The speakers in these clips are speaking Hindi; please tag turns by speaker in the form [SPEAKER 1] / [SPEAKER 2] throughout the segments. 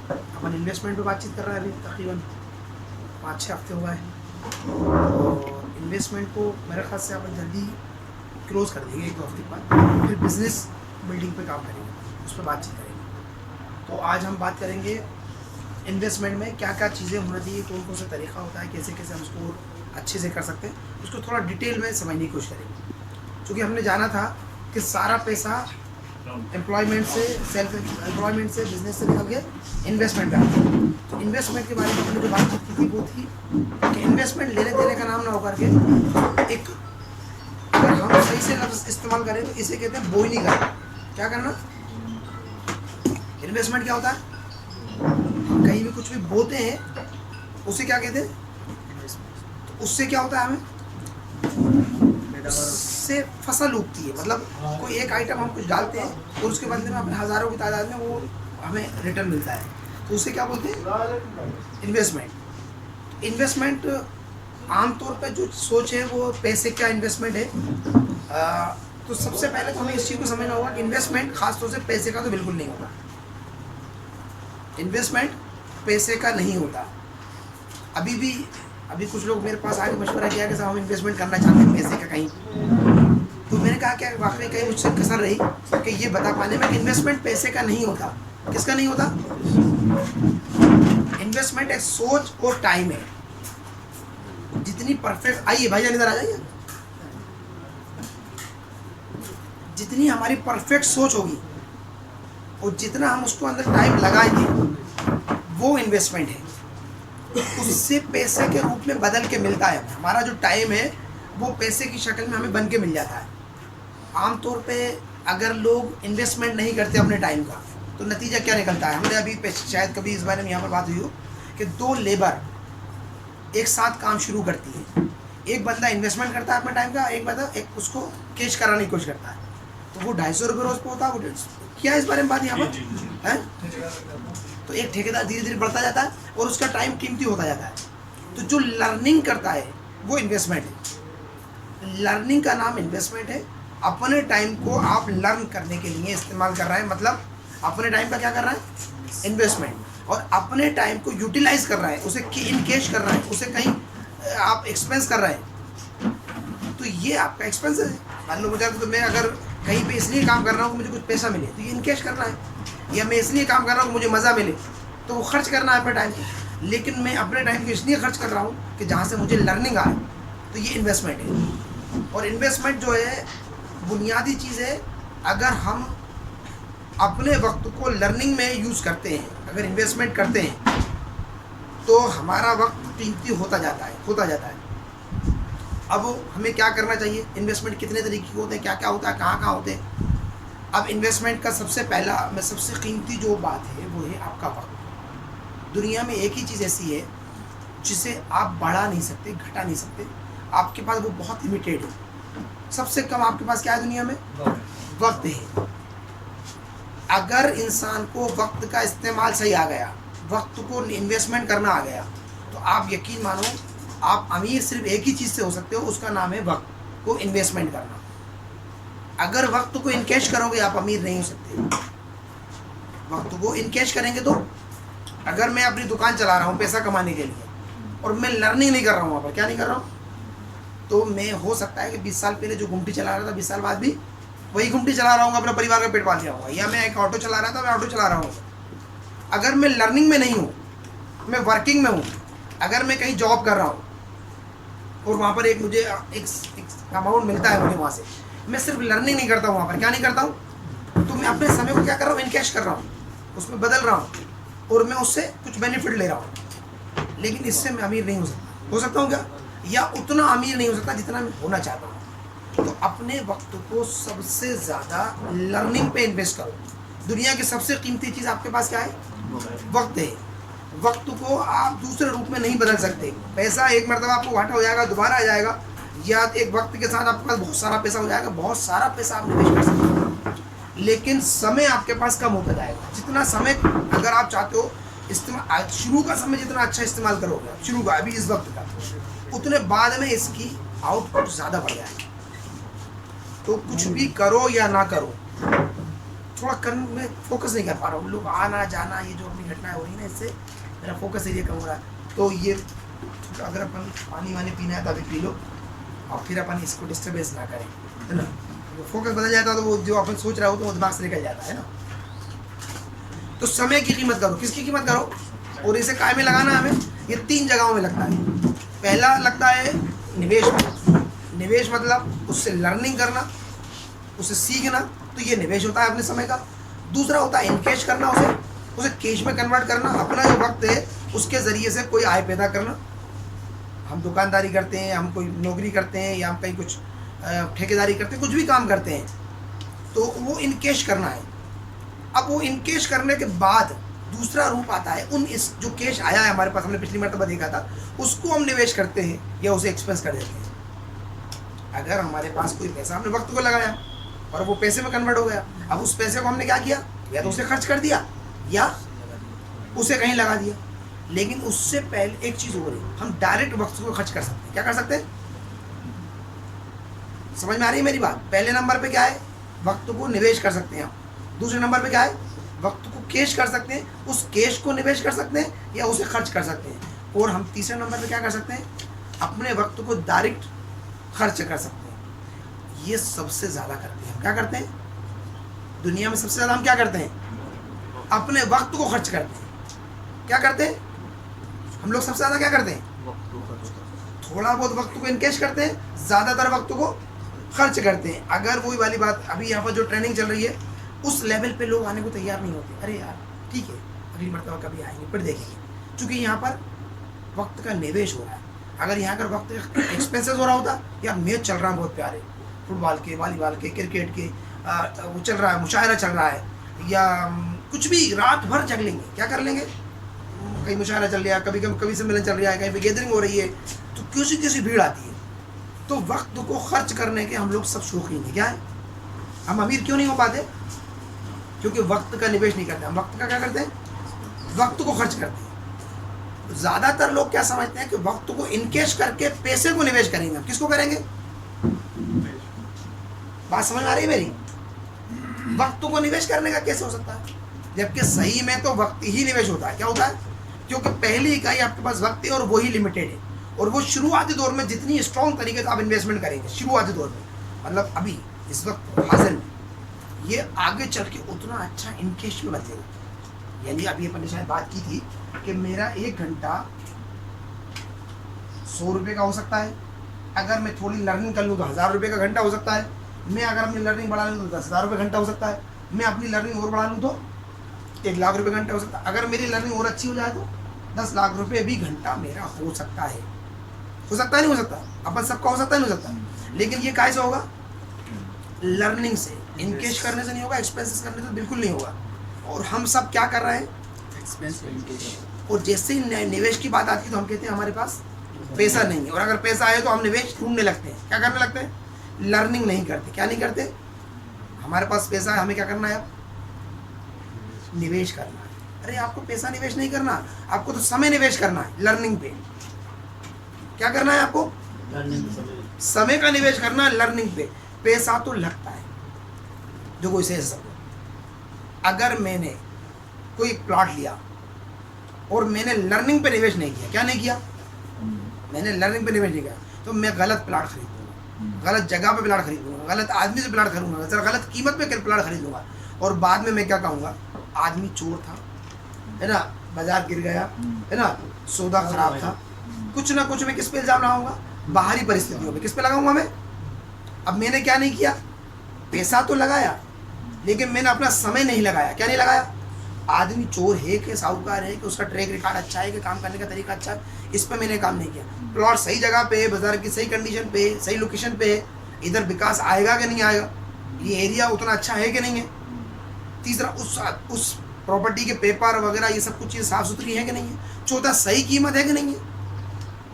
[SPEAKER 1] अपन इन्वेस्टमेंट पे बातचीत कर रहे हैं अभी तकरीबन 5-6 हफ्ते हुआ है। और इन्वेस्टमेंट को मेरे ख्याल से अपन जल्दी क्लोज़ कर देंगे 1-2 हफ्ते के बाद। फिर बिज़नेस बिल्डिंग पे काम करेंगे, उस पर बातचीत करेंगे। तो आज हम बात करेंगे इन्वेस्टमेंट में क्या क्या चीज़ें होना चाहिए, कौन कौन सा तरीका होता है, कैसे कैसे हम उसको अच्छे से कर सकते हैं, उसको थोड़ा डिटेल में समझने की कोशिश करेंगे। क्योंकि हमने जाना था कि सारा पैसा एम्प्लॉयमेंट से, सेल्फ एम्प्लॉयमेंट से, बिजनेस से निकल के इन्वेस्टमेंट पे आता है। तो इन्वेस्टमेंट के बारे में हमने जो बातचीत की थी वो थी कि इन्वेस्टमेंट लेने देने का नाम ना होकर के एक, अगर हम सही से लफ्ज़ इस्तेमाल करें तो इसे कहते हैं बोई नहीं करना। क्या करना? इन्वेस्टमेंट क्या होता है? कहीं भी कुछ भी बोते हैं उसे क्या कहते हैं? तो उससे क्या होता है, हमें उससे फसल उगती है। मतलब कोई एक आइटम हम कुछ डालते हैं और उसके बदले में अपने हज़ारों की तादाद में वो हमें रिटर्न मिलता है, तो उसे क्या बोलते हैं? इन्वेस्टमेंट। इन्वेस्टमेंट आमतौर पर जो सोच है वो पैसे का इन्वेस्टमेंट है। तो सबसे पहले तो हमें इस चीज़ को समझना होगा कि इन्वेस्टमेंट खासतौर से पैसे का तो बिल्कुल नहीं होता। इन्वेस्टमेंट पैसे का नहीं होता। अभी कुछ लोग मेरे पास आके मशवरा किया कि साहब हम इन्वेस्टमेंट करना चाहते हैं पैसे का कहीं। तो मैंने कहा कि वाकई कहीं मुझसे कसर रही कि ये बता पाने में कि इन्वेस्टमेंट पैसे का नहीं होता। किसका नहीं होता? इन्वेस्टमेंट एक सोच और टाइम है। जितनी परफेक्ट, आइए भाईजान इधर आ जाइए, जितनी हमारी परफेक्ट सोच होगी और जितना हम उसको अंदर टाइम लगाएंगे वो इन्वेस्टमेंट है। उससे पैसे के रूप में बदल के मिलता है। हमारा जो टाइम है वो पैसे की शक्ल में हमें बन के मिल जाता है। आमतौर पे अगर लोग इन्वेस्टमेंट नहीं करते अपने टाइम का तो नतीजा क्या निकलता है? हमने अभी शायद कभी इस बारे में यहाँ पर बात हुई हो कि 2 लेबर एक साथ काम शुरू करती है। एक बंदा इन्वेस्टमेंट करता है अपने टाइम का, एक बंदा एक उसको कैश कराने की कोशिश करता है। तो वो 250 रुपये रोज़ पे होता है। वो क्या इस बारे में बात यहाँ पर है? तो एक ठेकेदार धीरे धीरे बढ़ता जाता है और उसका टाइम कीमती होता जाता है। तो जो लर्निंग करता है वो इन्वेस्टमेंट है। लर्निंग का नाम इन्वेस्टमेंट है। अपने टाइम को आप लर्न करने के लिए इस्तेमाल कर रहा है, मतलब अपने टाइम का क्या कर रहा है? इन्वेस्टमेंट। और अपने टाइम को यूटिलाइज कर रहा है, उसे इन कैश कर रहा है, उसे कहीं आप एक्सपेंस कर रहे हैं, तो ये आपका एक्सपेंस है। मान लो मुझे, तो मैं अगर कहीं पे इसलिए काम कर रहा हूँ कि मुझे कुछ पैसा मिले तो ये इन कैश करना है, या मैं इसलिए काम कर रहा हूँ कि मुझे मज़ा मिले तो वो खर्च करना है अपने टाइम को। लेकिन मैं अपने टाइम को इसलिए खर्च कर रहा हूँ कि जहाँ से मुझे लर्निंग आए, तो ये इन्वेस्टमेंट है। और इन्वेस्टमेंट जो है बुनियादी चीज़ है। अगर हम अपने वक्त को लर्निंग में यूज़ करते हैं, अगर इन्वेस्टमेंट करते हैं, तो हमारा वक्त कीमती होता जाता है। अब हमें क्या करना चाहिए? इन्वेस्टमेंट कितने तरीके के होते हैं, क्या क्या होता है, कहाँ कहाँ होते हैं? अब इन्वेस्टमेंट का सबसे कीमती जो बात है वो है आपका वक्त। दुनिया में एक ही चीज़ ऐसी है जिसे आप बढ़ा नहीं सकते, घटा नहीं सकते। आपके पास वो बहुत लिमिटेड है। सबसे कम आपके पास क्या है दुनिया में? वक्त है। अगर इंसान को वक्त का इस्तेमाल सही आ गया, वक्त को इन्वेस्टमेंट करना आ गया, तो आप यकीन मानो आप अमीर सिर्फ एक ही चीज़ से हो सकते हो, उसका नाम है वक्त को इन्वेस्टमेंट करना। अगर वक्त को इनकैश करोगे आप अमीर नहीं हो सकते। वक्त को इनकैश करेंगे तो, अगर मैं अपनी दुकान चला रहा हूँ पैसा कमाने के लिए और मैं लर्निंग नहीं कर रहा हूँ वहाँ पर, क्या नहीं कर रहा हूँ, तो मैं हो सकता है कि 20 साल पहले जो घुमटी चला रहा था 20 साल बाद भी वही घुमटी चला रहा हूँ, अपने परिवार का पेट पाल लिया होगा। या मैं एक ऑटो चला रहा था, मैं ऑटो चला रहा हूँ। अगर मैं लर्निंग में नहीं हूँ, मैं वर्किंग में हूँ, अगर मैं कहीं जॉब कर रहा हूँ और वहाँ पर एक मुझे एक अमाउंट मिलता है मुझे वहाँ से, मैं सिर्फ लर्निंग नहीं करता हूँ वहाँ पर, क्या नहीं करता हूँ, तो मैं अपने समय को क्या कर रहा हूँ? इनकैश कर रहा हूँ, उसमें बदल रहा हूँ और मैं उससे कुछ बेनिफिट ले रहा हूँ। लेकिन इससे मैं अमीर नहीं हो सकता हूँ क्या? या उतना अमीर नहीं हो सकता जितना मैं होना चाहता हूँ। तो अपने वक्त को सबसे ज़्यादा लर्निंग पे इन्वेस्ट करो। दुनिया की सबसे कीमती चीज़ आपके पास क्या है? वक्त है। वक्त को आप दूसरे रूप में नहीं बदल सकते। पैसा एक मरतबा आपको घाटा हो जाएगा, दोबारा आ जाएगा, या एक वक्त के साथ आपके पास बहुत सारा पैसा हो जाएगा, बहुत सारा पैसा आप निवेश कर सकते हो, लेकिन समय आपके पास कम होता जाएगा। जितना समय अगर आप चाहते हो इस्तेमाल, शुरू का समय जितना अच्छा इस्तेमाल करोगे, शुरू का अभी इस वक्त का, उतने बाद में इसकी आउटपुट ज़्यादा बढ़ जाएगी। तो कुछ भी करो या ना करो, थोड़ा करने में फोकस नहीं कर पा रहा हूँ, लोग आना जाना, ये जो अपनी घटनाएं हो रही है ना, इससे मेरा फोकस एरिया कम हो रहा है। तो ये अगर अपन पानी वानी पीना है तो अभी पी लो, और फिर अपन इसको डिस्टर्बेंस ना करें, है ना। फोकस बदल जाता है तो वो जो अपन सोच रहा हो तो वो दिमाग से निकल जाता है ना। तो समय की कीमत करो, किसकी कीमत करो, और इसे काय में लगाना हमें, ये 3 जगहों में लगता है। पहला लगता है निवेश में, निवेश मतलब उससे लर्निंग करना, उसे सीखना, तो ये निवेश होता है अपने समय का। दूसरा होता है इनकेश करना, उसे कैश में कन्वर्ट करना, अपना जो वक्त है उसके ज़रिए से कोई आय पैदा करना। हम दुकानदारी करते हैं, हम कोई नौकरी करते हैं, या हम कहीं कुछ ठेकेदारी करते हैं, कुछ भी काम करते हैं, तो वो इनकेश करना है। अब वो इनकेश करने के बाद दूसरा रूप आता है, इस जो कैश आया है हमारे पास, हमने पिछली मरतबा देखा था, उसको हम निवेश करते हैं या उसे एक्सपेंस कर देते हैं। अगर हमारे पास कोई पैसा हमने वक्त को लगाया और वो पैसे में कन्वर्ट हो गया, अब उस पैसे को हमने क्या किया, या तो उसे खर्च कर दिया या उसे कहीं लगा दिया। लेकिन उससे पहले एक चीज़ हो रही, हम डायरेक्ट वक्त को खर्च कर सकते हैं। क्या कर सकते हैं, समझ में आ रही है मेरी बात। पहले नंबर पे क्या है, वक्त को निवेश कर सकते हैं हम। दूसरे नंबर पे क्या है, वक्त को कैश कर सकते हैं, उस कैश को निवेश कर सकते हैं या उसे खर्च कर सकते हैं। और हम तीसरे नंबर पे क्या कर सकते हैं, अपने वक्त को डायरेक्ट खर्च कर सकते हैं। ये सबसे ज़्यादा करते हैं। क्या करते हैं, दुनिया में सबसे ज़्यादा हम क्या करते हैं, अपने वक्त को खर्च करते हैं। क्या करते हैं हम लोग, सबसे ज़्यादा क्या करते हैं, थोड़ा बहुत वक्त को इनकेश करते हैं, ज़्यादातर वक्त को खर्च करते हैं। अगर वही वाली बात, अभी यहाँ पर जो ट्रेनिंग चल रही है, उस लेवल पे लोग आने को तैयार नहीं होते। अरे यार ठीक है, अगली मरतबा कभी आएंगे, फिर देखेंगे, क्योंकि यहाँ पर वक्त का निवेश हो रहा है। अगर यहाँ पर वक्त एक्सपेंसेस हो रहा होता, या मैच चल रहा है बहुत प्यारे, फुटबॉल के, वॉलीबॉल के, क्रिकेट के, वो चल रहा है, मुशायरा चल रहा है, या कुछ भी, रात भर जग लेंगे, क्या कर लेंगे, कहीं मुशायरा चल रहा है, कभी सम्मेलन चल रहा है, कहीं पे गैदरिंग हो रही है, तो कैसी भीड़ आती है। तो वक्त को खर्च करने के हम लोग सब शौकीन हैं। क्या है, हम अमीर क्यों नहीं हो पाते, क्योंकि वक्त का निवेश नहीं करते। हम वक्त का क्या करते हैं, वक्त को खर्च करते हैं। ज़्यादातर लोग क्या समझते हैं कि वक्त को इनकेश करके पैसे को निवेश करेंगे। हम किसको करेंगे, बात समझ आ रही है मेरी। वक्त को निवेश करने का कैसे हो सकता है, जबकि सही में तो वक्त ही निवेश होता है। क्या होता है, क्योंकि पहली इकाई आपके पास वक्त है और वही लिमिटेड है, और वो शुरुआती दौर में जितनी स्ट्रॉन्ग तरीके से आप इन्वेस्टमेंट करेंगे शुरुआती दौर में, मतलब अभी इस वक्त हाजिर में, ये आगे चल के उतना अच्छा इनकेश में बचेगा। यानी अभी अपन ने शायद बात की थी कि मेरा 1 घंटा 100 रुपये का हो सकता है, अगर मैं थोड़ी लर्निंग कर लूँ तो 1000 रुपये का घंटा हो सकता है, मैं अगर अपनी लर्निंग बढ़ा लूँ तो 10,000 रुपये घंटा हो सकता है, मैं अपनी लर्निंग और बढ़ा लूँ तो 1 लाख रुपये घंटा हो सकता है, अगर मेरी लर्निंग और अच्छी हो जाए तो 10 लाख रुपये भी घंटा मेरा हो सकता है। हो सकता है, नहीं हो सकता, अपन सबका हो सकता है, नहीं हो सकता। लेकिन ये कैसे होगा, लर्निंग से, इनकेश करने से नहीं होगा, एक्सपेंसेस करने से बिल्कुल नहीं होगा। और हम सब क्या कर रहे हैं, एक्सपेंस इनकेश। और जैसे ही निवेश की बात आती है तो हम कहते हैं हमारे पास पैसा नहीं है, और अगर पैसा आए तो हम निवेश ढूंढने लगते हैं। क्या करने लगते हैं, लर्निंग नहीं करते। क्या नहीं करते, हमारे पास पैसा है, हमें क्या करना है, अब निवेश करना है। अरे आपको पैसा निवेश नहीं करना, आपको तो समय निवेश करना है लर्निंग पे। क्या करना है आपको, समय का निवेश करना है लर्निंग पे। पैसा तो लगता है, जो कोई से सब, अगर मैंने कोई प्लॉट लिया और मैंने लर्निंग पे निवेश नहीं किया, क्या नहीं किया, मैंने लर्निंग पे निवेश नहीं किया, तो मैं गलत प्लॉट खरीदूंगा, गलत जगह पे प्लॉट खरीदूंगा, गलत आदमी से प्लॉट खरीदूंगा, गलत कीमत पे प्लॉट खरीदूंगा, और बाद में मैं क्या कहूँगा, आदमी चोर था, है ना, बाजार गिर गया, है ना, सौदा खराब था, कुछ ना कुछ मैं किस पे इल्जाम लगाऊंगा, बाहरी परिस्थितियों पे किस पे लगाऊंगा मैं। अब मैंने क्या नहीं किया, पैसा तो लगाया, लेकिन मैंने अपना समय नहीं लगाया। क्या नहीं लगाया, आदमी चोर है कि साहूकार है कि उसका ट्रैक रिकॉर्ड अच्छा है कि काम करने का तरीका अच्छा है, इस पर मैंने काम नहीं किया। प्लॉट सही जगह पे है, बाजार की सही कंडीशन पे है, सही लोकेशन पे है, इधर विकास आएगा कि नहीं आएगा, ये एरिया उतना अच्छा है कि नहीं है। तीसरा, उस प्रॉपर्टी के पेपर वगैरह ये सब कुछ चीज़ साफ़ सुथरी है कि नहीं है। चौथा, सही कीमत है कि नहीं है।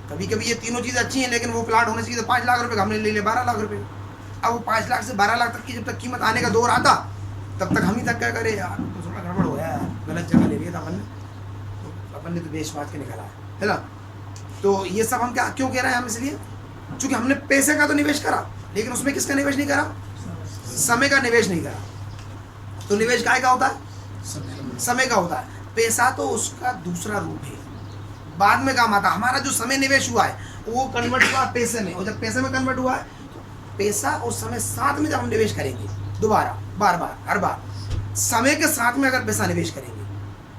[SPEAKER 1] कभी कभी ये तीनों चीज़ें अच्छी हैं, लेकिन वो प्लाट होना चाहिए तो 5 लाख रुपये का, हमने ले लिया 12 लाख रुपये। अब वो 5 लाख से 12 लाख तक की जब तक कीमत आने का दौर आता, तब तक हम ही तक क्या करें, यार तो थोड़ा गड़बड़ हो गया यार, गलत जगह ले लिया था अपन ने, तो अपन ने तो बेच बात के निकाला है ना। तो ये सब हम क्या क्यों कह रहे हैं हम, इसलिए क्योंकि हमने पैसे का तो निवेश करा, लेकिन उसमें किसका निवेश नहीं करा, समय का निवेश नहीं करा। तो निवेश काय का होता है? समय का होता है। पैसा तो उसका दूसरा रूप है, बाद में काम आता है। हमारा जो समय निवेश हुआ है वो कन्वर्ट हुआ पैसे में, और जब पैसे में कन्वर्ट हुआ है तो पैसा और समय साथ में जब हम निवेश करेंगे दोबारा, बार बार, हर बार समय के साथ में अगर पैसा निवेश करेंगे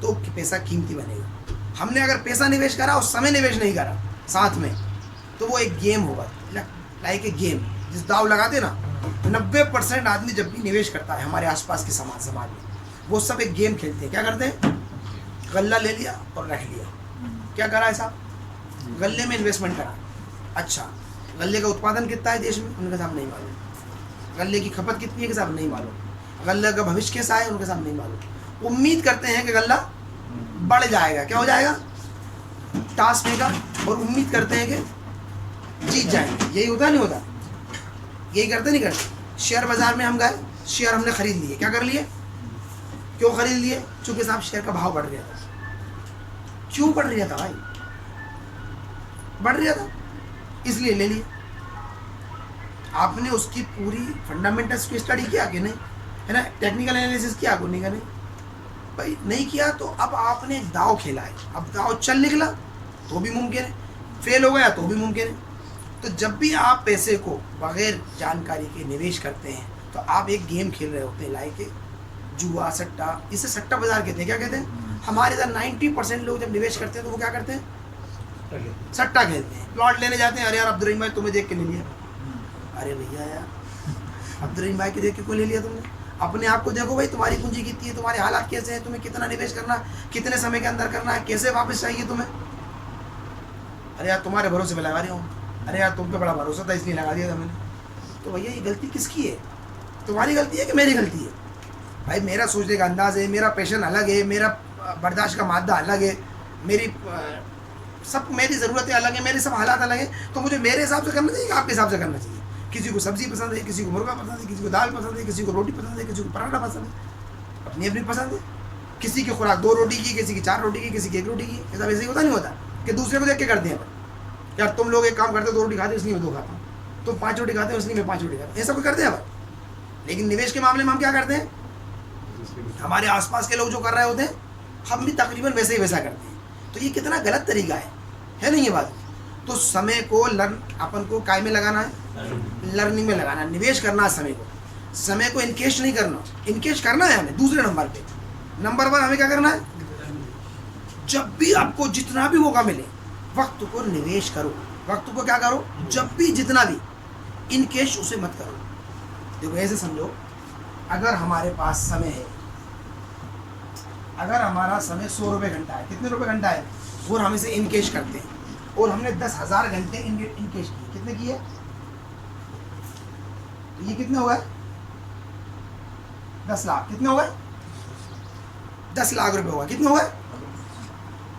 [SPEAKER 1] तो पैसा कीमती बनेगा। हमने अगर पैसा निवेश करा और समय निवेश नहीं करा साथ में, तो वो एक गेम होगा, लाइक ए गेम। जिस दाव लगाते ना, 90% आदमी जब भी निवेश करता है हमारे आसपास के समाज में, वो सब एक गेम खेलते हैं। क्या करते हैं? गल्ला ले लिया और रख लिया। क्या करा ऐसा? गल्ले में इन्वेस्टमेंट करा। अच्छा, गल्ले का उत्पादन कितना है देश में? उनके साथ नहीं मालूम। गल्ले की खपत कितनी है? के साथ नहीं मालूम। गल्ले का भविष्य कैसा है? उनके साथ नहीं मालूम। उम्मीद करते हैं कि गल्ला बढ़ जाएगा। क्या हो जाएगा? टास देगा, और उम्मीद करते हैं कि जीत जाएंगे। यही होता नहीं होता? यही करते नहीं करते? शेयर बाजार में हम गए, शेयर हमने खरीद लिए। क्या कर लिए? क्यों खरीद लिए? चूंकि साहब शेयर का भाव बढ़ रहा था। क्यों बढ़ रहा था भाई? बढ़ रहा था इसलिए ले लिए। आपने उसकी पूरी फंडामेंटल्स की स्टडी किया कि नहीं? है ना? टेक्निकल एनालिसिस किया को नहीं? नहीं भाई, नहीं किया तो अब आपने एक दाव खेला है। अब दाव चल निकला तो भी मुमकिन है, फेल हो गया तो भी मुमकिन है। तो जब भी आप पैसे को बगैर जानकारी के निवेश करते हैं तो आप एक गेम खेल रहे होते हैं, लाइक जुआ, सट्टा। इसे सट्टा बाजार कहते हैं। क्या कहते हैं? हमारे इधर 90% लोग जब निवेश करते हैं तो वो क्या करते हैं? सट्टा खेलते हैं। प्लॉट लेने जाते हैं, अरे यार अब्दुल रहीम भाई तुम्हें देख के ले लिया। अरे भैया यार, अब्दुल रहीम भाई के देख के क्यों ले लिया तुमने? अपने आप को देखो भाई, तुम्हारी पूंजी कितनी है, तुम्हारे हालात कैसे हैं, तुम्हें कितना निवेश करना है, कितने समय के अंदर करना है, कैसे वापस चाहिए तुम्हें। अरे यार तुम्हारे भरोसे पे लगा रही हूँ, अरे यार तुम पे बड़ा भरोसा था इसलिए लगा दिया था मैंने। तो भैया ये गलती किसकी है? तुम्हारी गलती है कि मेरी गलती है? भाई मेरा सोचने का अंदाज है, मेरा पैशन अलग है, मेरा बर्दाश्त का मादा अलग है, मेरी ज़रूरतें अलग है, मेरे सब हालात अलग है। तो मुझे मेरे हिसाब से करना चाहिए कि आपके हिसाब से करना चाहिए? किसी को सब्जी पसंद है, किसी को मुर्गा पसंद है, किसी को दाल पसंद है, किसी को रोटी पसंद है, किसी को पराठा पसंद है। अपनी अपनी पसंद है। किसी की खुराक 2 रोटी की, किसी की 4 रोटी की, किसी की 1 रोटी की। ऐसा वैसे ही होता नहीं होता कि दूसरे को देख के करते हैं। यार तुम लोग एक काम करते हो, 2 रोटी खाते हो इसलिए मैं 2 खाता हूँ, तुम 5 रोटी खाते हो इसलिए मैं 5 रोटी खाता हूँ। ऐसा कोई करते हैं भाई? लेकिन निवेश के मामले में हम क्या करते हैं? हमारे आसपास के लोग जो कर रहे होते हैं हम भी तकरीबन वैसे ही वैसा करते हैं। तो ये कितना गलत तरीका है नहीं ये बात? तो समय को अपन को काय में लगाना है? लर्निंग में लगाना है, निवेश करना है समय को। समय को इनकेश नहीं करना, इनकेश करना है हमें दूसरे नंबर पे। नंबर 1 हमें क्या करना है? जब भी आपको जितना भी मौका मिले वक्त को निवेश करो। वक्त को क्या करो? जब भी जितना भी, इनकेश उसे मत करो। देखो ऐसे समझो, अगर हमारे पास समय है, अगर हमारा समय 100 रुपये घंटा है, कितने रुपये घंटा है, और हम इसे इनकेश करते हैं, और हमने 10,000 घंटे इनकेश किए। कितने किए? तो ये कितने हो गए? 10 लाख। कितने हो गए? 10 लाख रुपए हो गए। कितने हो गए?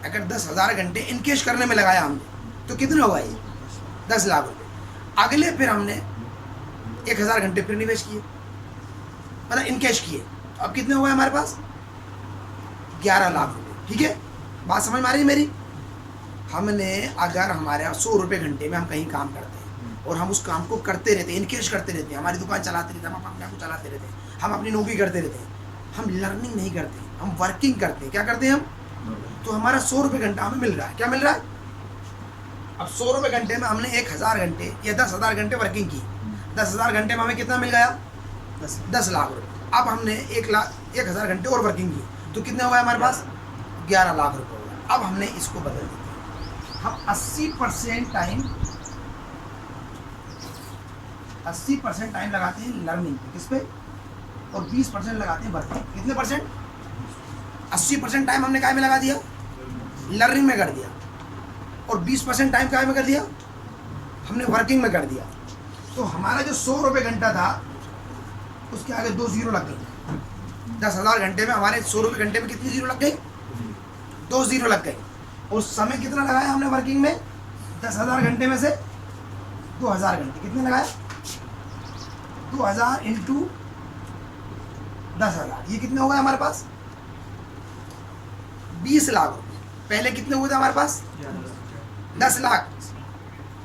[SPEAKER 1] अगर 10,000 घंटे इनकेश करने में लगाया हमने तो कितने हो गए? 10 लाख रुपए। अगले फिर हमने 1,000 घंटे फिर निवेश किए, मतलब इनकेश किए। तो अब कितने हो गए हमारे पास? 11 लाख रुपए। ठीक है, बात समझ में आ रही है मेरी? हमने अगर हमारे 100 रुपये घंटे में हम कहीं काम करते हैं और हम उस काम को करते रहते हैं, इनकेश करते रहते हैं, हमारी दुकान चलाते रहते हैं, हम अपने आप को चलाते रहते हैं, हम अपनी नौकरी करते रहते हैं, हम लर्निंग नहीं करते, हम वर्किंग करते हैं। क्या करते हैं हम? तो हमारा 100 रुपये घंटा हमें मिल रहा है। क्या मिल रहा है? अब 100 रुपये घंटे में हमने 1,000 घंटे या 10,000 घंटे वर्किंग की। 10,000 घंटे में हमें कितना मिल गया? 10 लाख रुपये। अब हमने 1,000 घंटे और वर्किंग की तो कितने हो गए हमारे पास? 11 लाख रुपये हो गए। अब हमने इसको बदल दिया, हम 80% टाइम लगाते हैं लर्निंग पे, किस पे? और 20% लगाते हैं वर्किंग। कितने परसेंट? 80% टाइम हमने काय में लगा दिया? लर्निंग में कर दिया, और 20% टाइम काय में कर दिया? हमने वर्किंग में कर दिया। तो हमारा जो 100 रुपये घंटा था उसके आगे 2 जीरो लग गए। 10,000 घंटे में हमारे 100 रुपये घंटे में कितनी जीरो लग गई? 2 जीरो लग गए। और समय कितना लगाया हमने वर्किंग में? 10,000 घंटे में से 2,000 घंटे। कितने लगाया? 2,000 इंटू 10,000। ये कितने हो गए हमारे पास? 20 लाख रुपये। पहले कितने हुए थे हमारे पास? 10 लाख।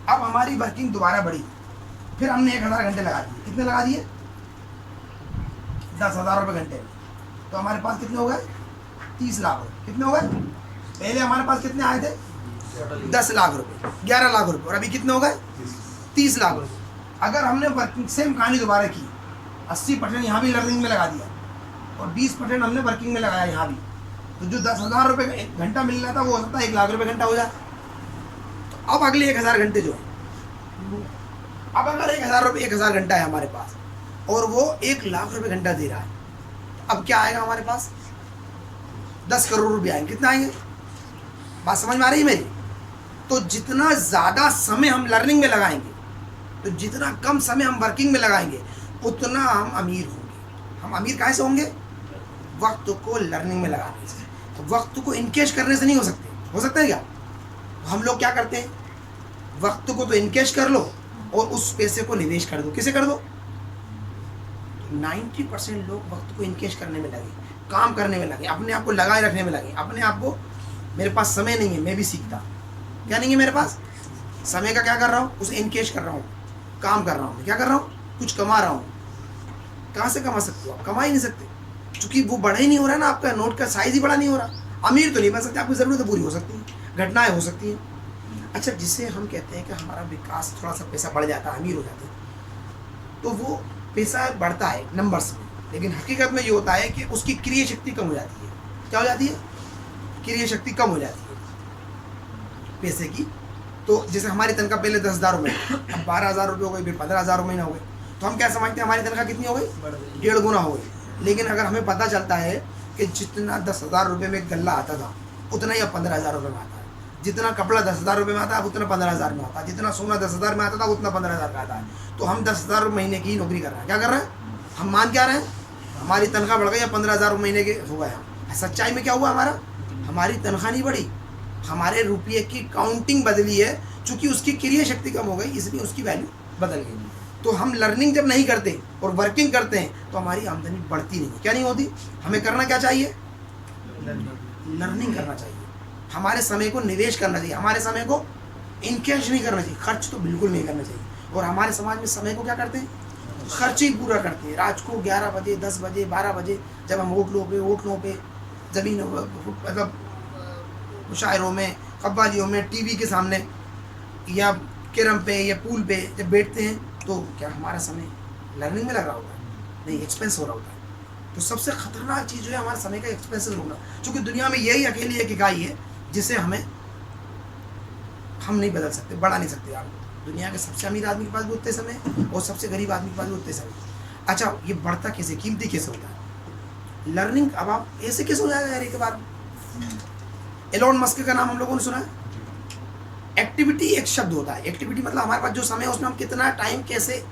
[SPEAKER 1] अब हमारी वर्किंग दोबारा बढ़ी, फिर हमने 1,000 घंटे लगा दिए। कितने लगा दिए? 10,000 रुपये घंटे। तो हमारे पास कितने हो गए 30 लाख रुपए। कितने हो गए? पहले हमारे पास कितने आए थे 10 लाख रुपए, 11 लाख रुपए, और अभी कितने हो गए 30 लाख रुपए। अगर हमने वर्किंग सेम कहानी दोबारा की, 80% यहाँ भी लर्निंग में लगा दिया और 20% हमने वर्किंग में लगाया यहाँ भी, तो जो 10,000 रुपये घंटा मिल रहा था वो हो सकता है 1 लाख रुपये घंटा हो जाए। तो अब अगले 1000 घंटे जो है, अब अगर 1000 घंटा है हमारे पास और वो 1 लाख रुपये घंटा दे रहा है, अब क्या आएगा हमारे पास? 10 करोड़ रुपये आएंगे। कितना आएंगे? बात समझ में आ रही है मेरी? तो जितना ज़्यादा समय हम लर्निंग में लगाएंगे, तो जितना कम समय हम वर्किंग में लगाएंगे, उतना हम अमीर होंगे। हम अमीर काहे से होंगे? वक्त को लर्निंग में लगाने से। तो वक्त को इनकेश करने से नहीं हो सकते। हो सकता है क्या? हम लोग क्या करते हैं, वक्त को तो इनकेश कर लो और उस पैसे को निवेश कर दो। किसे कर दो? 90% लोग वक्त को इनकेश करने में लगे, काम करने में लगे, अपने आप को लगाए रखने में लगे, अपने आप को, मेरे पास समय नहीं है, मैं भी सीखता, क्या नहीं है मेरे पास समय का, क्या कर रहा हूँ, उसे इनकेश कर रहा हूँ, काम कर रहा हूँ, क्या कर रहा हूँ, कुछ कमा रहा हूँ। कहाँ से कमा सकते हो आप? कमा ही नहीं सकते, क्योंकि वो बड़ा ही नहीं हो रहा ना, आपका नोट का साइज ही बड़ा नहीं हो रहा। अमीर तो नहीं बन सकते, आपकी ज़रूरतें पूरी हो सकती हैं, घटनाएं हो सकती हैं। अच्छा, जिससे हम कहते हैं कि हमारा विकास, थोड़ा सा पैसा बढ़ जाता है, अमीर हो जाते हैं, तो वो पैसा बढ़ता है नंबर्स में, लेकिन हकीकत में ये होता है कि उसकी क्रिय शक्ति कम हो जाती है। क्या हो जाती है? क्रिय शक्ति कम हो जाती है पैसे की। तो जैसे हमारी तनख्वाह पहले 10,000 रुपये, अब 12,000 रुपये हो गई, फिर 15,000 रुपये हो गए, तो हम क्या समझते हैं हमारी तनख्वाह कितनी हो गई? 1.5 गुना हो गई। लेकिन अगर हमें पता चलता है कि जितना 10,000 रुपये में गल्ला आता था, उतना ही अब 15,000 रुपये में आता है, जितना कपड़ा 10,000 रुपये में आता है उतना 15,000 में आता है, जितना सोना 10,000 में आता था उतना 15,000 का आता है, तो हम 10,000 महीने की नौकरी कर रहे हैं। क्या कर रहे हैं? हम मान क्या रहे हैं? हमारी तनख्वाह बढ़ गई या 15,000 महीने के हो गए। सच्चाई में क्या हुआ? हमारी तनख्वाह नहीं बढ़ी, हमारे रुपये की काउंटिंग बदली है, चूँकि उसकी क्रिया शक्ति कम हो गई, इसलिए उसकी वैल्यू बदल गई। तो हम लर्निंग जब नहीं करते और वर्किंग करते हैं तो हमारी आमदनी बढ़ती नहीं। क्या नहीं होती? हमें करना क्या चाहिए? लर्निंग करना चाहिए, हमारे समय को निवेश करना चाहिए, हमारे समय को इनकेश नहीं करना चाहिए, खर्च तो बिल्कुल नहीं करना चाहिए। और हमारे समाज में समय को क्या करते हैं? खर्च ही पूरा करते हैं। रात को 11 बजे, 10 बजे, 12 बजे जब हम होटलों पे ज़मीन, मतलब मुशायरों में, कब्बालियों में, टीवी के सामने या कैरम पे या पूल पे जब बैठते हैं, तो क्या हमारा समय लर्निंग में लग रहा होता है? नहीं, एक्सपेंस हो रहा होता है। तो सबसे खतरनाक चीज़ जो है हमारे समय का एक्सपेंसिव होना, क्योंकि दुनिया में यही अकेली एक इकाई है जिसे हम नहीं बदल सकते, बढ़ा नहीं सकते। आप दुनिया के सबसे अमीर आदमी के पास भी उतने समय और सबसे गरीब आदमी के पास भी उतने समय। अच्छा, ये बढ़ता कैसे, कीमती कैसे होता है? लर्निंग। अब आप ऐसे कैसे हो जाएगा यार एक बार? एलोन मस्क का नाम हम लोगों ने सुना है। एक्टिविटी एक शब्द होता है, एक्टिविटी मतलब हमारे पास जो समय है उसमें हम कितना टाइम कैसे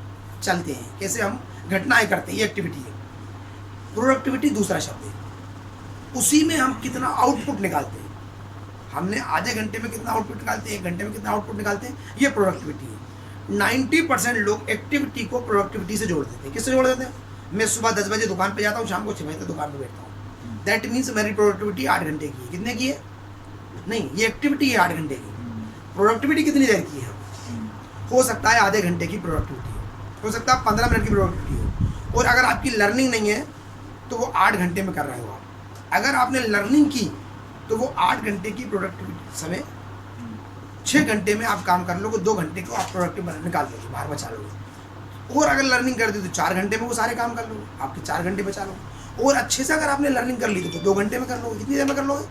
[SPEAKER 1] चलते हैं, कैसे हम घटनाएं करते हैं, ये एक्टिविटी है। प्रोडक्टिविटी दूसरा शब्द है, उसी में हम कितना आउटपुट निकालते हैं, हमने आधे घंटे में कितना आउटपुट निकालते हैं, 1 घंटे में कितना आउटपुट निकालते हैं, ये प्रोडक्टिविटी है। 90% लोग एक्टिविटी को प्रोडक्टिविटी से जोड़ देते हैं। किससे जोड़ देते हैं? मैं सुबह 10 बजे दुकान पे जाता हूँ, शाम को 6 बजे तक दुकान पे बैठता हूँ, दैट मीन्स मेरी प्रोडक्टिविटी 8 घंटे की है। कितने की है? नहीं, ये एक्टिविटी है 8 घंटे की। प्रोडक्टिविटी कितनी देर की है? हो सकता है आधे घंटे की प्रोडक्टिविटी हो सकता है 15 मिनट की प्रोडक्टिविटी हो। और अगर आपकी लर्निंग नहीं है तो वो 8 घंटे में कर रहे हो आप। अगर आपने लर्निंग की तो वो 8 घंटे की प्रोडक्टिविटी समय 6 घंटे में आप काम कर लोगे, 2 घंटे को आप प्रोडक्टिव निकाल लोगे, बाहर बचा लोगे। और अगर लर्निंग कर दी तो 4 घंटे में वो सारे काम कर लोगे, आपके 4 घंटे बचा लोगे। और अच्छे से अगर आपने लर्निंग कर ली तो 2 घंटे में कर लोगे। कितनी देर में कर लोगे?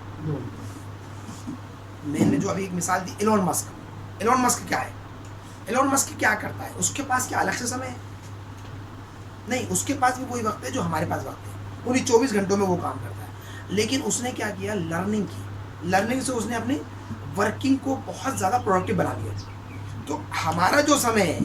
[SPEAKER 1] मैंने जो अभी एक मिसाल दी, एलोन मस्क क्या है? एलोन मस्क क्या करता है? उसके पास क्या अलग से समय है? नहीं, उसके पास भी कोई वक्त है जो हमारे पास वक्त है, पूरी 24 घंटों में वो काम करता है। लेकिन उसने क्या किया? लर्निंग की। लर्निंग से उसने अपनी वर्किंग को बहुत ज़्यादा प्रोडक्टिव बना दिया। तो हमारा जो समय है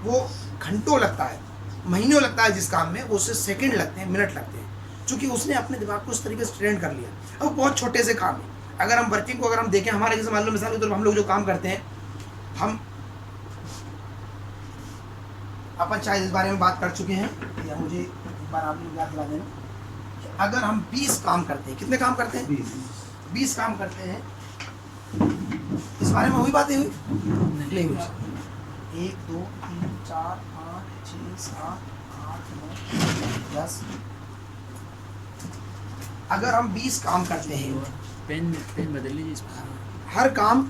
[SPEAKER 1] वो घंटों लगता है, महीनों लगता है जिस काम में, वो उससे सेकंड लगते हैं, मिनट लगते हैं, क्योंकि उसने अपने दिमाग को उस तरीके से ट्रेन कर लिया। अब बहुत छोटे से काम है। अगर हम वर्किंग को अगर हम देखें, हमारे जैसे मान लो मिसाल के तौर पर हम लोग जो काम करते हैं, हम अपन शायद इस बारे में बात कर चुके हैं, या मुझे एक बार आप लोग याद दिला देना। अगर हम 20 काम करते हैं, कितने काम करते हैं? 20 काम करते हैं। इस बारे में हुई बातें? हुई नहीं हुई। 1 2 3 4 5 6 7 8 9 10 अगर हम 20 काम करते हैं,
[SPEAKER 2] पेन पेन बदल लीजिए इसमें।
[SPEAKER 1] हर काम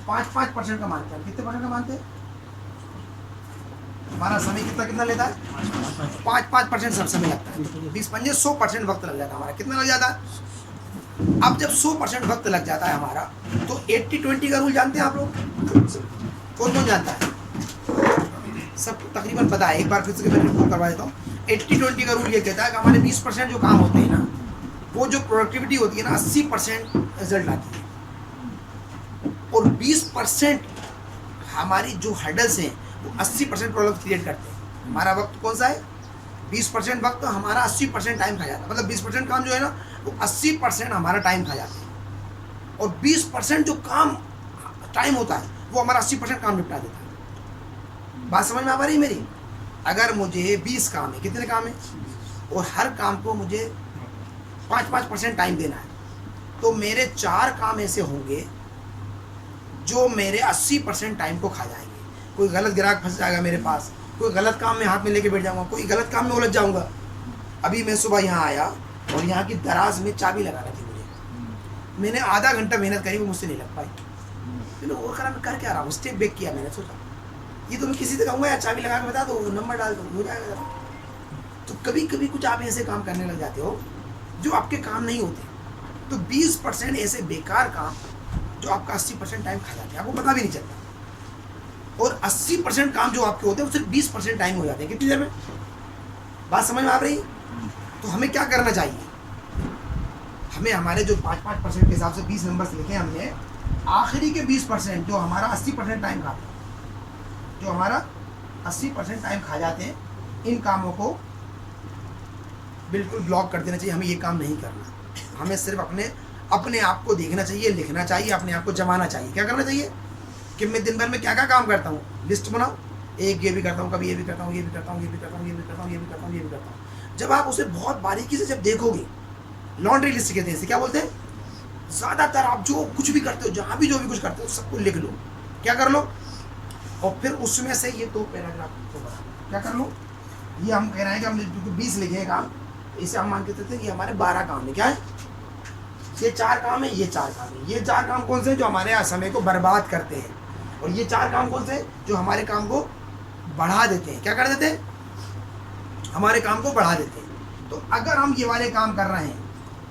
[SPEAKER 1] 5-5% का मानते हैं, कितने परसेंट का मानते हैं? हमारा समय कितना कितना लेता है? 5-5% सब समय लगता है। 20 पंजे 100% वक्त लग जाता है हमारा। कितना लग जाता है? अब जब 100% वक्त लग जाता है हमारा, तो 80-20 का रूल जानते हैं आप लोग? कौन कौन जानता है? सब तकरीबन पता है। एक बार फिर से मैं रिपोर्ट करवा देता हूँ। 80-20 का रूल ये कहता है कि हमारे 20% जो काम होते हैं ना, वो जो प्रोडक्टिविटी होती है ना, 80% रिजल्ट आती है, और 20% हमारी जो हर्डल्स हैं वो 80% प्रॉब्लम क्रिएट करते हैं। हमारा वक्त कौन सा है? 20% वक्त हमारा 80% टाइम खा जाता है। मतलब 20% काम जो है ना, वो 80% हमारा टाइम खा जाता है, और 20% जो काम टाइम होता है वो हमारा 80% काम निपटा देता है। बात समझ में आ रही है मेरी? अगर मुझे 20 काम है, कितने काम है, और हर काम को मुझे 5-5% टाइम देना है, तो मेरे 4 काम ऐसे होंगे जो मेरे 80% टाइम को खा जाएंगे। कोई गलत ग्राहक फंस जाएगा मेरे पास, कोई गलत काम में हाथ में लेके बैठ जाऊंगा, कोई गलत काम में उलझ जाऊंगा। अभी मैं सुबह यहाँ आया और यहाँ की दराज में चाबी लगाना थी मुझे, मैंने आधा घंटा मेहनत करी, वो मुझसे नहीं लग पाई। मैंने और करा, मैं कर क्या रहा हूँ, स्टेप बैक किया। मैंने सोचा ये तो मैं किसी से कहूँगा यार चाबी लगा के बता दो, नंबर डाल दो, हो जाएगा। तो कभी कभी कुछ आप ऐसे काम करने लग जाते हो जो आपके काम नहीं होते। तो 20% ऐसे बेकार काम जो आपका 80% टाइम खा जाते हैं, आपको पता भी नहीं चलता। और 80% काम जो आपके होते हैं वो सिर्फ 20% टाइम हो जाते हैं। कितनी देर में? बात समझ में आ रही? तो हमें क्या करना चाहिए? हमें हमारे जो 5-5% के हिसाब से 20 नंबर्स लिखे हमने, आखिरी के 20% जो हमारा 80% टाइम खाते हैं, जो हमारा 80% टाइम खा जाते हैं, इन कामों को बिल्कुल ब्लॉक कर देना चाहिए। हमें ये काम नहीं करना। हमें सिर्फ अपने आप को देखना चाहिए, लिखना चाहिए, अपने आप को जमाना चाहिए। क्या करना चाहिए कि मैं दिन भर में क्या क्या काम करता हूँ, लिस्ट बनाओ। एक ये भी करता हूँ, कभी ये भी करता हूँ, ये भी करता हूँ, ये भी करता हूँ, ये भी करता हूँ, ये भी करता हूँ, ये भी करता हूँ। जब आप उसे बहुत बारीकी से जब देखोगे, लॉन्ड्री लिस्ट कहते हैं इसे, क्या बोलते हैं? ज़्यादातर आप जो कुछ भी करते हो, जहाँ भी जो भी कुछ करते हो, सबको लिख लो। क्या कर लो? और फिर उसमें से ये 2 पैराग्राफ को बना। क्या कर लो? ये हम कह रहे हैं कि हमने जो 20 लिखे हैं काम, इसे हम मान के चलते हैं कि हमारे 12 काम है। क्या है? ये 4 काम है, ये 4 काम है। ये 4 काम कौन से हैं? जो हमारे समय को बर्बाद करते हैं। और ये 4 काम कौन से हैं? जो हमारे काम को बढ़ा देते हैं। क्या कर देते हैं? हमारे काम को बढ़ा देते हैं। तो अगर हम ये वाले काम कर रहे हैं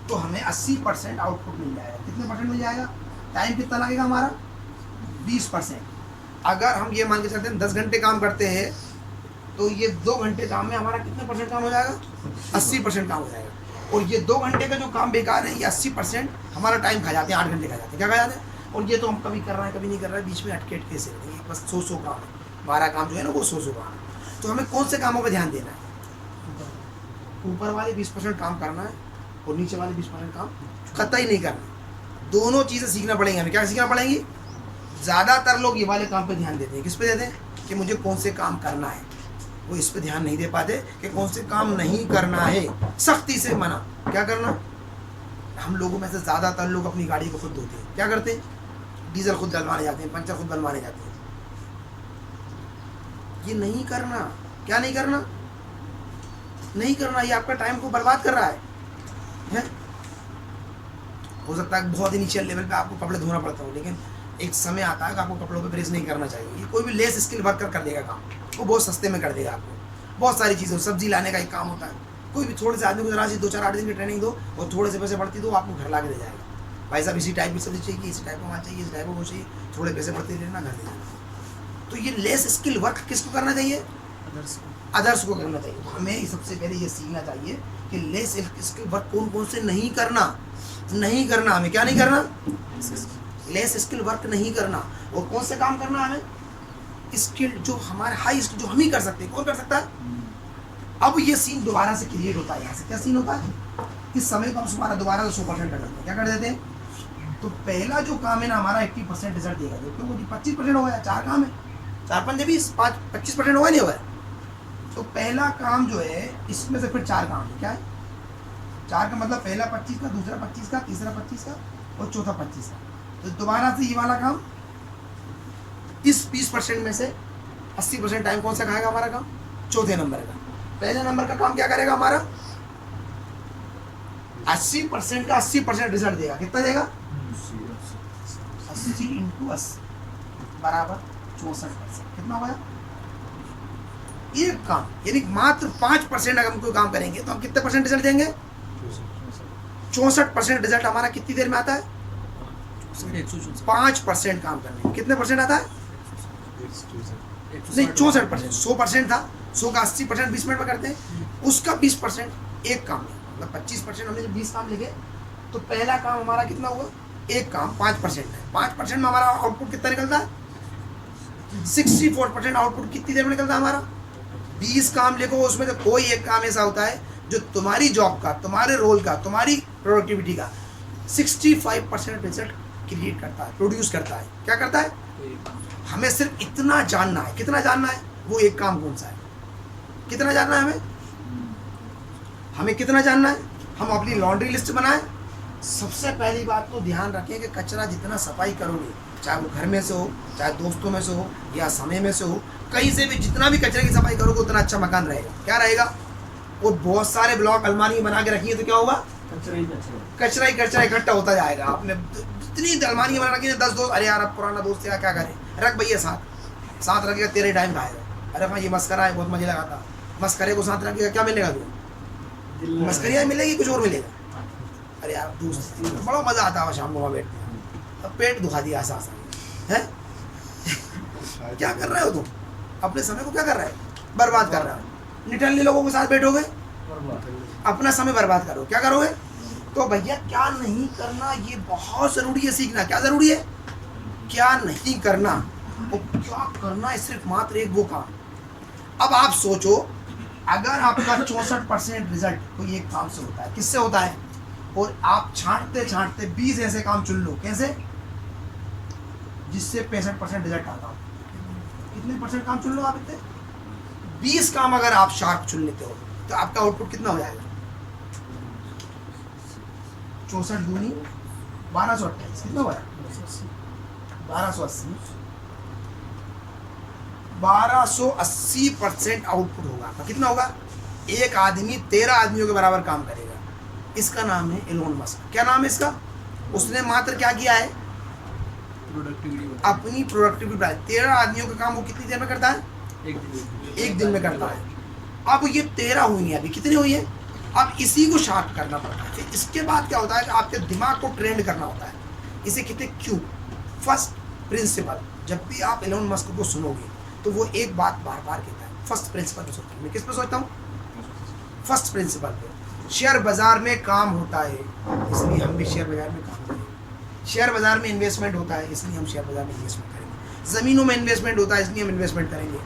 [SPEAKER 1] तो हमें 80% आउटपुट मिल जाएगा। कितने परसेंट मिल जाएगा? टाइम कितना लगेगा हमारा? 20%। अगर हम ये मान के चलते हैं 10 घंटे काम करते हैं, तो ये 2 घंटे काम में हमारा कितने परसेंट काम हो जाएगा? 80% काम हो जाएगा। और ये 2 घंटे का जो काम बेकार है, ये 80% हमारा टाइम खा जाते हैं, 8 घंटे खा जाते हैं। क्या खा जाते हैं? और ये तो हम कभी कर रहे हैं, कभी नहीं कर रहे हैं, बीच में अटके अटके से बस 100 काम है। 12 काम जो है ना, वो 100 काम है। तो हमें कौन से कामों पर ध्यान देना है? ऊपर वाले 20% काम करना है, और नीचे वाले 20% काम कतई नहीं करना। दोनों चीज़ें सीखना पड़ेंगी हमें। क्या सीखना पड़ेंगी? ज़्यादातर लोग ये वाले काम पे ध्यान देते हैं। किस पे देते हैं? कि मुझे कौन से काम करना है। वो इस पे ध्यान नहीं दे पाते कि कौन से काम नहीं करना है। सख्ती से मना। क्या करना? हम लोगों में से ज़्यादातर लोग अपनी गाड़ी को खुद धोते हैं। क्या करते हैं? डीजल खुद डलवाने जाते हैं, पंचर खुद बनवाने जाते हैं। ये नहीं करना। क्या नहीं करना? नहीं करना। ये आपका टाइम को बर्बाद कर रहा है? हो सकता है बहुत इनिशियल लेवल पे आपको कपड़े धोना पड़ता हो, लेकिन एक समय आता है कि आपको कपड़ों पे प्रेस नहीं करना चाहिए। ये कोई भी लेस स्किल वर्कर कर देगा काम, वो बहुत सस्ते में कर देगा आपको। बहुत सारी चीज़ें, सब्जी लाने का एक काम होता है, कोई भी थोड़े से आदमी को जरा सी 2-4-8 दिन की ट्रेनिंग दो और थोड़े से पैसे बढ़ती दो, आपको घर ला के दे जाएगा। भाई साहब इसी टाइप की सब्जी चाहिए, इसी टाइप का माल चाहिए, इसी टाइप का वो चाहिए, थोड़े पैसे बढ़ते लेना, घर दे जाना। तो ये लेस स्किल वर्क किसको करना चाहिए? अदर्स को करना चाहिए। तो हमें सबसे पहले ये सीखना चाहिए कि लेस स्किल वर्क कौन कौन से नहीं करना। हमें क्या नहीं करना? लेस स्किल वर्क नहीं करना। और कौन से काम करना हमें? स्किल जो हमारे हाई स्किल, जो हम ही कर सकते हैं। कौन कर सकता है? अब ये सीन दोबारा से क्रिएट होता है। यहाँ से क्या सीन होता है? इस समय को हम हमारा दोबारा 100% कर देते हैं। क्या कर देते हैं? तो पहला जो काम है ना हमारा 80% रिजल्ट देगा, क्योंकि वो 25% हो गया। 4 काम है, 4-5-20, 25% हो गया, नहीं हुआ? तो पहला काम जो है, इसमें से फिर 4 काम है। क्या है? 4 का मतलब पहला 25 का, दूसरा 25 का, तीसरा 25 का और चौथा 25 का। तो दोबारा से ये वाला काम, इस 20% में से 80% टाइम कौन सा खाएगा हमारा काम? चौथे नंबर का। पहले नंबर का काम क्या करेगा हमारा? 80% का 80% रिजल्ट देगा। कितना देगा? 80 इंटू 80 बराबर 64%। कितना होगा? एक काम, यानी मात्र 5% अगर हम कोई काम करेंगे तो हम कितने परसेंट रिजल्ट देंगे? 64% रिजल्ट हमारा कितनी देर में आता है? 5% काम करने में कितने परसेंट आता है? नहीं, 64%। 100% था, 100 का 80% 20 मिनट में करते हैं, उसका 20% एक काम में, मतलब 25% हमने जब 20 काम लिखे तो पहला काम हमारा कितना हुआ? एक काम 5% है। 5% में हमारा आउटपुट कितना निकलता है? 64% आउटपुट कितनी देर में निकलता है हमारा? 20 काम लिखो, उसमें से कोई एक काम ऐसा होता है जो तुम्हारी जॉब का, तुम्हारे रोल का, तुम्हारी प्रोडक्टिविटी का 65% रिजल्ट क्रिएट करता है, प्रोड्यूस करता है। क्या करता है? हमें सिर्फ इतना जानना है। कितना जानना है? वो एक काम कौन सा है? कितना जानना है हमें? हमें कितना जानना है? हम अपनी लॉन्ड्री लिस्ट बनाएं। सबसे पहली बात तो ध्यान रखें कि कचरा जितना सफाई करोगे, चाहे वो घर में से हो, चाहे दोस्तों में से हो, या समय में से हो, कहीं से भी जितना भी कचरे की सफाई करोगे उतना अच्छा मकान रहेगा। क्या रहेगा? और बहुत सारे ब्लॉक अलमारी में बना के रखिए तो क्या होगा? कचरा ही कचरा इकट्ठा होता जाएगा। आपने जितनी अलमारी बना रखी है, 10 दोस्त, अरे यार अब पुराना दोस्त है क्या करें, रख भैया साथ साथ रखेगा, तेरे टाइम खाएगा। अरे हाँ ये मस्करा है, बहुत मजे लगाता, मस्करे को साथ रखेगा, क्या मिलेगा तुम? मस्करिया मिलेगी, कुछ और मिलेगा? अरे यार दोस्त बड़ा मजा आता है शाम को वहाँ बैठने। अब पेट दुखा दिया ऐसा है। क्या कर रहे हो तुम? अपने समय को क्या कर रहे हो? बर्बाद कर रहे हो। निठल्ले लोगों के साथ बैठोगे, अपना समय बर्बाद करो। क्या करोगे? तो भैया क्या नहीं करना, ये बहुत जरूरी है सीखना। क्या जरूरी है? क्या नहीं करना और क्या करना है, सिर्फ मात्र एक वो काम। अब आप सोचो, अगर आपका 64% रिजल्ट कोई एक काम से होता है, किससे होता है, और आप छांटते छांटते 20 ऐसे काम चुन लो, कैसे, जिससे 65% रिजल्ट आता हो। कितने परसेंट काम चुन लो आप? इतने 20 काम अगर आप शार्प चुन लेते हो तो आपका आउटपुट कितना हो जाएगा? 64 दूनी 1228। कितना हुआ? 1280। 1280% आउटपुट होगा। तो कितना होगा? एक आदमी 13 आदमियों के बराबर काम करेगा। इसका नाम है एलोन मस्क। क्या नाम है इसका? उसने मात्र क्या किया है? अपनी प्रोडक्टिविटी बढ़ाई। 13 आदमियों का काम वो कितनी देर में करता है? एक दिन में करता है। अब ये 13 हुई है, अभी कितनी हुई है? अब इसी को शार्प करना पड़ता है। फिर इसके बाद क्या होता है कि आपके दिमाग को ट्रेंड करना होता है। इसे कहते हैं क्यों, फर्स्ट प्रिंसिपल। जब भी आप एलोन मस्क को सुनोगे तो वो एक बात बार बार कहता है, फर्स्ट प्रिंसिपल पे सोचता हूँ। मैं किस पे सोचता हूँ? फर्स्ट प्रिंसिपल पे। शेयर बाजार में काम होता है, इसलिए हम भी शेयर बाजार में काम करेंगे। शेयर बाजार में इन्वेस्टमेंट होता है, इसलिए हम शेयर बाजार में इन्वेस्टमेंट करेंगे। ज़मीनों में इन्वेस्टमेंट होता है, इसलिए हम इन्वेस्टमेंट करेंगे।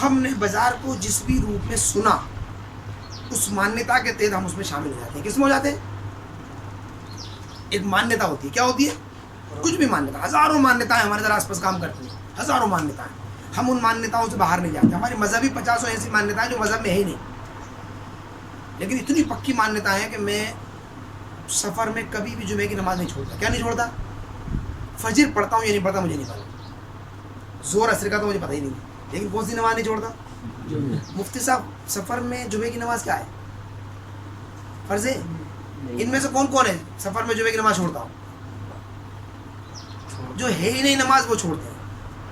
[SPEAKER 1] हमने बाजार को जिस भी रूप में सुना, उस मान्यता के तहत हम उसमें शामिल हो जाते हैं। किसमें हो जाते हैं? एक मान्यता होती है। क्या होती है? कुछ भी मान्यता, हजारों मान्यताएं हमारे तरह आसपास काम करती हैं, हजारों मान्यताएं। हम उन मान्यताओं से बाहर नहीं जाते। हमारी मजहबी 50 ऐसी मान्यताएं जो मजहब में है ही नहीं, लेकिन इतनी पक्की मान्यताएं हैं कि मैं सफ़र में कभी भी जुमे की नमाज नहीं छोड़ता। क्या नहीं छोड़ता? फजर पढ़ता हूँ या नहीं पढ़ता मुझे नहीं पता, जोर असर का तो मुझे पता ही नहीं, लेकिन कौन सी नमाज नहीं छोड़ता? मुफ्ती साहब सफ़र में जुमे की नमाज क्या है? फर्ज है? इनमें से कौन कौन है सफ़र में जुमे की नमाज छोड़ता हूँ? जो है ही नहीं नमाज वो छोड़ते हैं।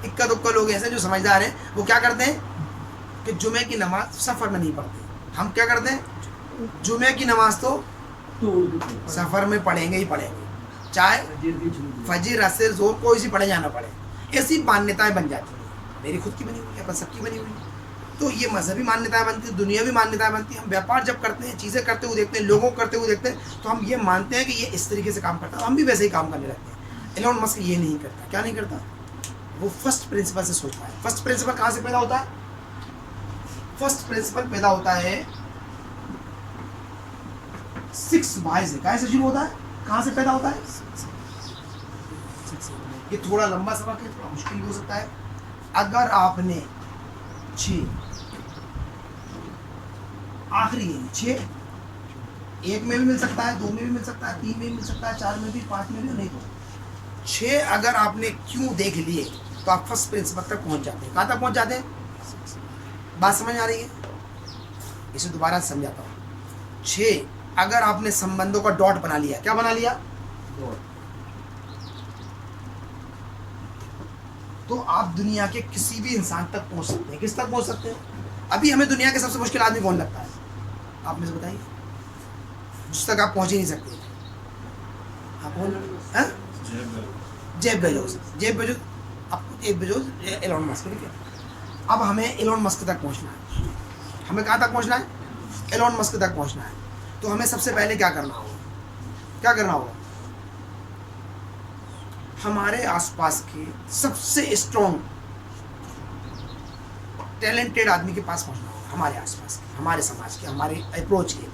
[SPEAKER 1] इक्का दुक्का लोग ऐसे जो समझदार हैं, वो क्या करते हैं कि जुमे की नमाज सफ़र में नहीं पढ़ते। हम क्या करते हैं? जुमे की नमाज तो सफ़र में पढ़ेंगे ही पढ़ेंगे, चाहे फजर असर जोर कोई सी पढ़े जाना पड़े। ऐसी मान्यताएं बन जाती हैं, मेरी खुद की बनी हुई है, अपन सबकी बनी हुई है। तो ये मजहबी मान्यताएं बनती हैं, दुनियावी मान्यताएं बनती हैं। हम व्यापार जब करते हैं, चीज़ें करते हुए देखते हैं, लोगों को करते हुए देखते हैं, तो हम ये मानते हैं कि ये इस तरीके से काम करता है, हम भी वैसे ही काम करने लगते हैं। एलोन मस्क ये नहीं करता। क्या नहीं करता? वो फर्स्ट प्रिंसिपल से सोचता है। फर्स्ट प्रिंसिपल कहाँ से पैदा होता है? फर्स्ट प्रिंसिपल पैदा होता है 6 बाय से। कहाँ से शुरू होता है? कहाँ से पैदा होता है? ये थोड़ा लंबा सबक है, थोड़ा मुश्किल भी हो सकता है। अगर आपने 6 आखिरी 6 1 में भी मिल सकता है, 2 में भी मिल सकता है, 3 में भी मिल सकता है, 4 में भी, 5 में भी, नहीं तो 6 अगर आपने क्यों देख लिए तो आप फर्स्ट प्रिंसिपल तक पहुंच जाते हैं। कहाँ तक पहुंच जाते हैं? बात समझ आ रही है? इसे दोबारा समझाता हूँ। 6 अगर आपने संबंधों का डॉट बना लिया, क्या बना लिया, तो आप दुनिया के किसी भी इंसान तक पहुंच सकते हैं। किस तक पहुंच सकते हैं? अभी हमें दुनिया के सबसे मुश्किल आदमी कौन लगता है? आप मुझे बताइए, जिस तक आप पहुंच ही नहीं सकते। आप कौन? हैं? Jeff Bezos. जेफ बेजोस, आपको जेफ बेजोस, एलोन मस्क, ठीक है। अब हमें एलोन मस्क तक पहुंचना है। हमें कहाँ तक पहुंचना है? एलोन मस्क तक पहुंचना है। तो हमें सबसे पहले क्या करना होगा? क्या करना होगा? हमारे आसपास के सबसे स्ट्रॉन्ग टैलेंटेड आदमी के पास पहुंचना होगा, हमारे आसपास के, हमारे समाज के, हमारे अप्रोच के।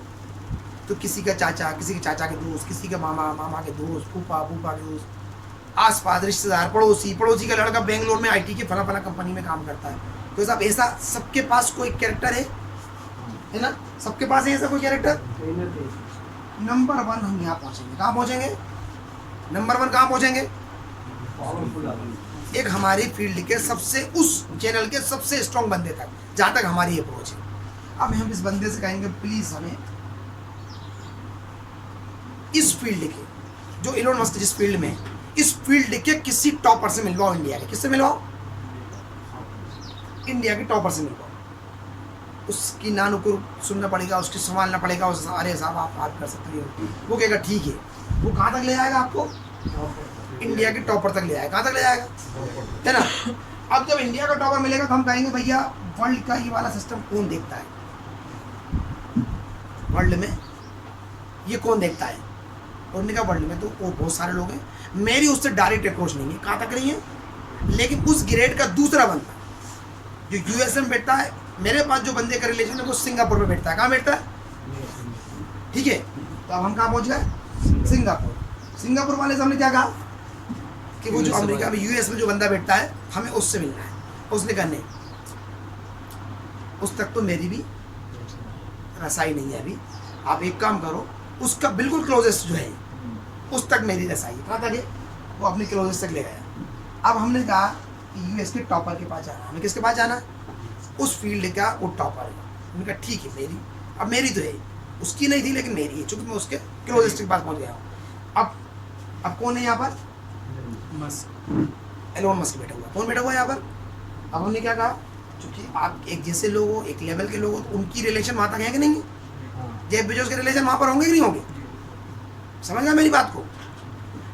[SPEAKER 1] तो किसी का चाचा, किसी के चाचा के दोस्त, किसी के मामा, मामा के दोस्त, फूफा, फूफा के दोस्त, आसपास रिश्तेदार, पड़ोसी, पड़ोसी का लड़का बेंगलोर में आईटी की फला फला कंपनी में काम करता है। तो साहब ऐसा सबके पास कोई कैरेक्टर है ना? सबके पास है ऐसा कोई कैरेक्टर। नंबर 1 हम यहाँ पहुँचेंगे। कहाँ पहुँचेंगे? नंबर 1 कहाँ पहुँचेंगे? एक हमारी फील्ड के सबसे, उस चैनल के सबसे स्ट्रॉन्ग बंदे तक, जहाँ तक हमारी अप्रोच है। अब हम इस बंदे से कहेंगे प्लीज़ हमें इस फील्ड के, जो एलोन मस्क जिस फील्ड में, इस फील्ड के किसी टॉपर से मिलवाओ इंडिया के। किससे मिलवाओ? इंडिया के टॉपर से मिलवाओ। उसकी नानू को सुनना पड़ेगा, उसकी संभालना पड़ेगा, उस अरे साहब आप बात कर सकते हो। वो कहेगा ठीक है। वो कहाँ तक ले जाएगा आपको? इंडिया के टॉपर तक ले जाएगा। कहाँ तक ले जाएगा, है ना? अब जब इंडिया का टॉपर मिलेगा तो हम कहेंगे भैया वर्ल्ड का ये वाला सिस्टम कौन देखता है? वर्ल्ड में ये कौन देखता है? उन्होंने कहा वर्ल्ड में तो वो बहुत सारे लोग हैं, मेरी उससे डायरेक्ट अप्रोच नहीं है। कहाँ तक नहीं है? लेकिन उस ग्रेड का दूसरा बंदा जो यूएसए में बैठता है, मेरे पास जो बंदे का रिलेशन है वो सिंगापुर में बैठता है। कहाँ बैठता है? ठीक है। तो अब हम कहाँ पहुँच गए? सिंगापुर। सिंगापुर वाले से हमने क्या कहा कि वो जो अमेरिका में, यूएस में जो बंदा बैठता है, हमें उससे मिलना है। उसने कहा नहीं, उस तक तो मेरी भी रसाई नहीं है अभी। आप एक काम करो, उसका बिल्कुल क्लोजेस्ट जो है उस तक मेरी रसाई है। कहाँ तक है? वो अपने क्लोजेस्ट तक ले गया। अब हमने कहा कि यूएस के टॉपर के पास जाना। हमें किसके पास जाना? उस फील्ड का वो टॉपर है। उन्होंने कहा ठीक है, मेरी, अब मेरी तो है, उसकी नहीं थी लेकिन मेरी है, चूंकि मैं उसके क्लोजेस्ट के पास पहुँच गया हूँ। अब कौन है यहाँ पर? मस्क, एलोन मस्क बैठा हुआ। कौन बैठा हुआ है यहाँ पर? अब हमने क्या कहा, क्योंकि आप एक जैसे लोग हो, एक लेवल के लोग हो, तो उनकी रिलेशन वहाँ तक है कि नहीं? जेफ बेजोस के रिलेशन वहाँ पर होंगे कि नहीं होंगे? समझ गया मेरी बात को?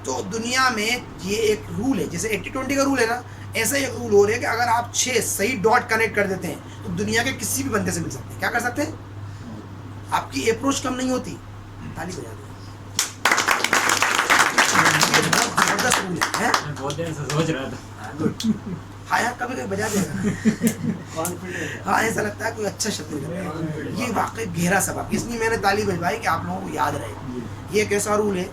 [SPEAKER 1] तो दुनिया में ये एक रूल है, जैसे 80-20 का रूल है ना, ऐसा एक रूल हो रहा है कि अगर आप 6 सही डॉट कनेक्ट कर देते हैं तो दुनिया के किसी भी बंदे से मिल सकते हैं। क्या कर सकते हैं? आपकी अप्रोच कम नहीं होती। ताली बजा दो। जबरदस्त रूल है।
[SPEAKER 2] बहुत देर से सोच रहा था।
[SPEAKER 1] हाँ यार, कभी कभी बजा देगा। हाँ, ऐसा लगता है कोई अच्छा शब्द है। ये वाकई गहरा सबक, इसलिए मैंने ताली बजवाई कि आप लोगों को याद रहे। ये एक ऐसा रूल है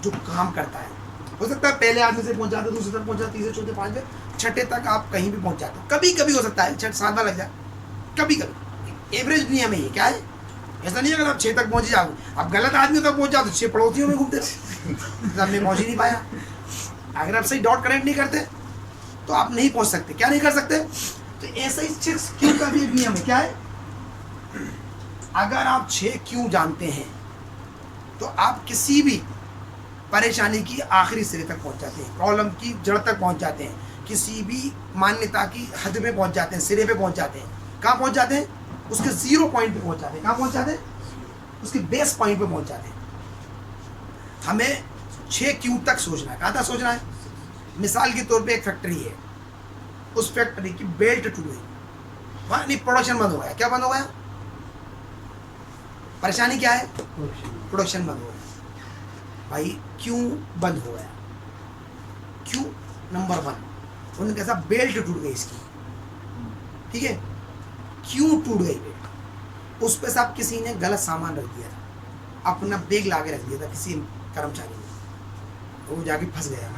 [SPEAKER 1] जो काम करता है। हो सकता है पहले आदमी से पहुंच जाते, दूसरे तक पहुंच जाते, तीसरे, चौथे, पांचवें, छठे तक आप कहीं भी पहुंच जाते हो। कभी कभी हो सकता है 6-7 लग जाए, कभी कभी। एवरेज दुनिया में ये क्या है, ऐसा नहीं है अगर आप 6 तक पहुंच जाओ, आप गलत आदमी तक पहुंच जाओ तो 6 पड़ोसियों में घूमते रहो, हमने पहुंच ही नहीं पाया। अगर आप सही डॉट कनेक्ट नहीं करते तो आप नहीं पहुंच सकते। क्या नहीं कर सकते? तो ऐसा ही 6 क्यों का भी एक नियम है। क्या है? अगर आप 6 क्यों जानते हैं तो आप किसी भी परेशानी की आखिरी सिरे तक पहुंच जाते हैं, प्रॉब्लम की जड़ तक पहुंच जाते हैं, किसी भी मान्यता की हद में पहुंच जाते हैं, सिरे पे पहुंच जाते हैं। कहाँ पहुंच जाते हैं? उसके 0 पॉइंट पे पहुंच जाते हैं। कहाँ पहुंच जाते हैं? उसके बेस पॉइंट पे पहुंच जाते हैं। हमें 6 क्यों तक सोचना है। कहाँ तक सोचना है? मिसाल के तौर पे एक फैक्ट्री है, उस फैक्ट्री की बेल्ट टूट गई, वहाँ नहीं, प्रोडक्शन बंद हो गया। क्या बंद हो गया? परेशानी क्या है? प्रोडक्शन बंद हो गया। भाई क्यों बंद हो गया? क्यों? नंबर 1, उन्होंने कैसा, बेल्ट टूट गई इसकी। ठीक है, क्यों टूट गई बेल्ट? उस पे साहब किसी ने गलत सामान रख दिया था, अपना बैग ला के रख दिया था किसी कर्मचारी ने, वो जाके फंस गया।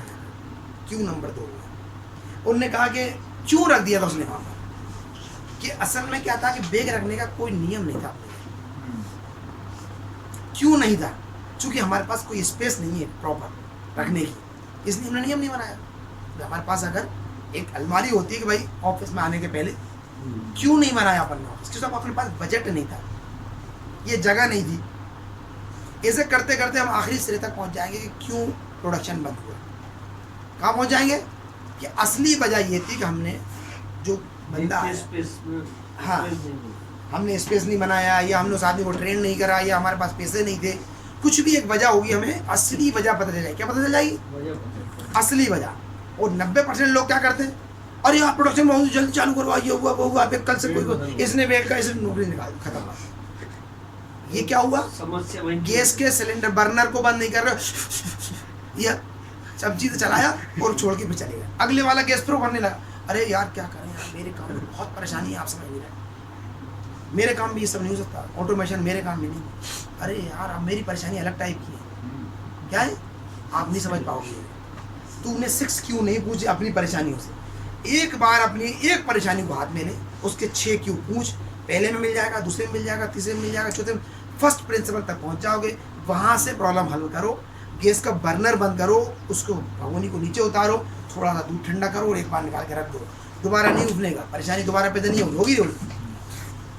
[SPEAKER 1] क्यों नंबर 2 हुआ। उन्होंने कहा कि क्यों रख दिया था उसने वहाँ पर, कि असल में क्या था कि बैग रखने का कोई नियम नहीं था अपने। क्यों नहीं था? क्योंकि हमारे पास कोई स्पेस नहीं है प्रॉपर रखने की, इसलिए हमने नियम नहीं बनाया। तो हमारे पास अगर एक अलमारी होती है कि भाई ऑफिस में आने के पहले, क्यों नहीं बनाया अपन ने ऑफिस? क्योंकि अपने पास बजट नहीं था, ये जगह नहीं थी, ऐसे करते करते हम आखिरी सिरे तक पहुंच जाएंगे कि क्यों प्रोडक्शन बंद हुआ। कहाँ पहुंच जाएंगे कि असली वजह ये थी कि हमने जो बंदा आया, हाँ, हमने स्पेस नहीं बनाया, या हमने उस आदमी को ट्रेन नहीं करा, या हमारे पास पैसे नहीं थे, कुछ भी एक वजह होगी, हमें असली वजह पता चल जाएगी। क्या पता चल जाएगी? असली वजह। और 90% लोग क्या करते हैं, अरे आप प्रोडक्शन बहुत जल्दी चालू करवा, ये हुआ वो हुआ, कल से कोई इसने वेट का इसने नौकरी निकाल खत्म हुआ। ये क्या हुआ? गैस के सिलेंडर बर्नर को बंद नहीं कर रहे, ये सब्जी तो चलाया और छोड़ के फिर चले गए। अगले वाला गैस पर भरने लगा, अरे यार क्या करें यार, मेरे काम में बहुत परेशानी है, आप समझ नहीं रहे, मेरे काम भी ये सब नहीं हो सकता, ऑटोमेशन मेरे काम में नहीं। अरे यार अब मेरी परेशानी अलग टाइप की है। क्या है? आप नहीं समझ पाओगे। तूने 6 क्यों नहीं पूछे अपनी परेशानियों से। एक बार अपनी एक परेशानी को हाथ में ले, उसके 6 क्यों पूछ, पहले में मिल जाएगा, दूसरे में मिल जाएगा, तीसरे में मिल जाएगा, चौथे में, फर्स्ट प्रिंसिपल तक पहुंच जाओगे। वहाँ से प्रॉब्लम हल करो, गैस का बर्नर बंद करो, उसको भगोनी को नीचे उतारो, थोड़ा सा दूध ठंडा करो और एक बार निकाल के रख दो। दोबारा नहीं उठनेगा, परेशानी दोबारा पैदा नहीं होगी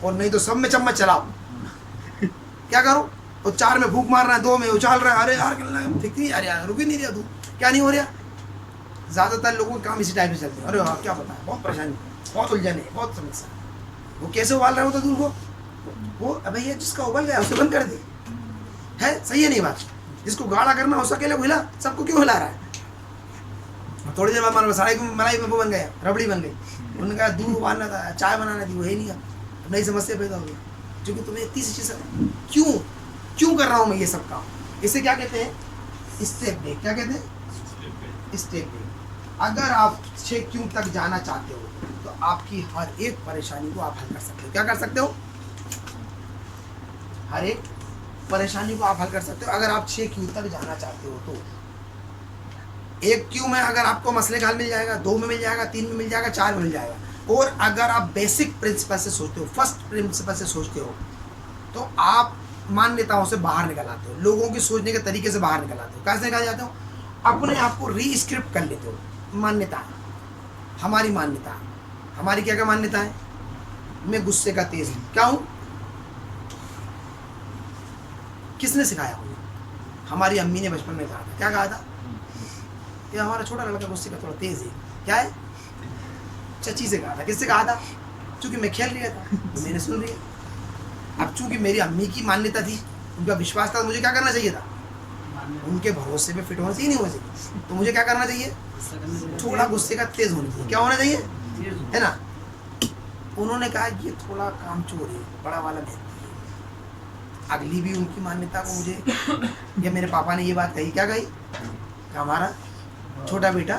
[SPEAKER 1] और नहीं तो सब में चम्मच चलाओ। क्या करो? और 4 में भूख मार रहा है, 2 में उछाल रहा है, अरे यार ठीक नहीं, अरे यार रुक ही नहीं रहा तू, क्या नहीं हो रहा। ज़्यादातर लोगों के काम इसी टाइप से चलते हैं। अरे हाँ क्या पता है, बहुत परेशानी, बहुत उलझन है, बहुत समस्या। वो कैसे उबाल रहा होता दूध को? वो अबे ये जिसका उबल गया उसे बंद कर दे, है सही है नहीं बात? जिसको गाढ़ा करना हो सके हिला, सबको क्यों हिला रहा है? थोड़ी देर बाद मलाई में वो बन गया, रबड़ी बन गई। उन्होंने कहा दूध उबालना था, चाय बनाना थी, वो है नहीं। नई समस्या पैदा हो गई, क्योंकि तुम्हें इतनी सी चीज़ क्यों कर रहा हूँ मैं ये सब काम। इसे क्या कहते हैं? Step break. क्या कहते हैं? Step break. अगर आप 6 क्यों तक जाना चाहते हो तो आपकी हर एक परेशानी को आप हल कर सकते हो। क्या कर सकते हो? हर एक परेशानी को आप हल कर सकते हो अगर आप 6 क्यों तक जाना चाहते हो तो। 1 क्यों में अगर आपको मसले का हल मिल जाएगा, 2 में मिल जाएगा, 3 में मिल जाएगा, 4 में मिल जाएगा। और अगर आप बेसिक प्रिंसिपल से सोचते हो, फर्स्ट प्रिंसिपल से सोचते हो, तो आप मान्यताओं से बाहर निकल आते हो, लोगों के सोचने के तरीके से बाहर निकल आते हो। कैसे निकल जाते हो? अपने आप को रीस्क्रिप्ट कर लेते हो। मान्यता, हमारी मान्यता, हमारी क्या क्या मान्यता है? मैं गुस्से का तेज हूँ। क्या हूँ? किसने सिखाया मुझे? हमारी अम्मी ने बचपन में कहा था। क्या कहा था? कि हमारा छोटा लड़का गुस्से का थोड़ा तेज है। क्या है? चची से कहा था। किससे कहा था? चूंकि मैं खेल रहा था तो मैंने सुन लिया। अब चूंकि मेरी अम्मी की मान्यता थी, उनका विश्वास था, मुझे क्या करना चाहिए था? उनके भरोसे पे फिट होना चाहिए, नहीं होना चाहिए? तो मुझे क्या करना चाहिए? थोड़ा गुस्से का तेज होना चाहिए। क्या होना चाहिए? है ना? उन्होंने कहा ये थोड़ा कामचोर है, बड़ा वाला मेहनती है। अगली भी उनकी मान्यता को मुझे, या मेरे पापा ने ये बात कही। क्या कही? हमारा छोटा बेटा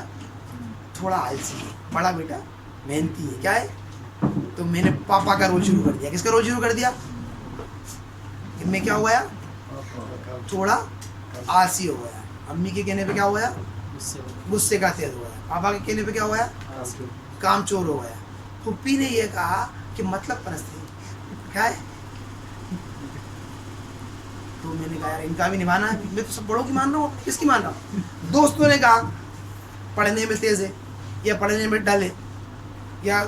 [SPEAKER 1] थोड़ा आलसी है, बड़ा बेटा मेहनती है। क्या है? तो मैंने पापा का रोल शुरू कर दिया। किसका रोल शुरू कर दिया? कि मैं क्या हो गया? थोड़ा आलसी हो गया। अम्मी के कहने पे क्या हो गया? गुस्से का तेज हो गया। पापा के कहने पे क्या हो गया? कामचोर हो गया। फुप्पी ने ये कहा कि मतलब परस्ती। क्या है? तो मैंने कहा यार इनका भी निभाना है, मैं तो सब बड़ों की मान रहा हूँ, किसकी मान रहा हूँ? दोस्तों ने कहा पढ़ने में तेज है, या पढ़ने में डल है, या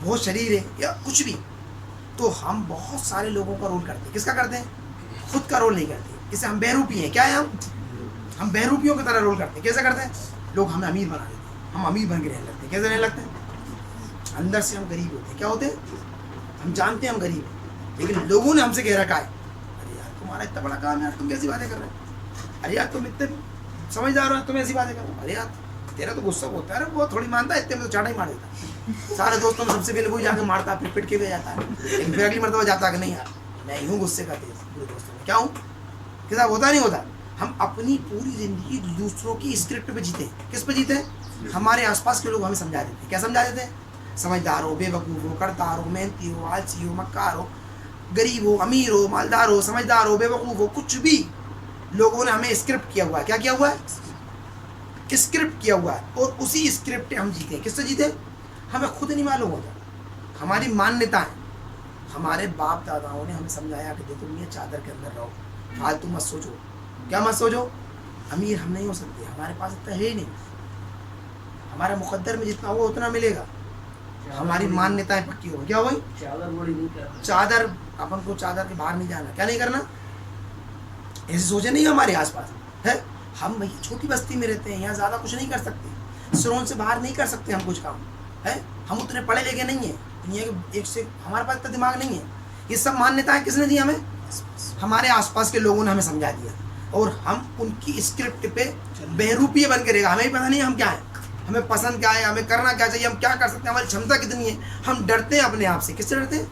[SPEAKER 1] बहुत शरीर है, या कुछ भी। तो हम बहुत सारे लोगों का रोल करते हैं। किसका करते हैं? खुद का रोल नहीं करते। इसे हम बहरूपी हैं। क्या है? हम बहरूपियों की तरह रोल करते हैं। कैसे करते हैं? लोग हमें अमीर बना देते हैं, हम अमीर बन के रहने लगते हैं। कैसे रहने लगते हैं? अंदर से हम गरीब होते हैं। क्या होते हैं? हम जानते हैं हम गरीब हैं, लेकिन लोगों ने हमसे कह रखा है अरे यार तुम्हारा इतना बड़ा काम है यार, तुम कैसी बातें कर रहे हो? अरे यार तुम इतने समझदार हो, तुम ऐसी बातें कर रहे हो? अरे यार तेरा तो गुस्सा होता है, वो थोड़ी मानता है, इतने में तो चाटा ही मार देता। सारे दोस्तों में सबसे पहले वही जाके मारता, फिर पिट के भी जाता है, लेकिन फिर अगली मरतबा जाता है कि नहीं यार मैं ही हूँ गुस्से का तेज। पूरे दोस्तों में क्या हूँ? के साथ होता नहीं होता? हम अपनी पूरी जिंदगी दूसरों की स्क्रिप्ट पे जीते हैं। किस पे जीते हैं? हमारे आसपास के लोग हमें समझा देते हैं। क्या समझा देते हैं? समझदार हो, बेवकूफ़ हो, करतार हो, मेहनती हो, आलसी हो, मक्कार हो, गरीब हो, अमीर हो, मालदार हो, समझदार हो, बेवकूफ़ हो, कुछ भी लोगों ने हमें स्क्रिप्ट किया हुआ है। क्या किया हुआ है? स्क्रिप्ट किया हुआ है। और उसी स्क्रिप्ट पे हम जीते हैं। किससे जीते? हमें खुद नहीं मालूम होता। हमारी मान्यताएं, हमारे बाप दादाओं ने हमें समझाया कि देखो मियाँ चादर के अंदर रहो, फालतू मत सोचो। क्या मत सोचो? अमीर हम नहीं हो सकते, हमारे पास इतना है ही नहीं, हमारे मुकद्दर में जितना होगा उतना मिलेगा। हमारी मान्यताएं पक्की हो। क्या हुई? चादर अपन को चादर के बाहर नहीं जाना। क्या नहीं करना? ऐसी सोचे नहीं हमारे आसपास है। हम भाई छोटी बस्ती में रहते हैं, यहाँ ज़्यादा कुछ नहीं कर सकते, सिरोन से बाहर नहीं कर सकते हम कुछ काम है। हम उतने पढ़े लिखे नहीं हैं, दुनिया के एक से हमारे पास इतना दिमाग नहीं है। ये सब मान्यताएं किसने दी हमें? हमारे आसपास के लोगों ने हमें समझा दिया, और हम उनकी स्क्रिप्ट पे बहरूपी बन के रहेगा। हमें भी पता नहीं हम क्या है, हमें पसंद क्या है, हमें करना क्या चाहिए, हम क्या कर सकते हैं, हमारी क्षमता कितनी है। हम डरते हैं अपने आप से। किससे डरते हैं?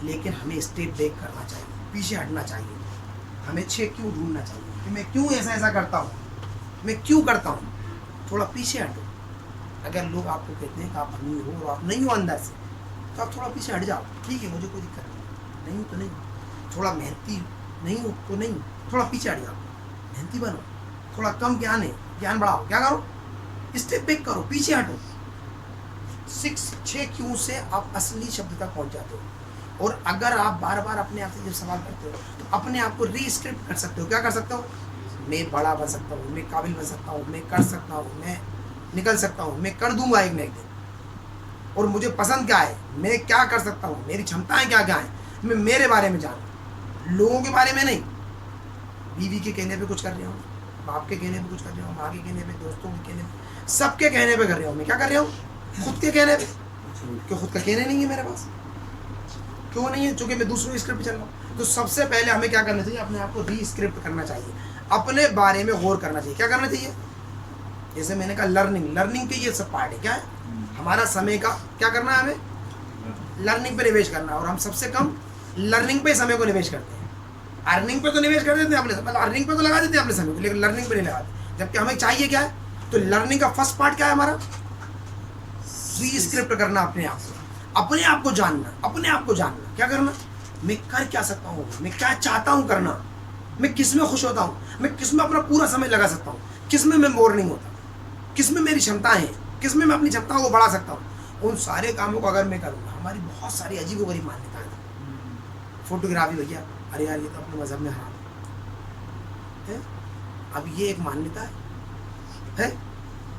[SPEAKER 1] लेकिन हमें स्टेप बैक करना चाहिए, पीछे हटना चाहिए। हमें क्यों ढूंढना चाहिए कि मैं क्यों ऐसा करता हूँ, मैं क्यों करता हूँ। थोड़ा पीछे हटो। अगर लोग आपको कहते हैं कि आप अमीर हो और आप नहीं हो अंदर से, तो आप थोड़ा पीछे हट जाओ। ठीक है, मुझे कोई दिक्कत नहीं तो नहीं। थोड़ा मेहनती नहीं हो तो नहीं, थोड़ा पीछे हट जाओ, मेहनती बनो। थोड़ा कम ज्ञान है, ज्ञान बढ़ाओ। क्या करो? स्टेप बैक करो, पीछे हटो। 6 क्यों से आप असली शब्द तक पहुंच जाते हो। और अगर आप बार बार अपने आप से जब सवाल करते हो, तो अपने आप को रीस्क्रिप्ट कर सकते हो। क्या कर सकते हो? मैं बड़ा बन सकता हूँ, मैं काबिल बन सकता हूँ, मैं कर सकता हूँ, मैं निकल सकता हूँ, मैं कर दूंगा एक न एक दिन। और मुझे पसंद क्या है, मैं क्या कर सकता हूँ, मेरी क्षमताएं क्या क्या हैं, मैं मेरे बारे में जानूँ, लोगों के बारे में नहीं। बीवी के कहने पे कुछ कर रहा हूँ, बाप के कहने पे कुछ कर रहा हूँ, माँ के कहने पे, दोस्तों के कहने पे, सबके कहने पे कर रहा हूँ। मैं क्या कर रहा हूँ? खुद के कहने पे। क्यों? खुद का कहने नहीं है मेरे पास। क्यों नहीं है? चूंकि मैं दूसरों की स्क्रिप्ट चल रहा हूँ। तो सबसे पहले हमें क्या करना चाहिए? अपने आप को रीस्क्रिप्ट करना चाहिए, अपने बारे में गौर करना चाहिए। क्या करना चाहिए? जैसे मैंने कहा लर्निंग के ये सब पार्ट है। क्या है? हमारा समय का क्या करना है? हमें लर्निंग पे निवेश करना है। और हम सबसे कम लर्निंग पे समय को निवेश करते हैं। अर्निंग पे तो निवेश कर देते हैं अपने, मतलब अर्निंग पे तो लगा देते हैं अपने समय को, लेकिन लर्निंग पे नहीं लगाते। जबकि हमें चाहिए क्या है? तो लर्निंग का फर्स्ट पार्ट क्या है हमारा? रीस्क्रिप्ट करना अपने आप को, अपने आप को जानना, अपने आप को जानना। क्या करना? मैं कर क्या सकता हूँ, मैं क्या चाहता हूँ करना, मैं किस में खुश होता हूँ, मैं किस में अपना पूरा समय लगा सकता हूँ, किस में मैं बोर नहीं होता, किस में मेरी क्षमताएं हैं, किस में मैं अपनी क्षमताओं को बढ़ा सकता हूँ। उन सारे कामों को अगर मैं करूँगा, हमारी बहुत सारी अजीबोगरीब मान्यताएं हैं। फोटोग्राफी भैया, अरे यार ये तो अपने मजहब में हराम है। अब ये एक मान्यता है।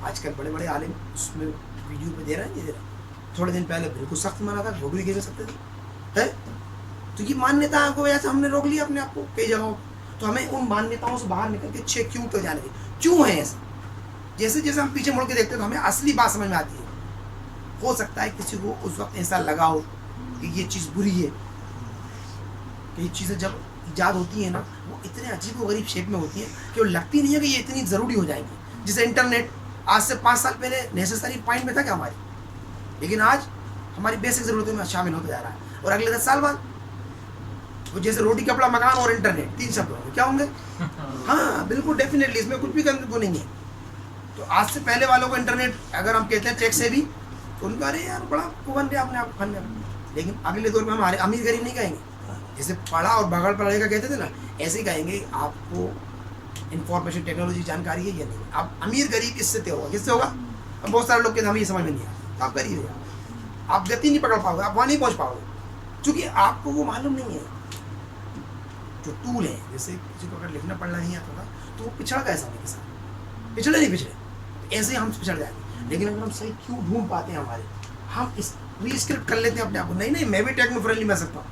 [SPEAKER 1] आजकल बड़े बड़े आलिम उसमें वीडियो पे दे रहे हैं, नहीं दे रहे। थोड़े दिन पहले बिल्कुल सख्त माना था, फोटो भी खेल सकते थे है। तो ये मान्यता को वजह से हमने रोक लिया अपने आप को कई जगहों। तो हमें उन मान्यताओं से बाहर निकल के 6 क्यों तो जाने की, क्यों है ऐसा। जैसे जैसे हम पीछे मुड़ के देखते हैं तो हमें असली बात समझ में आती है। हो सकता है किसी को उस वक्त ऐसा लगा हो कि ये चीज़ बुरी है। ये चीज़ें जब ईजाद होती है ना, वो इतने अजीब व गरीब शेप में होती है कि वो लगती नहीं है कि ये इतनी ज़रूरी हो जाएगी। जैसे इंटरनेट आज से 5 साल पहले नेसेसरी पॉइंट में था क्या हमारी, लेकिन आज हमारी बेसिक ज़रूरतों में शामिल होता जा रहा है। और अगले 10 साल बाद वो जैसे रोटी कपड़ा मकान और इंटरनेट 3 शब्द होंगे, क्या होंगे? हाँ बिल्कुल डेफिनेटली, इसमें कुछ भी करने को नहीं है। तो आज से पहले वालों को इंटरनेट अगर हम कहते हैं टेक से भी, तो उनका अरे यार बड़ा कुबन रहे अपने आप खाने। लेकिन अगले दौर में हमारे अमीर गरीब नहीं कहेंगे, जैसे पढ़ा और बगल पढ़ेगा कहते थे ना, ऐसे ही कहेंगे आपको इंफॉर्मेशन टेक्नोलॉजी जानकारी है या नहीं। आप अमीर गरीब किससे तय होगा? किससे होगा? अब बहुत सारे लोग कहते हैं हमें ये समझ में नहीं आता, तो आप गरीब है, आप गति नहीं पकड़ पाओगे, आप वहाँ नहीं पहुँच पाओगे, क्योंकि आपको वो मालूम नहीं है। जो टूल है, जैसे किसी को अगर लिखना पढ़ना नहीं आता था तो वो पिछड़ गए समय के साथ, पिछड़े नहीं पिछड़े, ऐसे ही हम पिछड़ जाएंगे। लेकिन अगर हम सही क्यों ढूंढ पाते हैं हमारे, हम इस रीस्क्रिप्ट कर लेते हैं अपने आप को, नहीं मैं भी टेक्नो फ्रेंडली बन सकता हूँ,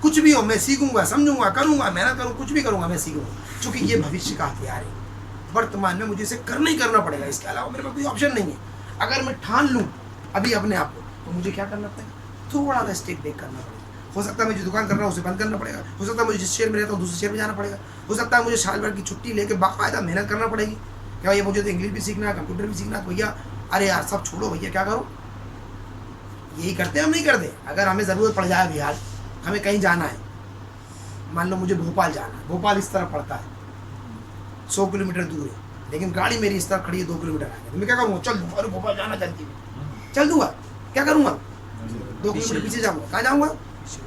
[SPEAKER 1] कुछ भी हो मैं सीखूंगा, समझूंगा, करूंगा, मेहनत करूँ, कुछ भी करूंगा, मैं सीखूंगा, क्योंकि ये भविष्य का हथियार है। वर्तमान में मुझे इसे करना ही करना पड़ेगा, इसके अलावा मेरे पास कोई ऑप्शन नहीं है। अगर मैं ठान लूँ अभी अपने आप को, तो मुझे क्या करना पड़ेगा? थोड़ा सा स्टेप बैक करना पड़ेगा। हो सकता है मैं जो दुकान कर रहा हूँ उसे बंद करना पड़ेगा, हो सकता है मुझे जिस शहर में रहता हूँ दूसरे शहर में जाना पड़ेगा, हो सकता है मुझे साल भर की छुट्टी लेकर बाकायदा मेहनत करना पड़ेगी। क्या भैया मुझे तो इंग्लिश भी सीखना है, कंप्यूटर भी सीखना है, तो भैया अरे यार सब छोड़ो भैया, क्या करो? यही करते हम नहीं करते। अगर हमें ज़रूरत पड़ जाए बिहार, हमें कहीं जाना है, मान लो मुझे भोपाल जाना है, भोपाल इस तरफ पड़ता है 100 किलोमीटर दूर है, लेकिन गाड़ी मेरी इस तरफ खड़ी है 2 किलोमीटर आगे, तो मैं क्या करूँगा? चल दूँगा, अरे भोपाल जाना चलती है, चल दूँगा। क्या करूँगा? 2 किलोमीटर पीछे जाऊँगा। कहाँ जाऊँगा?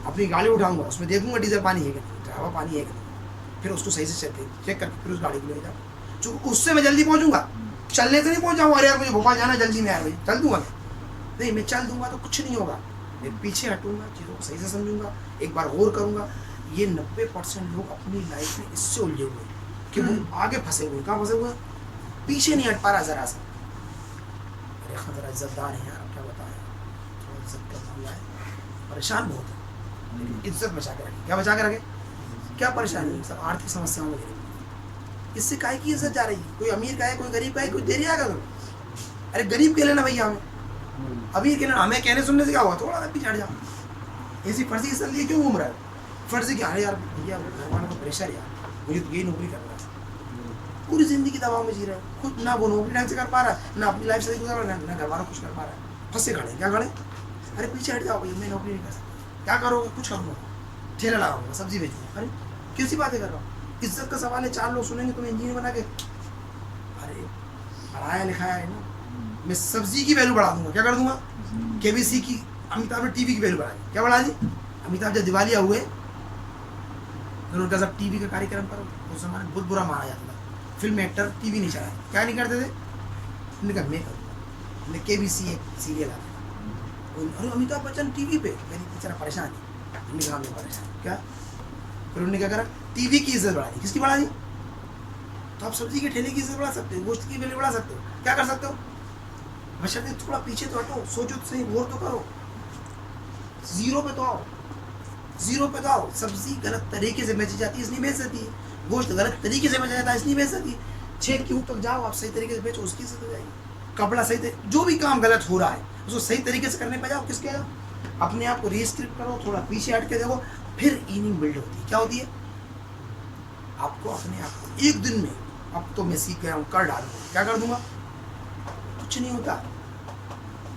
[SPEAKER 1] अपनी गाड़ी उठाऊँगा, उसमें देखूँगा डीजल पानी है कि नहीं, ड्राइवर पानी है कि नहीं, फिर उसको सही से चेक करके फिर उस गाड़ी को ले जाऊँ, जो उससे मैं जल्दी पहुँचूँगा। चलने से नहीं पहुँच जाऊँगा, अरे यार मुझे भोपाल जाना जल्दी में, यार भाई चल दूँगा। नहीं, मैं चल दूँगा तो कुछ नहीं होगा, मैं पीछे हटूँगा, चीज़ों को सही से समझूंगा, एक बार गौर करूँगा। ये 90% लोग अपनी लाइफ में इससे उलझे हुए हैं कि वो आगे फंसे हुए। कहाँ फंसे हुए? पीछे नहीं हट पा रहा ज़रा सा। अरे ज़रा इज्जतदार है यार, क्या बताएं, थोड़ा इज्जत का मामला है, परेशान बहुत है, लेकिन इज्जत बचा के रखें। क्या बचा के रखें? क्या परेशानी है? सब आर्थिक समस्याओं में गिरे। इससे काहे की इज्जत जा रही है? कोई अमीर का है, कोई गरीब का है, कोई दे रहा है? अरे गरीब के लेना भैया हमें, अमीर के लेना हमें। कहने सुनने से क्या हुआ? थोड़ा सा पीछे हट जाओ। ऐसी फर्जी इज्जत लिए क्यों घूम रहा है? फर्जी क्या है यार भैया, भगवान का प्रेशर यार, मुझे तो यही नौकरी करना है। पूरी जिंदगी दबाव में जी रहा है, खुद ना वो नौकरी ढंग से कर पा रहा है, ना अपनी लाइफ सही गुजार रहा है, ना घर वालों कुछ कर पा रहा है। फंसे खड़े, क्या खड़े? अरे पीछे हट जाओ भैया, मैं नौकरी नहीं कर सकता। क्या करोगे? कुछ करूँगा, ठेला लगाऊंगा, सब्जी बेचूंगा। अरे कैसी बातें कर रहा हूँ? इज्जत का सवाल है, 4 लोग सुनेंगे तुम्हें इंजीनियर बना के। अरे पढ़ाया लिखाया है ना, मैं सब्जी की वैल्यू बढ़ा दूंगा। क्या कर दूंगा? केबीसी की, अमिताभ ने टीवी की वैल्यू बढ़ा दी। क्या बढ़ा दी? अमिताभ जब दिवालिया हुए तो उनका सब टीवी का कार्यक्रम करो, उस समय बहुत बुरा मारा जाता था। फिल्म एक्टर टीवी नहीं चलाए, क्या नहीं करते थे? उन्होंने कहा मैं करूँगा। केबीसी एक सीरियल आता था, अरे अमिताभ बच्चन टीवी पे, मेरी बेचारा परेशान है। उन्होंने कहा मैं परेशान क्या? फिर उन्होंने क्या करा? टीवी की इज्जत बढ़ा दी। किसकी बढ़ा दी? तो आप सब्जी के ठेले की इज्जत बढ़ा सकते हो, गोश्त की वैल्यू बढ़ा सकते हो। क्या कर सकते हो? बशर्ते थोड़ा पीछे तो हटो, सोचो तो सही, गौर तो करो। जीरो पे तो आओ, जीरो पे तो आओ। सब्जी गलत तरीके से बेची जाती है इसलिए बेच जाती है, गोश्त गलत तरीके से बेचा जाता है इसलिए बेच जाती है। 6 क्यों तक जाओ, आप सही तरीके से बेचो, उसकी इज्जत हो जाएगी। कपड़ा सही, जो भी काम गलत हो रहा है उसको सही तरीके से करने पे जाओ। किसके जाओ? अपने आप को रीस्क्रिप्ट करो, थोड़ा पीछे हट के देखो, फिर इनिंग बिल्ड होती है। क्या होती है? आपको अपने आप को एक दिन में, अब तो मैं सीख गया हूँ, कर डालूंगा। क्या कर दूंगा? कुछ नहीं होता।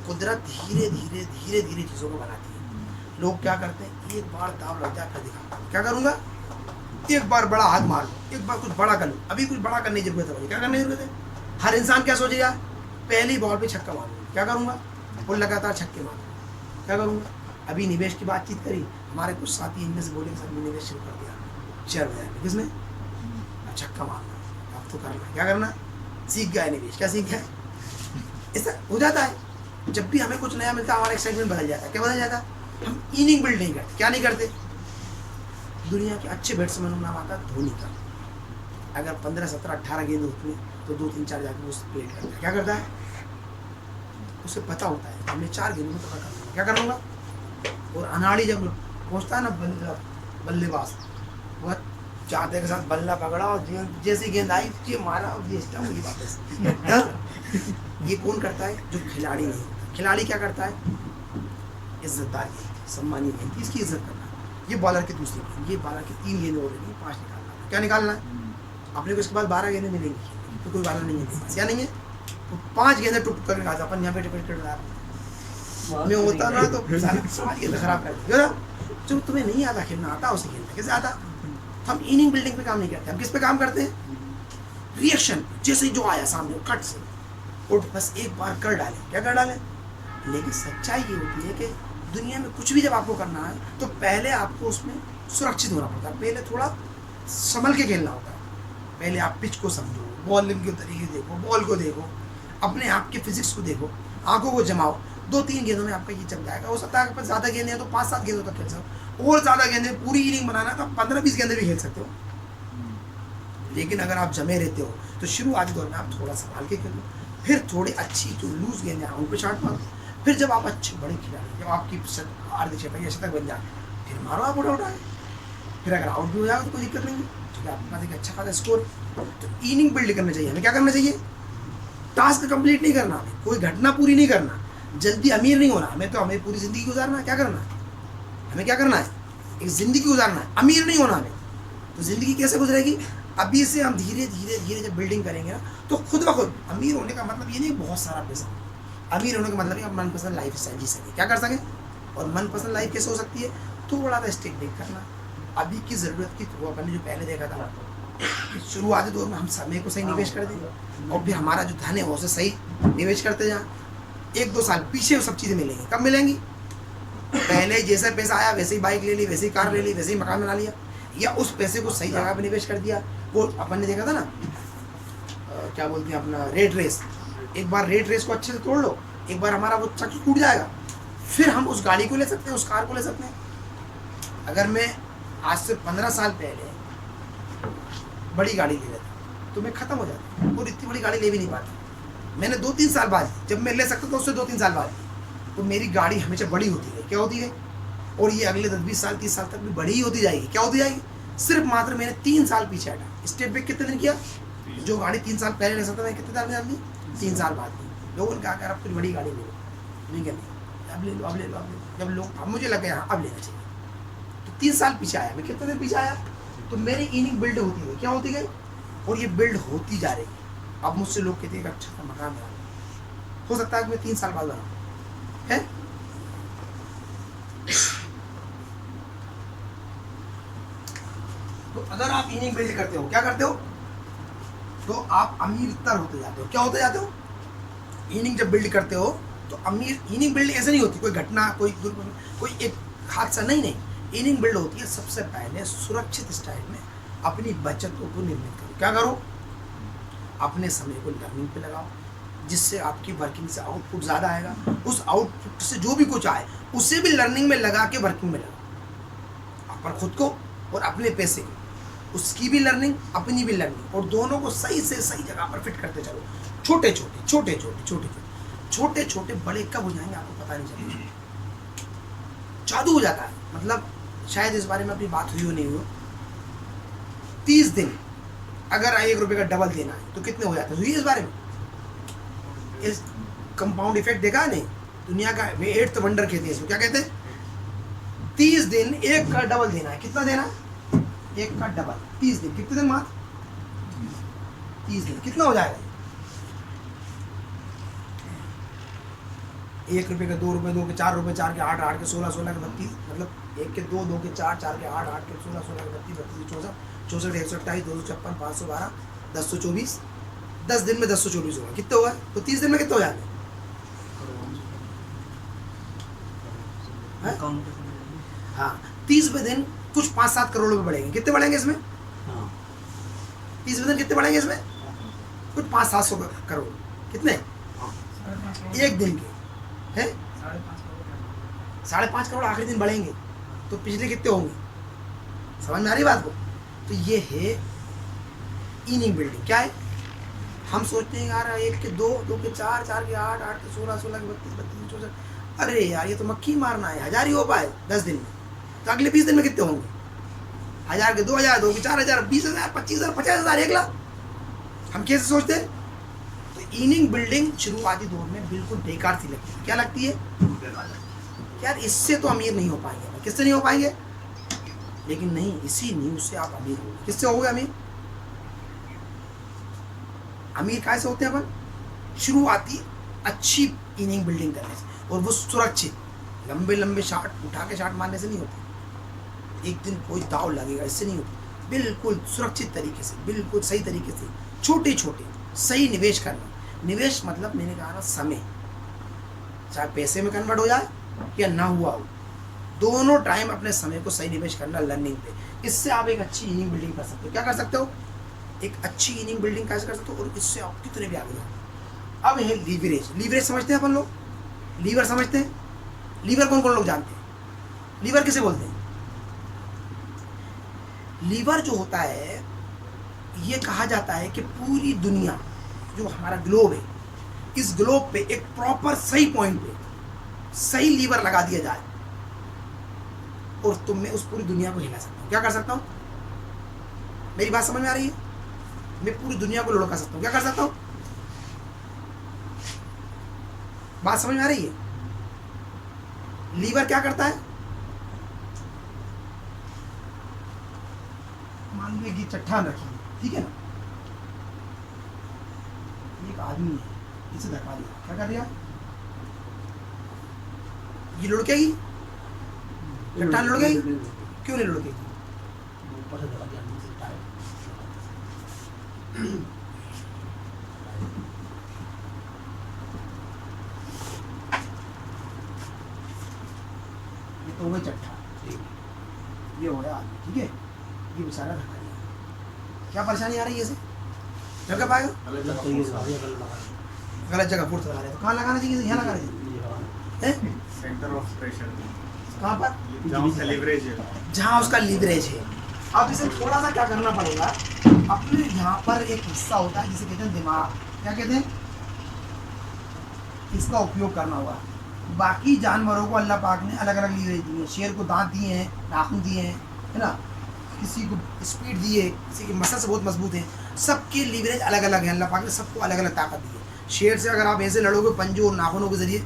[SPEAKER 1] कुदरत धीरे धीरे धीरे धीरे चीज़ों को बनाती है। लोग क्या करते हैं? एक बार दाव लग जाए फिर दिखा। क्या करूँगा? एक बार बड़ा हाथ मार लो, एक बार कुछ बड़ा कर लो। अभी कुछ बड़ा करने की जरूरत है। क्या करने की जरूरत है? हर इंसान क्या सोचेगा? पहली बॉल पे छक्का मारूंगा। क्या करूँगा? वो लगातार छक्के मारूंगा। क्या करूँगा? अभी निवेश की बातचीत करी, हमारे कुछ साथी इनमें से बोले सर निवेश शुरू कर दिया शेयर बाजार में। किसने? अब छक्का मारना, अब तो करना। क्या करना? सीख गया निवेश। क्या सीख गया? ऐसा हो जाता है। जब भी हमें कुछ नया मिलता है हमारा एक्साइटमेंट बदल जाता है। क्या बदल जाता है? हम इनिंग बिल्ड नहीं करते। क्या नहीं करते? दुनिया के अच्छे बैट्समैन का नाम आता है धोनी का। अगर 15, 17, 18 गेंद उठने तो 2, 3, 4 जाके उस प्लेट करता है। क्या करता है? उसे पता होता है हमने 4 गेंदों में पता करना। क्या करूँगा? और अनाड़ी जब पहुँचता है ना बल्लेबाज, बहुत चाहते के साथ बल्ला पकड़ा और जैसी गेंद आई ये मारा और ये स्टंप हुई वापस। ये कौन करता है? जो खिलाड़ी नहीं होता। खिलाड़ी क्या करता है? इज्जतदार गेंद, सम्मानी गेंद, इसकी इज्जत करना। ये बॉलर की दूसरी गेंद, ये बॉलर की 3 गेंदें हो रही है, 5 निकालना है। क्या निकालना है? अपने को इसके बाद 12 गेंदें मिलेंगी तो कोई बॉलर नहीं है, क्या नहीं है? तो 5 गेंदें टुक कर निकालता। अपन यहाँ पे टिकट में होता ना तो 5 गेंदें खराब कर दी ना। जो तुम्हें नहीं आता खेलना, आता उसे खेलना कैसे आता? हम इनिंग बिल्डिंग पे काम नहीं करते, हम किस पे काम करते हैं? रिएक्शन। जैसे ही जो आया सामने कट से उठ, बस एक बार कर डालें। क्या कर डालें? लेकिन सच्चाई ये होती है कि दुनिया में कुछ भी जब आपको करना है तो पहले आपको उसमें सुरक्षित होना पड़ता है। पहले थोड़ा संभल के खेलना होता है। पहले आप पिच को समझो, बॉलिंग के तरीके देखो, बॉल को देखो, अपने आप के फिजिक्स को देखो, आंखों को जमाओ। 2-3 गेंदों में आपका ये जम जाएगा। हो सकता है ज़्यादा गेंदें हैं तो 5-7 गेंदों तक खेल सकते, और ज़्यादा गेंदें पूरी इनिंग बनाना तो 15-20 गेंदें भी खेल सकते हो। लेकिन अगर आप जमे रहते हो तो शुरुआती दौर में आप थोड़ा संभाल के खेलो, फिर थोड़ी अच्छी जो लूज गेंदें हैं उन पर शॉट मारो। फिर जब आप अच्छे बड़े खिलाड़ी, जब आपकी अर्धशतक या शतक बन जाए, फिर मारो आप उठा। फिर अगर आउट भी हो जाएगा तो कोई दिक्कत नहीं है, क्योंकि आपके पास एक अच्छा खासा स्कोर। तो इनिंग बिल्ड करना चाहिए। हमें क्या करना चाहिए? टास्क कंप्लीट नहीं करना, हमें कोई घटना पूरी नहीं करना, जल्दी अमीर नहीं होना। हमें पूरी ज़िंदगी गुजारना है। क्या करना है? हमें क्या करना है? एक ज़िंदगी गुजारना है, अमीर नहीं होना हमें। तो ज़िंदगी कैसे गुजरेगी? अभी से हम धीरे धीरे धीरे जब बिल्डिंग करेंगे ना तो खुद ब खुद अमीर होने का मतलब ये नहीं बहुत सारा पैसा। अमीर होने का मतलब है आप मनपसंद लाइफ स्टाइल जी सकें। क्या कर सकें? और मनपसंद लाइफ कैसे हो सकती है? थोड़ा सा स्टेक ब्रेक करना। अभी की ज़रूरत की वो अपन ने जो पहले देखा था, शुरुआती दौर में हम समय को सही निवेश कर दें और फिर हमारा जो धन है वो उसे सही निवेश करते जाएं। 1-2 साल पीछे वो सब चीज़ें मिलेंगी। कब मिलेंगी? पहले जैसा पैसा आया वैसे ही बाइक ले ली, वैसे ही कार ले ली, वैसे ही मकान बना लिया, या उस पैसे को सही जगह पे निवेश कर दिया। वो अपन ने देखा था ना, क्या बोलते हैं अपना रेट रेस। एक बार रेट रेस को अच्छे से तोड़ लो, एक बार हमारा वो चक्र टूट जाएगा, फिर हम उस गाड़ी को ले सकते हैं, उस कार को ले सकते हैं। अगर मैं आज से 15 साल पहले बड़ी गाड़ी ले लेता तो मैं ख़त्म हो जाता, और इतनी बड़ी गाड़ी ले भी नहीं पाता। मैंने 2-3 साल बाद, जब मैं ले सकता था उससे 2-3 साल बाद, तो मेरी गाड़ी हमेशा बड़ी होती है। क्या होती है? और ये अगले 10-20 साल 30 साल तक भी बड़ी ही होती जाएगी। क्या होती जाएगी? सिर्फ मात्र मैंने 3 साल पीछे हटा। स्टेप बैक कितने दिन किया? जो गाड़ी 3 साल पहले ले सकता था, कितने साल में ली? 3 साल बाद ली। लोगों ने कहा कि अब कुछ बड़ी गाड़ी ले लो, नहीं क्या नहीं, अब ले लो, अब ले लो, अब ले लो। जब लोग, अब मुझे लगा हाँ अब लेना चाहिए, तो 3 साल पीछे आया मैं। कितने दिन पीछे आया? तो मेरी इनिंग बिल्ड होती गई। क्या होती गई? और ये बिल्ड होती जा रही है। अब मुझसे लोग कहते हैं कि अच्छा सा मकान बना, हो सकता है कि मैं 3 साल बाद बनाऊँ है। तो अगर आप इनिंग बिल्ड करते हो, क्या करते हो, तो आप अमीर होते जाते हो। क्या होते जाते हो? इनिंग जब बिल्ड करते हो तो अमीर। इनिंग बिल्ड ऐसे नहीं होती कोई घटना, कोई एक हादसा, नहीं नहीं। इनिंग बिल्ड होती है सबसे पहले सुरक्षित स्टाइल में अपनी बचतों को निर्मित करो। क्या करो? अपने समय को लर्निंग पे लगाओ, जिससे आपकी वर्किंग से आउटपुट ज़्यादा आएगा। उस आउटपुट से जो भी कुछ आए उसे भी लर्निंग में लगा के वर्किंग में लगाओ, अपन खुद को और अपने पैसे को, उसकी भी लर्निंग, अपनी भी लर्निंग, और दोनों को सही से सही जगह पर फिट करते चलो। छोटे छोटे छोटे छोटे छोटे छोटे छोटे बड़े कब हो जाएंगे आपको पता नहीं चलेगा। जादू हो जाता है। मतलब शायद इस बारे में अपनी बात हुई हो नहीं हो। 30 दिन अगर 1 रुपये का डबल देना है तो कितने हो जाते हैं? हुई इस बारे में? इस कंपाउंड इफेक्ट देखा नहीं? दुनिया का 8th वंडर कहते हैं इसको। क्या कहते हैं? 30 दिन 1 का डबल देना है। कितना देना? 1 का डबल। 30 दिन, कितने दिन मात्र? 30 दिन। कितना हो जाएगा? 1 रुपये का 2 रुपये, 2 के 4 रुपये, 4 के 8, 8 के 16, 16 के 32, मतलब 1 के 2, 2 के 4, 4 के 8, 8 के 16, 16 के 32, 32 के 64, 64, 128, 256, 512, 1024, 10 दिन में 1024 होगा। कितने होगा? तो 30 दिन में कितने हो जाते हैं? हाँ, 30वें दिन कुछ 5-7 करोड़ रुपए बढ़ेंगे। कितने बढ़ेंगे इसमें? 30वें दिन कितने बढ़ेंगे इसमें? कुछ 500-700 करोड़। कितने? 1 दिन के है 5.5 करोड़ आखिरी दिन बढ़ेंगे। तो पिछले कितने होंगे? समझ में आ रही बात को? तो ये है इनिंग बिल्डिंग। क्या है? हम सोचते हैं यार 1 के 2, 2 के 4, 4 के 8, 8 के 16, 16 के 32, 32 के 64, अरे यार ये तो मक्खी मारना है। 1000 ही हो पाए 10 दिन में, तो अगले 20 दिन में कितने होंगे? 1000 के 2000, 2 के 4000, 20000, 25000, 50000, 1 लाख। हम कैसे सोचते हैं? तो इनिंग बिल्डिंग शुरुआती दौर में बिल्कुल बेकार सी लगती है। क्या लगती है? यार इससे तो अमीर नहीं हो पाएंगे। किससे नहीं हो पाएंगे? लेकिन नहीं, इसी न्यूज़ से आप अमीर होंगे। किससे होगे अमीर? अमीर कैसे होते हैं अपन? शुरुआती अच्छी इनिंग बिल्डिंग करने से, और वो सुरक्षित। लंबे लंबे शॉट उठा के शॉट मारने से नहीं होती। एक दिन कोई दाव लगेगा इससे नहीं होती। बिल्कुल सुरक्षित तरीके से, बिल्कुल सही तरीके से, छोटे छोटे सही निवेश करना। निवेश मतलब मैंने कहा ना, समय, चाहे पैसे में कन्वर्ट हो जाए या ना हुआ हो, दोनों टाइम अपने समय को सही निवेश करना लर्निंग पे। इससे आप एक अच्छी इनिंग बिल्डिंग कर सकते हो। क्या कर सकते हो? एक अच्छी इनिंग बिल्डिंग कैसे कर सकते हो, और इससे आप कितने भी आगे जाओ। अब है लीवरेज। लीवरेज समझते हैं अपन लोग? लीवर समझते हैं? लीवर कौन कौन लोग जानते हैं? लीवर किसे बोलते हैं? लीवर जो होता है, ये कहा जाता है कि पूरी दुनिया जो हमारा ग्लोब है, इस ग्लोब पे एक प्रॉपर सही पॉइंट पे सही लीवर लगा दिया जाए और तुम मैं उस पूरी दुनिया को हिला सकता हूँ। क्या कर सकता हूँ? मेरी बात समझ में आ रही है? मैं पूरी दुनिया को लुढ़का सकता हूँ। क्या कर सकता हूँ? बात समझ में आ रही है? लीवर क्या करता है? मान लीजिए कि चट्टान रखी है, ठीक है ना, एक आदमी है, इसे धक्का दिया। क्या कर दिया? ये लुढ़केगी? चट्टान लुढ़केगी? क्यों नहीं लुढ़केगी? ऊपर से धक्का दिया, नीचे टायर। ये तो हो गई चट्टान, ठीक है, ये हो गया आदमी, ठीक है, ये बेचारा धक्का दिया। क्या परेशानी आ रही है इसे? लगा पाएगा? गलत जगह फोर्स लगा रहे, तो कहाँ लगाना चाहिए? यहाँ लगाना चाहिए।
[SPEAKER 3] सेंटर ऑफ प्रेशर
[SPEAKER 1] कहाँ पर?
[SPEAKER 3] जहाँ उसका लीवरेज है।
[SPEAKER 1] जहाँ उसका लीवरेज है। अब इसे थोड़ा सा क्या करना पड़ेगा, अपने यहाँ पर एक हिस्सा होता है जिसे कहते हैं दिमाग। क्या कहते हैं? इसका उपयोग करना होगा। बाकी जानवरों को अल्लाह पाक ने अलग अलग लीवरेज दिए हैं। शेर को दांत दिए हैं, नाखून दिए हैं, है ना, किसी को स्पीड दी है, किसी की मसल से बहुत मजबूत है। सबके लीवरेज अलग अलग है। अल्लाह पाक ने सबको अलग अलग ताकत दी है। शेर से अगर आप ऐसे लड़ोगे पंजों और नाखूनों के जरिए,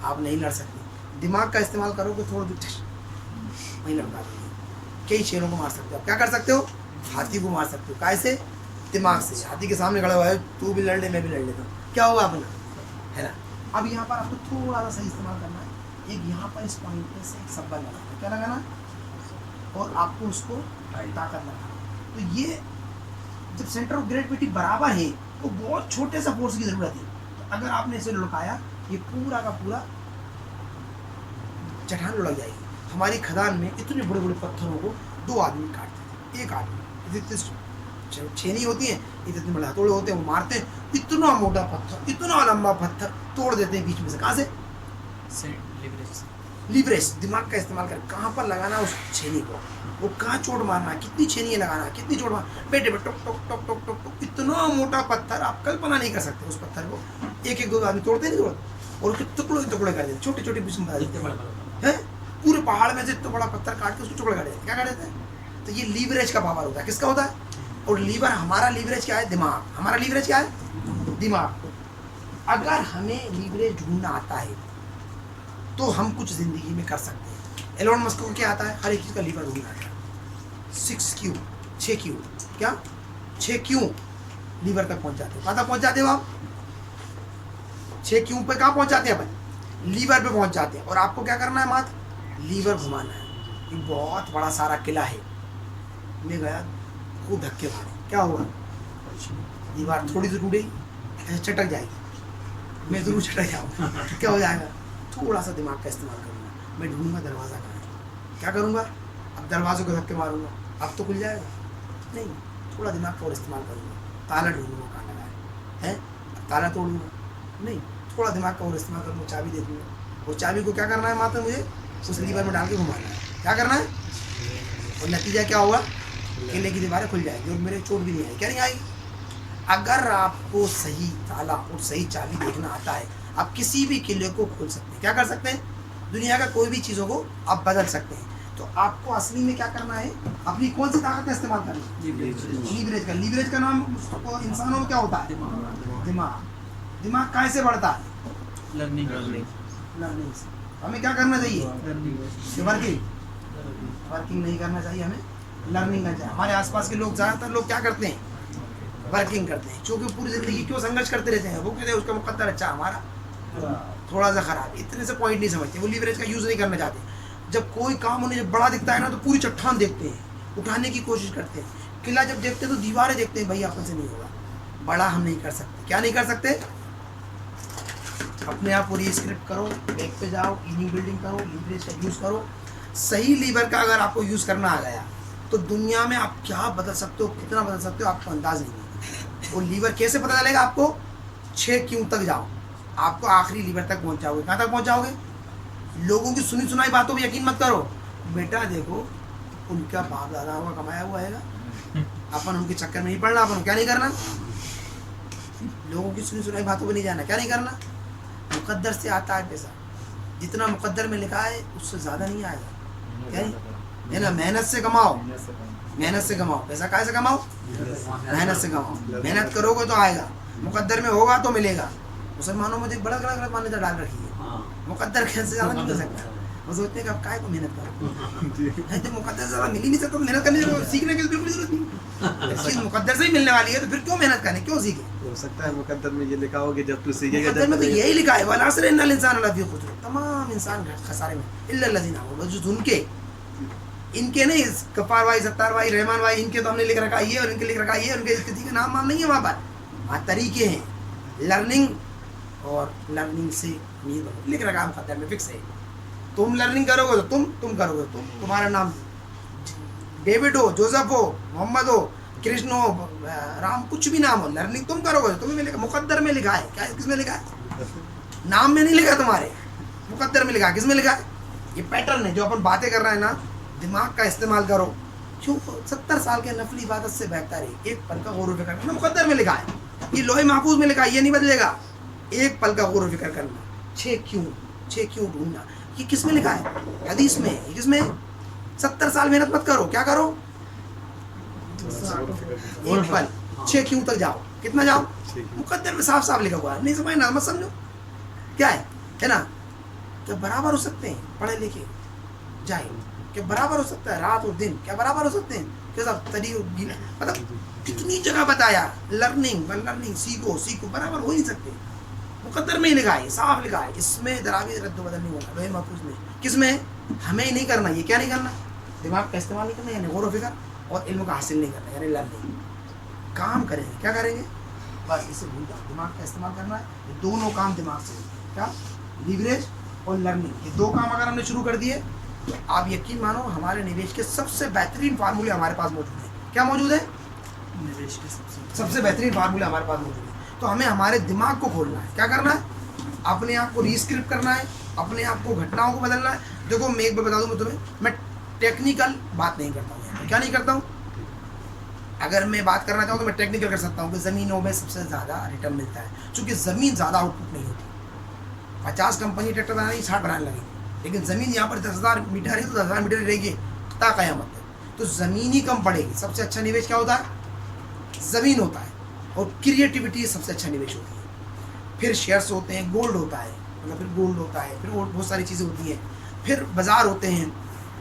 [SPEAKER 1] आप नहीं लड़ सकते। दिमाग का इस्तेमाल करोगे थोड़ा भी वहीं लड़का देंगे। कई शेरों को मार सकते हो। आप क्या कर सकते हो? हाथी को मार सकते हो। कैसे? दिमाग से। हाथी के सामने खड़ा हुआ है, तू भी लड़ ले मैं भी लड़ लेता हूँ, क्या होगा अपना, है ना। अब यहाँ पर आपको थोड़ा सा सही इस्तेमाल करना है। एक यहाँ पर इस पॉइंट पे से एक सब्बा लगाना है। क्या लगाना? और आपको उसको ताकत लगाना। तो ये जब सेंटर ऑफ ग्रेविटी बराबर है तो बहुत छोटे सा फोर्स की जरूरत है। तो अगर आपने इसे लुढ़काया, ये पूरा का पूरा चट्टान लुढ़क जाएगी। हमारी खदान में इतने बड़े बड़े पत्थरों को 2 आदमी काटते थे। एक आदमी छेनी होती है, इतने बड़े हथौड़े होते हैं, वो मारते हैं, इतना मोटा पत्थर, इतना लंबा पत्थर तोड़ देते हैं बीच में से। कहाँ से? लीवरेज। दिमाग का इस्तेमाल कर कहाँ पर लगाना उस छेनी को, वो कहाँ चोट मारना, कितनी छेनी लगाना, कितनी चोट मारना। बेटे टोक टोक टोक टोक टोक टोक, इतना मोटा पत्थर आप कल्पना नहीं कर सकते। उस पत्थर को एक एक 2 आदमी तोड़ते नहीं तोड़ते, और उसके टुकड़े टुकड़े कर देते, छोटे छोटे पीस में बना देते हैं। पूरे पहाड़ में से इतना बड़ा पत्थर काट के उसको टुकड़े कर देते। क्या कर देते हैं? तो ये लीवरेज का पावर होता है। किसका होता है? और लीवर, हमारा लीवरेज क्या है? दिमाग। हमारा लीवरेज क्या है? दिमाग। अगर हमें लीवरेज ढूंढना आता है तो हम कुछ जिंदगी में कर सकते हैं। एलोन मस्क को क्या आता है? हर एक चीज़ का लीवर ढूंढना आता है। 6 क्यू क्या 6 क्यू लीवर तक पहुंच जाते हो। कहाँ तक पहुंच जाते हो आप? 6 क्यू पे कहाँ पहुंच जाते हैं अपन? लीवर पे पहुंच जाते हैं। और आपको क्या करना है? मात्र लीवर घुमाना है। ये बहुत बड़ा सारा किला है। मैं गया, खूब धक्के मारे, क्या हुआ? दीवार थोड़ी सी टूटेगी, ऐसे चटक जाएगी, मैं जरूर चटक जाऊँगा। क्या हो जाएगा? थोड़ा सा दिमाग का इस्तेमाल करूँगा, मैं ढूंढूंगा दरवाज़ा कहाँ है। क्या करूँगा? अब दरवाज़ों को धक्के मारूंगा, अब तो खुल जाएगा नहीं। थोड़ा दिमाग का और इस्तेमाल करूँगा, ताला ढूंढूंगा कहाँ लगा है, ताला तोड़ूंगा नहीं। थोड़ा दिमाग का और इस्तेमाल करूँगा, चाबी दे दूँगा। वो चाबी को क्या करना है? मात्र मुझे उस लीवर में डाल के घुमाना है। क्या करना है? और नतीजा क्या होगा? किले की दीवारें खुल जाएगी और मेरे चोट भी नहीं आएगी। क्या नहीं आएगी? अगर आपको सही ताला और सही चाबी देखना आता है, आप किसी भी किले को खोल सकते हैं। क्या कर सकते हैं? दुनिया का कोई भी चीज़ों को आप बदल सकते हैं। तो आपको असली में क्या करना है? अपनी कौन सी ताकत का इस्तेमाल करना है? लीवरेज का। लीवरेज का नाम इंसानों में क्या होता है? दिमाग। दिमाग कैसे बढ़ता है?
[SPEAKER 2] लर्निंग
[SPEAKER 1] से। हमें क्या करना चाहिए? वर्किंग नहीं करना चाहिए, हमें लर्निंग करना चाहिए। हमारे आसपास के लोग, ज़्यादातर लोग क्या करते हैं? वर्किंग करते हैं। क्योंकि पूरी ज़िंदगी क्यों संघर्ष करते रहते हैं? वो कहते हैं उसका मुकद्दर अच्छा, हमारा थोड़ा सा खराब। इतने से पॉइंट नहीं समझते, वो लीवरेज का यूज़ नहीं करना चाहते। जब कोई काम उन्हें जब बड़ा दिखता है ना, तो पूरी चट्टान देखते हैं, उठाने की कोशिश करते हैं। किला जब देखते हैं तो दीवारें देखते हैं, भाई अपन से नहीं होगा, बड़ा हम नहीं कर सकते। क्या नहीं कर सकते? अपने आप पूरी स्क्रिप्ट करो, बैक पे जाओ, क्लीनिंग बिल्डिंग करो, लीवरेज का यूज़ करो। सही लीवर का अगर आपको यूज़ करना आ गया तो दुनिया में आप क्या बदल सकते हो, कितना बदल सकते हो, आपको अंदाज नहीं है। वो लीवर कैसे पता चलेगा आपको? 6 क्यों तक जाओ, आपको आखिरी लीवर तक पहुंच जाओगे। कहाँ तक पहुंच जाओगे? लोगों की सुनी सुनाई बातों पर यकीन मत करो। बेटा देखो, उनका बाप दादा हुआ कमाया हुआ है, अपन उनके चक्कर में नहीं पड़ना। अपन क्या नहीं करना? लोगों की सुनी सुनाई बातों पर नहीं जाना। क्या नहीं करना? मुकद्दर से आता है पैसा, जितना मुकद्दर में लिखा है उससे ज़्यादा नहीं आएगा। क्या है ना? मेहनत से कमाओ, मेहनत से कमाओ। पैसा कैसे कमाओ? मेहनत से कमाओ। मेहनत करोगे तो आएगा, मुकद्दर में होगा तो मिलेगा। मुसलमानों में एक बड़ा गलत मान्यता डाल रखी है, मुकद्दर कैसे ज़्यादा नहीं मिल सकता। वो सोचते हैं कि अब काय को मेहनत करो, तो मुकद्दर से ज़्यादा मिल ही नहीं सकता। मेहनत करने की सीखने की बिल्कुल जरूरत नहीं। चीज़ मुकद्दर से ही मिलने वाली है, तो फिर क्यों मेहनत करने, क्यों सीखे?
[SPEAKER 4] हो सकता है मुकद्दर में ये लिखा हो कि जब तू सीखेगा,
[SPEAKER 1] मुकद्दर में तो यही लिखा है, वल अस्र इन्नल इंसान लफी खुस्र, तमाम इंसान खसारे में, इल्ला लज़ीना आमनू, जो उनके, इनके नहीं, गफ्फार भाई, सत्तार भाई, रहमान भाई, इनके तो हमने लिख रखा है और इनके लिख रखा है, उनके किसी का नाम नहीं है वहाँ पर। वहाँ तरीके हैं लर्निंग, और लर्निंग से लिख रखा है मुकद्दर में, फिक्स है। तुम लर्निंग करोगे तो तुम करोगे, तुम्हारा नाम डेविड हो, जोसेफ हो, मोहम्मद हो, कृष्ण हो, राम, कुछ भी नाम हो, लर्निंग तुम करोगे, तुम्हें में लिखा, मुकद्दर में लिखा है। क्या किस में लिखा है? नाम में नहीं लिखा तुम्हारे, मुकद्दर में लिखा है। किस में लिखा है? ये पैटर्न है जो अपन बातें कर रहे हैं ना, दिमाग का इस्तेमाल करो। क्यों? 70 साल के नफली इबादत से बेहतर है एक पल का गौर व फिक्र करना। मुकद्दर में लिखा है, ये लोहे महफूज में लिखा है, ये नहीं बदलेगा। एक पल का गौर व फिक्र करना, 6 क्यों ढूंढना, ये किस में लिखा है? हदीस में। किस में? 70 साल मेहनत मत करो, क्या करो? एक पल 6 क्यों तक जाओ, कितना जाओ, मुकद्दर में साफ साफ लिखा हुआ है, नहीं समझ ना मत समझो क्या है ना, क्या बराबर हो सकते हैं पढ़े लिखे जाए, क्या बराबर हो सकता है रात और दिन, क्या बराबर हो सकते हैं, क्या सब तरीके, मतलब कितनी जगह बताया लर्निंग सीखो सीखो, बराबर हो ही नहीं सकते, मुकद्दर में ही लिखा है, साफ लिखा है, इसमें जरा भी रद्द बदल नहीं होगा लोहे महफूज में, किसमें, हमें ही नहीं करना, ये क्या नहीं करना, दिमाग का इस्तेमाल नहीं करना, यानी गौर व फिक्र, और इल्म का हासिल नहीं करना, यानी लर्निंग, काम करेंगे, क्या करेंगे, बस इसे भूल जाओ, दिमाग का इस्तेमाल करना है, ये दोनों काम दिमाग से, क्या, लीवरेज और लर्निंग, ये 2 काम अगर हमने शुरू कर दिए तो आप यकीन मानो हमारे निवेश के सबसे बेहतरीन फार्मूले हमारे पास मौजूद है, क्या मौजूद है,
[SPEAKER 2] निवेश के
[SPEAKER 1] सबसे बेहतरीन फार्मूले हमारे पास मौजूद है। तो हमें हमारे दिमाग को खोलना है, क्या करना है, अपने आप को रीस्क्रिप्ट करना है, अपने आप को घटनाओं को बदलना है। देखो मैं एक बार बता दूं मैं तुम्हें, मैं टेक्निकल बात नहीं करता हूँ, क्या नहीं करता हूँ, अगर मैं बात करना चाहूँ तो मैं टेक्निकल कर सकता हूँ कि ज़मीनों में सबसे ज़्यादा रिटर्न मिलता है, क्योंकि ज़मीन ज़्यादा आउटपुट नहीं होती, 50 कंपनी ट्रैक्टर बनाने 60 बनाने लगी, लेकिन ज़मीन यहाँ पर 10,000 मीटर है तो 10,000 मीटर रहेगी ता क़यामत है, तो ज़मीन ही कम पड़ेगी। सबसे अच्छा निवेश क्या होता है, ज़मीन होता है, और क्रिएटिविटी सबसे अच्छा निवेश होती है। फिर शेयर्स होते हैं, गोल्ड होता है, मतलब फिर गोल्ड होता है, फिर और बहुत सारी चीज़ें होती हैं, फिर बाज़ार होते हैं,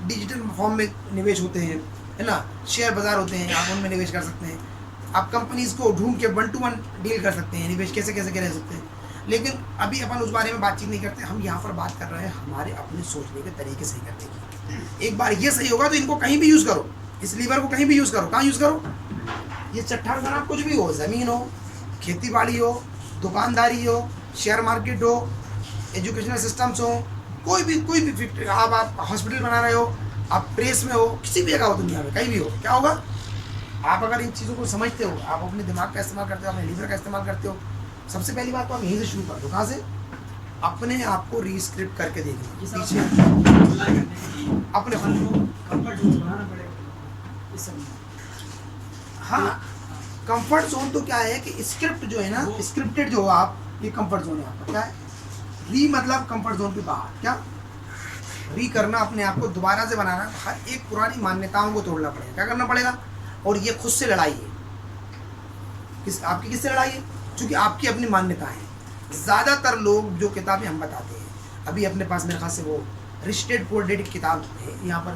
[SPEAKER 1] डिजिटल फॉर्म में निवेश होते हैं, है ना, शेयर बाज़ार होते हैं, आप उनमें निवेश कर सकते हैं, आप कंपनीज़ को ढूंढ के 1 to 1 डील कर सकते हैं, निवेश कैसे कैसे कर सकते हैं। लेकिन अभी अपन उस बारे में बातचीत नहीं करते, हम यहाँ पर बात कर रहे हैं हमारे अपने सोचने के तरीके सही करने की। एक बार ये सही होगा तो इनको कहीं भी यूज़ करो, इस लीवर को कहीं भी यूज़ करो, कहाँ यूज़ करो, ये चट्टा खाना कुछ भी हो, ज़मीन हो, खेती बाड़ी हो, दुकानदारी हो, शेयर मार्केट हो, एजुकेशनल सिस्टम्स हो, कोई भी फैक्ट्री, आप हॉस्पिटल बना रहे हो, आप प्रेस में हो, किसी भी जगह हो दुनिया में, कहीं भी हो, क्या होगा, आप अगर इन चीज़ों को समझते हो, आप अपने दिमाग का इस्तेमाल करते हो, अपने लीवर का इस्तेमाल करते हो, सबसे पहली बात तो आप यहीं से शुरू कर दो, कहाँ से, अपने आप को रीस्क्रिप्ट करके देखना, पीछे अपने
[SPEAKER 2] कंफर्ट जोन बनाना पड़ेगा इस समय।
[SPEAKER 1] हाँ, कंफर्ट जोन तो क्या है कि स्क्रिप्ट जो है ना, स्क्रिप्टेड जो हो आप, ये कंफर्ट जोन है आपका, क्या है, री मतलब कंफर्ट जोन के बाहर, क्या, री करना, अपने आप को दोबारा से बनाना, हर एक पुरानी मान्यताओं को तोड़ना पड़ेगा, क्या करना पड़ेगा, और ये खुद से लड़ाई है, आपकी किससे लड़ाई है, क्योंकि आपकी अपनी मान्यताएं हैं। ज़्यादातर लोग जो किताबें हम बताते हैं, अभी अपने पास मेरे ख्याल से वो रिच डैड पुअर डैड की किताब है, यहाँ पर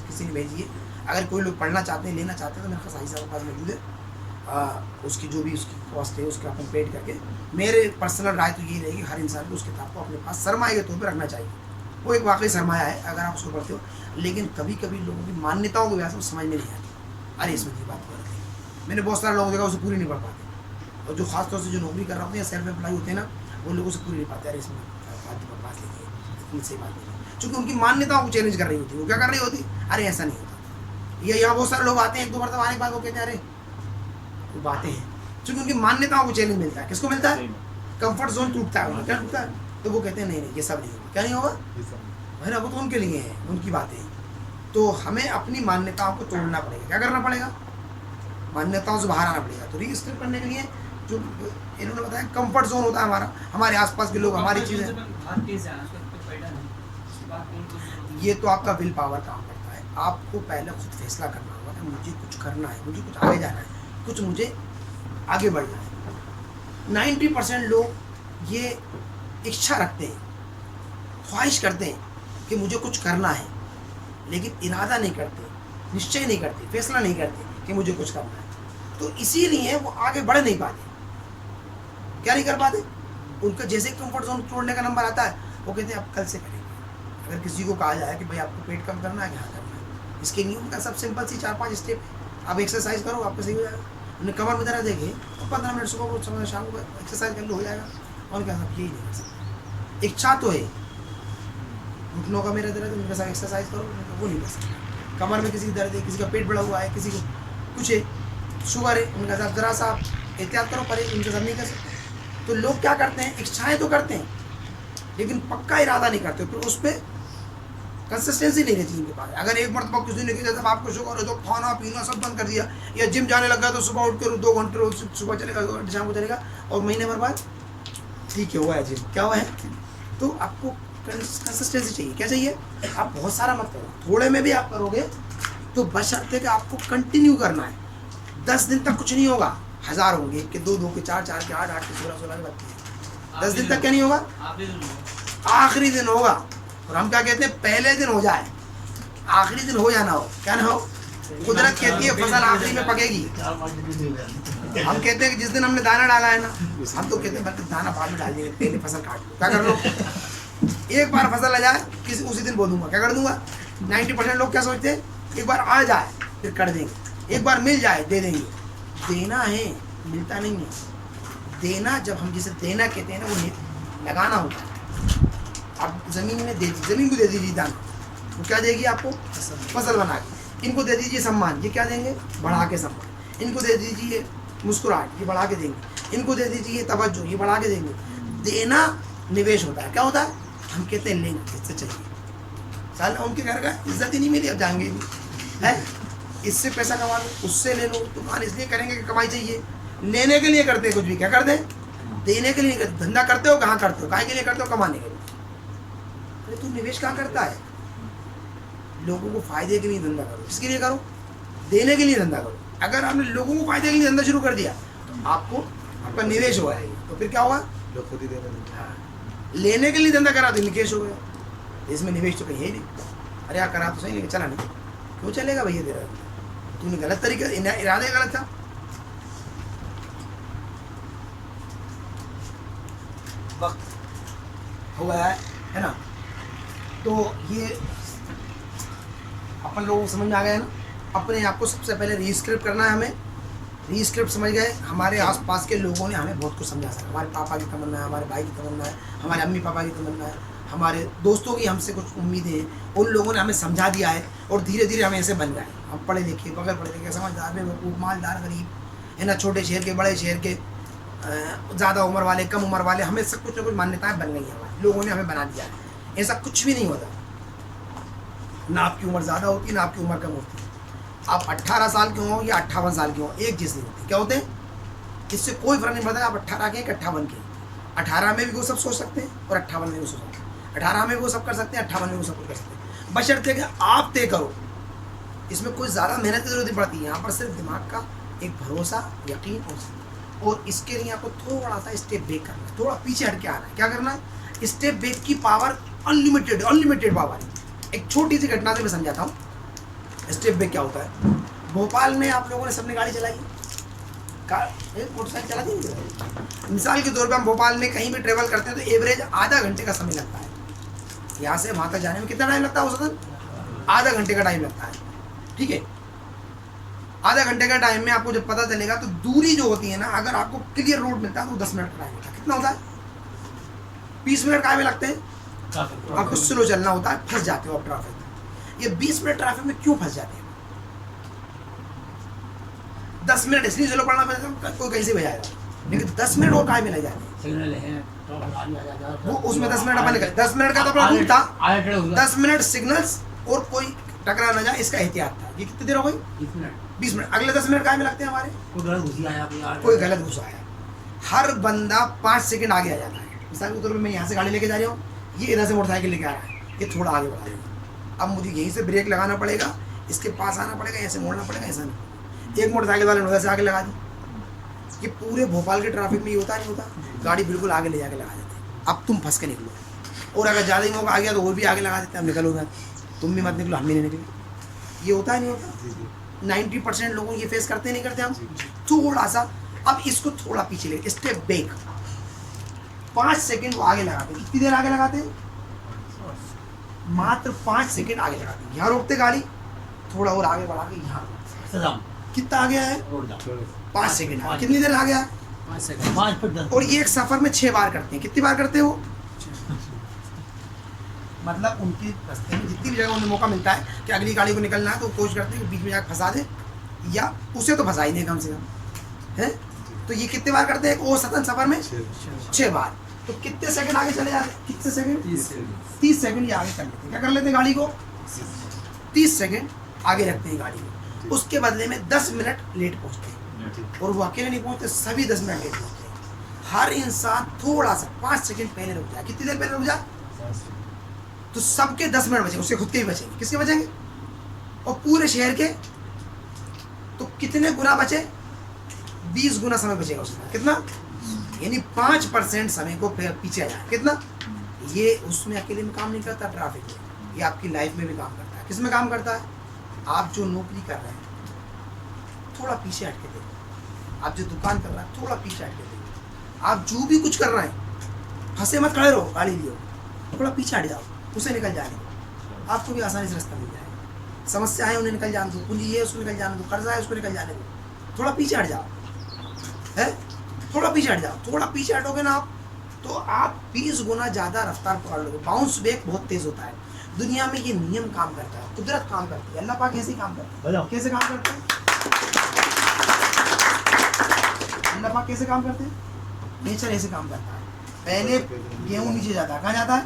[SPEAKER 1] किसी ने भेजी है, अगर कोई लोग पढ़ना चाहते हैं, लेना चाहते हैं, तो मेरे ख्याल साहिब के पास मौजूद है, उसकी जो भी उसकी कॉस्ट है उसका अपन पेड करके, मेरे पर्सनल राय तो यही रहेगी हर इंसान को उस किताब को अपने पास सरमाए के तौर पर रखना चाहिए, वो एक वाकई सरमाया है अगर आप उसको पढ़ते हो। लेकिन कभी कभी लोगों की मान्यताओं की वजह से समझ में नहीं आती, अरे इसमें की बात कर रहे हैं, मैंने बहुत सारे लोगों देखा उसे पूरी नहीं पढ़ पाते, और जो खासतौर से जो नौकरी कर रहे होते हैं, सेल्फ एम्प्लॉय होते हैं ना, वो लोगों से पूरी नहीं पाते, अरे इसमें बात लिखिए, इतनी सही बात नहीं, क्योंकि उनकी मान्यताओं को चैलेंज कर रही होती है, वो क्या कर रही होती, अरे ऐसा नहीं होता। या यहाँ बहुत सारे लोग आते हैं, 1-2 मरतबा आने के बाद वो कहते हैं अरे वो बातें हैं, क्योंकि उनकी मान्यताओं को चैलेंज मिलता है, किसको मिलता है, कंफर्ट जोन टूटता है, क्या टूटता है, तो वो कहते हैं नहीं नहीं ये सब नहीं होगा, क्या नहीं होगा, है ना, वो तो उनके लिए है, उनकी बातें। तो हमें अपनी मान्यताओं को तोड़ना पड़ेगा, क्या करना पड़ेगा, मान्यताओं से बाहर आना पड़ेगा। तो रीस्क्रिप्ट करने के लिए जो इन्होंने बताया कंफर्ट जोन होता है हमारा, हमारे आसपास के लोग, हमारी चीज़ें, ये तो आपका विल पावर काम करता है। आपको पहले खुद फैसला करना होगा कि मुझे कुछ करना है, मुझे कुछ आगे जाना है, कुछ मुझे आगे बढ़ना है। 90% लोग ये इच्छा रखते हैं, ख्वाहिश करते हैं कि मुझे कुछ करना है, लेकिन इरादा नहीं करते, निश्चय नहीं करते, फैसला नहीं करते कि मुझे कुछ करना है। तो इसीलिए वो आगे बढ़ नहीं पाते, क्या नहीं कर पाते, उनका जैसे कंफर्ट जोन तोड़ने का नंबर आता है, वो कहते हैं अब कल से करेंगे। अगर किसी को कहा जाए कि भाई आपको पेट कम करना है, क्या करना है, इसके लिए उनका सब सिंपल सी 4-5 स्टेप है। आप एक्सरसाइज करो, आपको सही हो जाएगा। उन्हें कमर में दर्द देखे तो 15 मिनट सुबह को समय शाम को एक्सरसाइज कर लो, हो जाएगा। और क्या सब यही नहीं कर सकते, इच्छा तो है, घुटनों का मेरा दर्द, उनके साथ एक्सरसाइज करो, वो नहीं कर सकते। कमर में किसी की दर्द है, किसी का पेट बड़ा हुआ है, किसी को कुछ है, शुगर है, उनका साथ ज़रा सा एहतियात करो, पर उनके साथ नहीं कर सकते। तो लोग क्या करते हैं, इच्छाएं तो करते हैं लेकिन पक्का इरादा नहीं करते, फिर उस पर कंसिस्टेंसी नहीं रहती इनके पास। अगर एक मरतबा किसी ने किया, जब आपको शुगर है तो खाना पीना सब बंद कर दिया, या जिम जाने लगा तो सुबह उठ कर 2 घंटे रोज सुबह चलेगा, 2 घंटे शाम को चलेगा, और महीने भर बाद ठीक है हुआ है जिम, क्या हुआ है। तो आपको कंसिस्टेंसी चाहिए, क्या चाहिए, आप बहुत सारा मत करो, थोड़े में भी आप करोगे तो बशर्ते कि आपको कंटिन्यू करना है। 10 दिन तक कुछ नहीं होगा, 1000 होंगे, 1 के 2, 2 के 4, 4 के 8, 8 के 16, 16 के 32। 10 दिन तक क्या नहीं होगा, आखिरी दिन होगा। और हम क्या कहते हैं, पहले दिन हो जाए, आखिरी दिन हो या ना हो, क्या ना हो। कुदरत कहती है फसल आखिरी में पकेगी। हम कहते हैं कि जिस दिन हमने दाना डाला है ना, हम तो कहते हैं बल्कि दाना बाद में डाल देंगे, पहले फसल काट लो, क्या कर लो। एक बार फसल आ जाए किसी उसी दिन बो दूंगा, क्या कर दूंगा। 90% लोग क्या सोचते हैं, एक बार आ जाए फिर कर देंगे, एक बार मिल जाए दे देंगे। देना है, मिलता नहीं है। देना, जब हम जिसे देना कहते हैं ना, वो लगाना होता है। आप ज़मीन में दे दी, ज़मीन को दे दीजिए दाना, वो क्या देगी आपको, फसल बना के। इनको दे दीजिए सम्मान, ये क्या देंगे, बढ़ा के सम्मान। इनको दे दीजिए मुस्कुराहट, ये बढ़ा के देंगे। इनको दे दीजिए तवज्जो, ये बढ़ा के देंगे। देना निवेश होता है, क्या होता है, हम कहते हैं लेना किससे चाहिए। साल उनके घर का इज्जत ही नहीं मिली, अब जाएंगे भी है, इससे पैसा कमा लो, उससे ले लो। दुकान इसलिए करेंगे कि कमाई चाहिए, लेने के लिए करते हैं कुछ भी, क्या करते हैं, देने के लिए करते। धंधा करते हो कहाँ करते हो, काहे के लिए करते हो, कमाने के लिए। अरे तू निवेश कहाँ करता है, लोगों को फायदे के लिए धंधा करो, किसके लिए करो, देने के लिए धंधा करो। अगर आपने लोगों को फायदे के लिए धंधा शुरू कर दिया तो आपको आपका निवेश हुआ है, तो फिर क्या होगा,
[SPEAKER 4] लोग खुद ही दे रहे हैं।
[SPEAKER 1] लेने के लिए धंधा करा तो निवेश हो गया, इसमें निवेश तो कहीं है ही नहीं। अरे यार करा तो सही, लेकिन चला नहीं, क्यों चलेगा भैया तेरा, तूने गलत तरीके, इरादे गलत था। वक्त हो गया है ना, तो ये अपन लोगों को समझ में आ गया है ना। अपने आप को सबसे पहले रीस्क्रिप्ट करना है हमें। रीस्क्रिप्ट समझ गए, हमारे आसपास के लोगों ने हमें बहुत कुछ समझा सका। हमारे पापा की तमन्ना है, हमारे भाई की तमन्ना है, हमारे अम्मी पापा की तमन्ना है, हमारे दोस्तों की हमसे कुछ उम्मीदें हैं, उन लोगों ने हमें समझा दिया है और धीरे धीरे हम ऐसे बन गए। हम पढ़े लिखे, बगैर पढ़े लिखे, समझदार, बेवकूफ़, मालदार, गरीब, है ना, छोटे शहर के, बड़े शहर के, ज़्यादा उम्र वाले, कम उम्र वाले, हमें सब कुछ ना कुछ मान्यताएँ बन गई हैं। हमारे लोगों ने हमें बना दिया है। ऐसा कुछ भी नहीं होता, ना आपकी उम्र ज़्यादा होती ना आपकी उम्र कम होती। आप 18 साल के हो या 58 साल के हो, एक चीज़ नहीं होती। क्या होते हैं, इससे कोई फर्क नहीं पड़ता। आप 18 के 58 के, 18 में भी वो सब सोच सकते हैं और 58 में भी सोच सकते हैं। 18 में वो सब कर सकते हैं, 58 में वो सब कुछ कर सकते हैं, बशर्ते कि आप तय करो। इसमें कोई ज़्यादा मेहनत की जरूरत नहीं पड़ती है। यहाँ पर सिर्फ दिमाग का एक भरोसा, यकीन और इसके लिए आपको थोड़ा सा स्टेप बैक करना है, थोड़ा पीछे हट के आना है। क्या करना है, स्टेप बैक की पावर अनलिमिटेड, अनलिमिटेड पावर है। एक छोटी सी घटना से मैं समझाता हूँ स्टेप बैक क्या होता है। भोपाल में आप लोगों ने सबने गाड़ी चलाई, मोटरसाइकिल चला दी। मिसाल के तौर पे हम भोपाल में कहीं भी ट्रेवल करते हैं तो एवरेज आधा घंटे का समय लगता है। यहाँ से वहाँ तक जाने में कितना टाइम लगता है, औसतन आधा घंटे का टाइम लगता है। ठीक है, आधा घंटे का टाइम में आपको जब पता चलेगा तो दूरी जो होती है ना, अगर आपको क्लियर रोड मिलता है तो 10 मिनट का टाइम लगता है। कितना होता है, 20 मिनट काहे में लगते हैं, आपको स्लो चलना होता है, फंस जाते हो आप ट्रैफिक में। ये 20 मिनट ट्रैफिक में क्यों फंस जाते हैं, 10 मिनट इसलिए स्लो पड़ना पड़ता है, कोई कहीं से भी जाएगा, लेकिन 10 मिनट और काहे में लग जाते हैं। वो उसमें 10 मिनट अपन निकले, 10 मिनट का तो अपना रूट था, 10 मिनट सिग्नल्स और कोई टकरा ना जाए इसका एहतियात था। ये कितनी देर हो गई, 20 मिनट। अगले 10 मिनट काहे में लगते हैं हमारे, कोई गलत घुसा आया। हर बंदा 5 सेकंड आगे आ जाता है। मिसाल के तौर पर मैं यहाँ से गाड़ी लेके जा रहा हूँ, ये इधर से मोटरसाइकिल लेके आ रहा है, ये थोड़ा आगे बढ़ा रहा है। अब मुझे यहीं से ब्रेक लगाना पड़ेगा, इसके पास आना पड़ेगा, ऐसे मोड़ना पड़ेगा, ऐसा नहीं। एक मोटरसाइकिल वाले ने उधर से आगे लगा दी। ये पूरे भोपाल के ट्रैफिक में ये होता नहीं होता, गाड़ी बिल्कुल आगे ले जाके लगा देते हैं। अब तुम फंस के निकलो, और अगर ज़्यादा ही मौका आ गया तो वो भी आगे लगा देते हैं, अब निकलो ना, तुम भी मत निकलो, हम भी नहीं निकले। ये होता है नहीं होता, 90% लोगों ये फेस करते नहीं करते हम, थोड़ा सा। अब इसको थोड़ा पीछे ले, स्टेप बैक, 5 सेकंड वो आगे लगाते हैं। कितनी देर आगे लगाते हैं, मात्र 5 सेकंड आगे लगाते हैं। यहाँ रोकते गाड़ी, थोड़ा और आगे बढ़ा के यहाँ, कितना आ गया है, 5 सेकंड। कितनी देर आ गया,
[SPEAKER 2] 5 सेकंड।
[SPEAKER 1] और ये एक सफर में 6 बार करते हैं। कितनी बार करते हैं वो, मतलब उनके रास्ते में जितनी भी जगह उन्हें मौका मिलता है कि अगली गाड़ी को निकलना है तो कोशिश करते हैं कि बीच में जाकर फंसा दे, या उसे तो फंसा ही नहीं कम से कम, है। तो ये कितने बार करते हैं, वो सतन सफर में 6 बार। तो कितने सेकंड आगे चले जाते हैं, कितने सेकंड, 30 सेकंड ये आगे कर लेते हैं। क्या कर लेते हैं, गाड़ी को 30 सेकंड आगे रखते हैं गाड़ी को। उसके बदले में 10 मिनट लेट पहुँचते हैं, और वो अकेले नहीं पहुँचते, सभी 10 मिनट लेट पहुँचते हैं। हर इंसान थोड़ा सा 5 सेकंड पहले रुक जाए। कितनी देर पहले रुक जाए, तो सबके 10 मिनट बचेंगे, उसके खुद के भी बचेंगे, किसके बचेंगे, और पूरे शहर के तो कितने गुना बचे? 20 गुना समय बचेगा उसका। कितना? यानी 5% समय को फिर पीछे आ जाए। कितना? ये उसमें अकेले में काम नहीं करता, ट्रैफिक में, ये आपकी लाइफ में भी काम करता है। किस में काम करता है? आप जो नौकरी कर रहे हैं थोड़ा पीछे हट के देखो, आप जो दुकान कर रहे हैं थोड़ा पीछे हट के देखो, आप जो भी कुछ कर रहे हैं फंसे मत खड़े रहो, गाड़ी लियो, थोड़ा पीछे हट जाओ, उसे निकल जाने दो, आपको भी आसानी से रास्ता मिल जाएगा। समस्या है उन्हें निकल जाने दो, पूंजी है उसको निकल जाने दो, कर्जा है उसको निकल जाने दो, थोड़ा पीछे हट जाओ, है थोड़ा पीछे हट जाओ। थोड़ा पीछे हटोगे ना आप, तो आप 20 गुना ज़्यादा रफ्तार पकड़ लोगे। बाउंस बैक बहुत तेज़ होता है। दुनिया में ये नियम काम करता है, कुदरत काम करती है, अल्लाह पाक ऐसे ही काम करता है। कैसे काम करते हैं अल्लाह पाक? कैसे काम करते हैं? नेचर ऐसे काम करता है। पहले गेहूँ नीचे जाता है, कहाँ जाता है?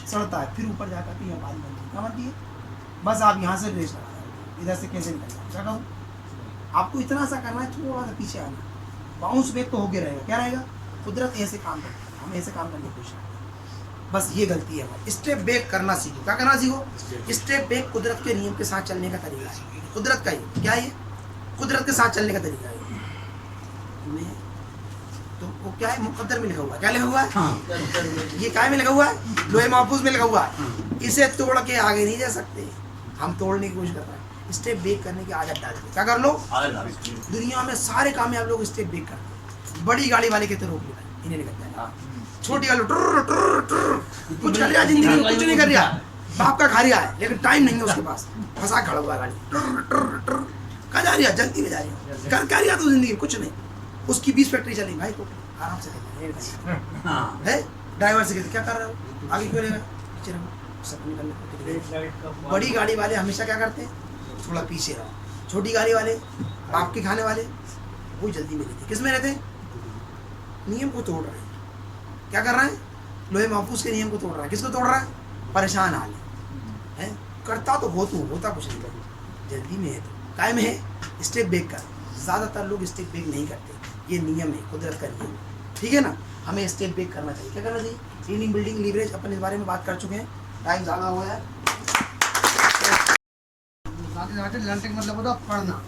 [SPEAKER 1] सड़ता है, फिर ऊपर जाकर के यहाँ बाली बनती है। क्या बनती है? बस आप यहाँ से रेस लगा रहे, इधर से कैसे निकल जाए? क्या कहूँ आपको? इतना सा करना है, थोड़ा सा पीछे आना, बाउंस बैक तो होके रहेगा। क्या रहेगा? कुदरत ऐसे काम करती है, हम ऐसे काम करने की कोशिश करते हैं। बस ये गलती है हमारी। स्टेप बैक करना सीखो। क्या करना सीखो? स्टेप बैक कुदरत के नियम के साथ चलने का तरीका है। कुदरत का ही क्या है? कुदरत के साथ चलने का तरीका है। मैं तो वो क्या है? मुकद्दर में लिखा हुआ है। क्या लिखा हुआ है? ये काय में लिखा हुआ है? लोहे महफूज में लिखा हुआ है। इसे तोड़ के आगे नहीं जा सकते, हम तोड़ने की कोशिश कर रहे हैं। स्टेप बैक करने की आदत डाल दो। क्या कर लो? दुनिया में सारे कामयाब लोग स्टेप बैक करते हैं। बड़ी गाड़ी वाले के तो रोक लेता है, इन्हें निकल जाएगा। छोटी गाड़ी टुर टुर टुर कुछ कर रहा है जिंदगी में, कुछ नहीं कर रहा, बाप का खा रहा है, लेकिन टाइम नहीं है उसके पास, फंसा खड़ा हुआ गाड़ी टुर टुर टुर। कहाँ जा रही है? जल्दी में जा रही है। कर क्या रही है तो जिंदगी में कुछ नहीं। उसकी 20 फैक्ट्री चली, भाई को आराम से है। ड्राइवर से कहते क्या कर रहे हो, आगे क्यों लेगा, पीछे रहो, सब निकलने। बड़ी गाड़ी वाले हमेशा क्या करते हैं? थोड़ा पीछे रहो। छोटी गाड़ी वाले, बाप के खाने वाले, वो जल्दी में रहते। किस में रहते? नियम को तोड़ रहे हैं। क्या कर रहे हैं? लोहे महफूज के नियम को तोड़ रहा है। किसको तोड़ रहा है? परेशान हाल है। करता तो बहुत हूँ, होता कुछ नहीं, जल्दी में है तो काय में है? स्टेप बैक कर। ज़्यादातर लोग स्टेप बैक नहीं करते, ये नियम है, कुदरत का नियम। ठीक है ना? हमें स्टेप बैक करना चाहिए। क्या करना चाहिए? ट्रेनिंग, बिल्डिंग, लीवरेज, अपन इस बारे में बात कर चुके हैं, टाइम ज़्यादा हुआ है।
[SPEAKER 2] लर्निंग मतलब होता है पढ़ना।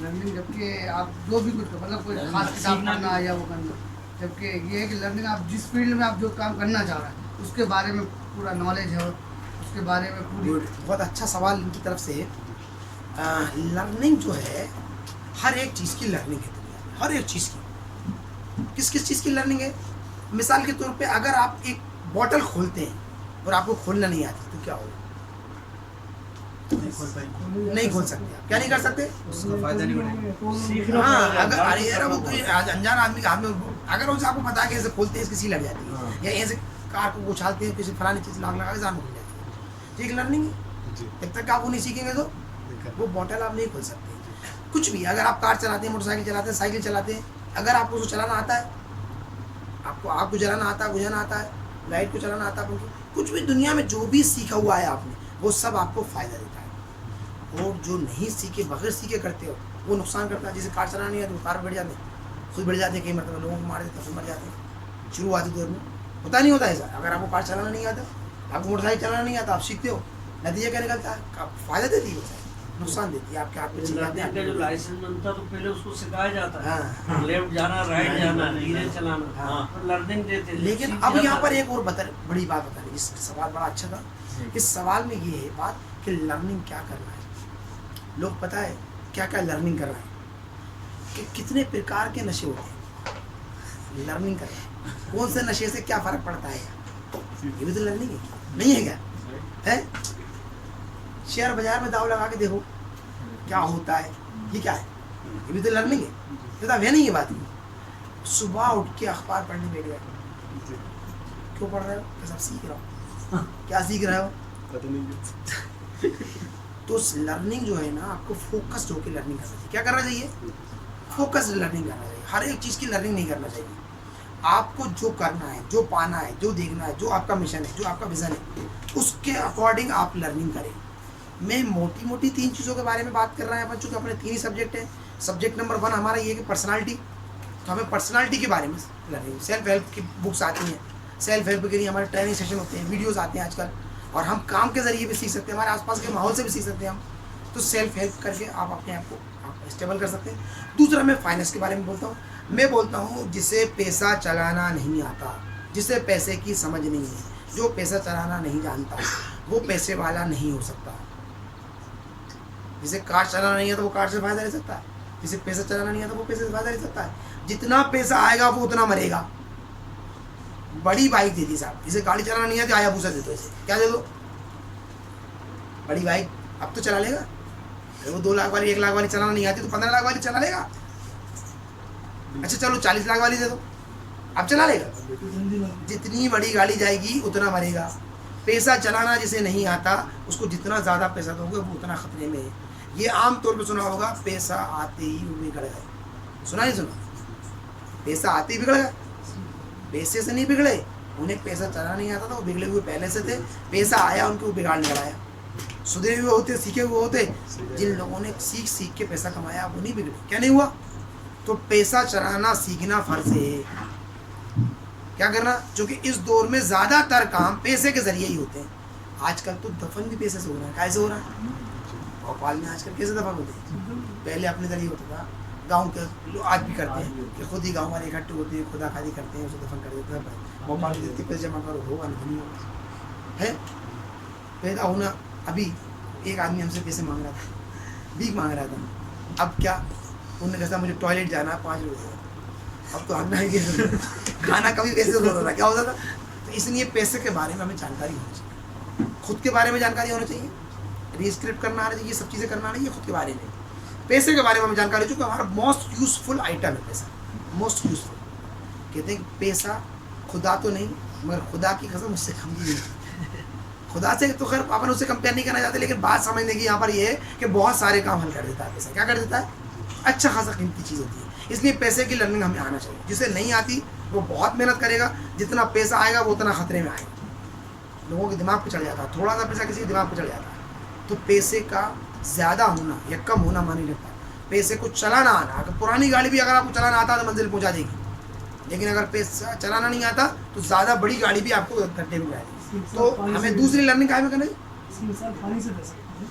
[SPEAKER 2] लर्निंग जबकि आप जो भी कुछ मतलब कोई खास किताब पढ़ना या वो करना, जबकि ये है कि लर्निंग आप जिस फील्ड में आप जो काम करना चाह रहे हैं उसके बारे में पूरा नॉलेज है, उसके बारे में पूरी।
[SPEAKER 1] बहुत अच्छा सवाल इनकी तरफ से है। लर्निंग जो है हर एक चीज़ की लर्निंग है दुनिया में, हर एक चीज़ की। किस किस चीज़ की लर्निंग है? मिसाल के तौर पे अगर आप एक बॉटल खोलते हैं और आपको खोलना नहीं आती तो क्या होगा? नहीं खोल सकते आप। क्या नहीं कर सकते?
[SPEAKER 4] उसका फायदा नहीं उठाएंगे।
[SPEAKER 1] हाँ, अगर अरे यार वो कोई अनजान आदमी के हाथ में अगर उनसे आपको पता है कि ऐसे खोलते हैं इसकी सी लग जाती है, या ऐसे कार को उछालते हैं किसी फलानी चीज़ लाग लगा के जान खुल जाती है, ठीक लर्निंग है। जब तक आप वो नहीं सीखेंगे तो वो बॉटल आप नहीं खोल सकते। कुछ भी, अगर आप कार चलाते हैं, मोटरसाइकिल चलाते हैं, साइकिल चलाते हैं, अगर आपको उसको चलाना आता है, आपको आग को जलाना आता है, बुझाना आता है, लाइट को चलाना आता है, कुछ भी दुनिया में जो भी सीखा हुआ है आपने, वो सब आपको फ़ायदा देता है। और जो नहीं सीखे, बगैर सीखे करते हो, वो नुकसान करता है। जैसे कार चलाना नहीं है तो कार बैठ जाते हैं, खुद बैठ जाते हैं, कई मतलब लोगों को मार देते हैं, खुद मर जाते हैं। शुरुआती दौर में होता नहीं होता ऐसा। अगर आपको कार चलाना नहीं आता, आपको मोटरसाइकिल चलाना नहीं आता, आप सीखते हो, नतीजा क्या निकलता है? फ़ायदा देती है, नुकसान देती है, आपके हाथ में
[SPEAKER 5] लर्निंग का जो लाइसेंस बनता है तो पहले उसको सिखाया जाता है,
[SPEAKER 1] हाँ।
[SPEAKER 5] लेफ्ट जाना, राइट जाना, धीरे चलाना,
[SPEAKER 1] हाँ।
[SPEAKER 5] लर्निंग देते हैं।
[SPEAKER 1] लेकिन अब यहाँ पर एक और बड़ी बात बता रही, इस सवाल बड़ा अच्छा था। इस सवाल में ये है बात कि लर्निंग क्या करना है। लोग पता है क्या क्या लर्निंग कर रहे हैं, कि कितने प्रकार के नशे होते हैं लर्निंग कर रहे हैं, कौन से नशे से क्या फ़र्क पड़ता है, ये भी तो लर्निंग है, नहीं है क्या? है शेयर बाजार में दाव लगा के देखो क्या होता है, ये क्या है? ये भी तो लर्निंग है। तो है नहीं ये बात? सुबह उठ के अखबार पढ़ने बैठ गए, क्यों पढ़ रहे हो? कि सब सीख रहा हो। क्या सीख रहे हो?
[SPEAKER 4] पता नहीं।
[SPEAKER 1] तो लर्निंग जो है ना, आपको फोकस्ड होकर लर्निंग करना चाहिए। क्या करना चाहिए? फोकस्ड लर्निंग करना चाहिए। हर एक चीज़ की लर्निंग नहीं करना चाहिए। आपको जो करना है, जो पाना है, जो देखना है, जो आपका मिशन है, जो आपका विज़न है, उसके अकॉर्डिंग आप लर्निंग करें। मैं मोटी मोटी 3 चीज़ों के बारे में बात कर रहे हैं अपन, चूँकि अपने 3 ही सब्जेक्ट हैं। सब्जेक्ट नंबर 1 हमारा ये है कि पर्सनालिटी, तो हमें पर्सनालिटी के बारे में लर्निंग। सेल्फ हेल्प की बुक्स आती हैं, सेल्फ हेल्प के लिए हमारे ट्रेनिंग सेशन होते हैं, वीडियोज़ आते हैं आजकल, और हम काम के ज़रिए भी सीख सकते हैं, हमारे आसपास के माहौल से भी सीख सकते हैं हम। तो सेल्फ हेल्प करके आप अपने आप को आप स्टेबल कर सकते हैं। दूसरा मैं फाइनेंस के बारे में बोलता हूँ। मैं बोलता हूँ जिसे पैसा चलाना नहीं आता, जिसे पैसे की समझ नहीं है, जो पैसा चलाना नहीं जानता, वो पैसे वाला नहीं हो सकता। जिसे कार चलाना नहीं है तो वो कार से फायदा ले सकता है, जिसे पैसा चलाना नहीं आता वो पैसे से फायदा ले सकता है। जितना पैसा आएगा वो उतना मरेगा। बड़ी बाइक दे दी साहब, जिसे गाड़ी चलाना नहीं आती, आया भूसा दे दो, इसे क्या दे दो, बड़ी बाइक अब तो चला लेगा। अरे वो 2 लाख वाली 1 लाख वाली चलाना नहीं आती तो 15 लाख वाली चला लेगा। अच्छा चलो 40 लाख वाली दे दो, अब चला लेगा। जितनी बड़ी गाड़ी जाएगी उतना मरेगा। पैसा चलाना जिसे नहीं आता उसको जितना ज़्यादा पैसा दोगे वो उतना खतरे में है। ये आम तौर पे सुना होगा, पैसा आते ही वो बिगड़ गए। सुना नहीं सुना? पैसा आते ही बिगड़ गए। पैसे से नहीं बिगड़े, उन्हें पैसा चलाना नहीं आता था, वो बिगड़े हुए पहले से थे। पैसा आया उनको वो बिगाड़ने लगाया। सुधरे हुए होते, सीखे हुए होते। जिन लोगों ने सीख सीख के पैसा कमाया वो नहीं बिगड़े। क्या नहीं हुआ? तो पैसा चलाना सीखना फर्ज है। क्या करना? क्योंकि इस दौर में ज़्यादातर काम पैसे के जरिए ही होते हैं। आजकल तो दफन भी पैसे से हो रहा है। कैसे हो रहा है? भोपाल में आजकल कैसे दफन होते हैं? पहले अपने जरिए होता था। गांव के लोग आज भी करते हैं कि खुद ही गांव वाले इकट्ठे होते हैं, खुदा खादी करते हैं, उसे दफन कर देते हैं। भोपाल में जितने पैसे जमा करो होगा नहीं होगा है। पैदा होना, अभी एक आदमी हमसे पैसे मांग रहा था, भीख मांग रहा था। अब क्या, उन्होंने कहा मुझे टॉयलेट जाना 5 रुपये। अब तो हमने खाना कभी पैसे से होता था, क्या होता था? तो इसलिए पैसे के बारे में हमें जानकारी होनी चाहिए, खुद के बारे में जानकारी होनी चाहिए, रिस्क्रिप्ट करना आना चाहिए, सब चीज़ें करना आना चाहिए खुद के बारे में। पैसे के बारे में हमें जानकारी हो चुकी, हमारा मोस्ट यूजफुल आइटम है पैसा, मोस्ट यूजफुल। कहते हैं कि पैसा खुदा तो नहीं, मगर खुदा की कसम उससे कम भी नहीं। खुदा से तो खैर अपन उससे कंपेयर नहीं करना चाहते, लेकिन बात समझने की यहाँ पर ये है कि बहुत सारे काम हल कर देता है पैसा। क्या कर देता है? अच्छा खासा कीमती चीज़ होती है। इसलिए पैसे की लर्निंग हमें आना चाहिए। जिसे नहीं आती वो बहुत मेहनत करेगा, जितना पैसा आएगा वो उतना खतरे में आएगा। लोगों के दिमाग पे चढ़ जाता है, थोड़ा सा पैसा किसी के दिमाग पे चढ़ जाता है। तो पैसे का ज़्यादा होना या कम होना मानी रहता है। पैसे को चलाना आना, अगर पुरानी गाड़ी भी अगर आपको चलाना आता है तो मंजिल पहुँचा देगी, लेकिन अगर पैसा चलाना नहीं आता तो ज़्यादा बड़ी गाड़ी भी आपको गड्ढे में जाएगी। तो हमें दूसरी लर्निंग काय में करना है?
[SPEAKER 6] पानी से बच सकते हैं।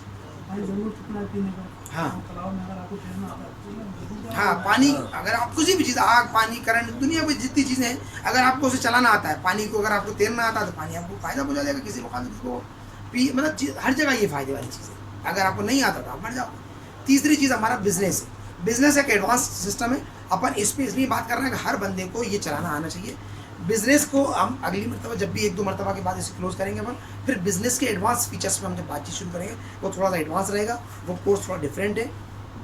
[SPEAKER 6] पानी जरूर कितना पीने का।
[SPEAKER 1] हाँ।
[SPEAKER 6] तालाब में अगर आपको तैरना आता है,
[SPEAKER 1] हाँ, पानी अगर आप किसी भी चीज़, आग, पानी, करंट, दुनिया में जितनी चीज़ें हैं, अगर आपको उसे चलाना आता है, पानी को अगर आपको तैरना आता है तो पानी आपको फ़ायदा पहुँचा देगा। किसी मकान को मतलब हर जगह ये फ़ायदे वाली चीज़ है। अगर आपको नहीं आता तो आप मर जाओ। तीसरी चीज़ हमारा बिजनेस है। बिजनेस एक एडवांस सिस्टम है। अपन इस पर इसलिए बात कर रहे हैं कि हर बंदे को ये चलाना आना चाहिए। बिजनेस को हम अगली मरतबा जब भी 1-2 मरतबा के बाद इसे क्लोज करेंगे अपन, फिर बिजनेस के एडवांस फीचर्स पर हम जब बातचीत शुरू करेंगे वो थोड़ा सा एडवांस रहेगा, वो कोर्स थोड़ा डिफरेंट है।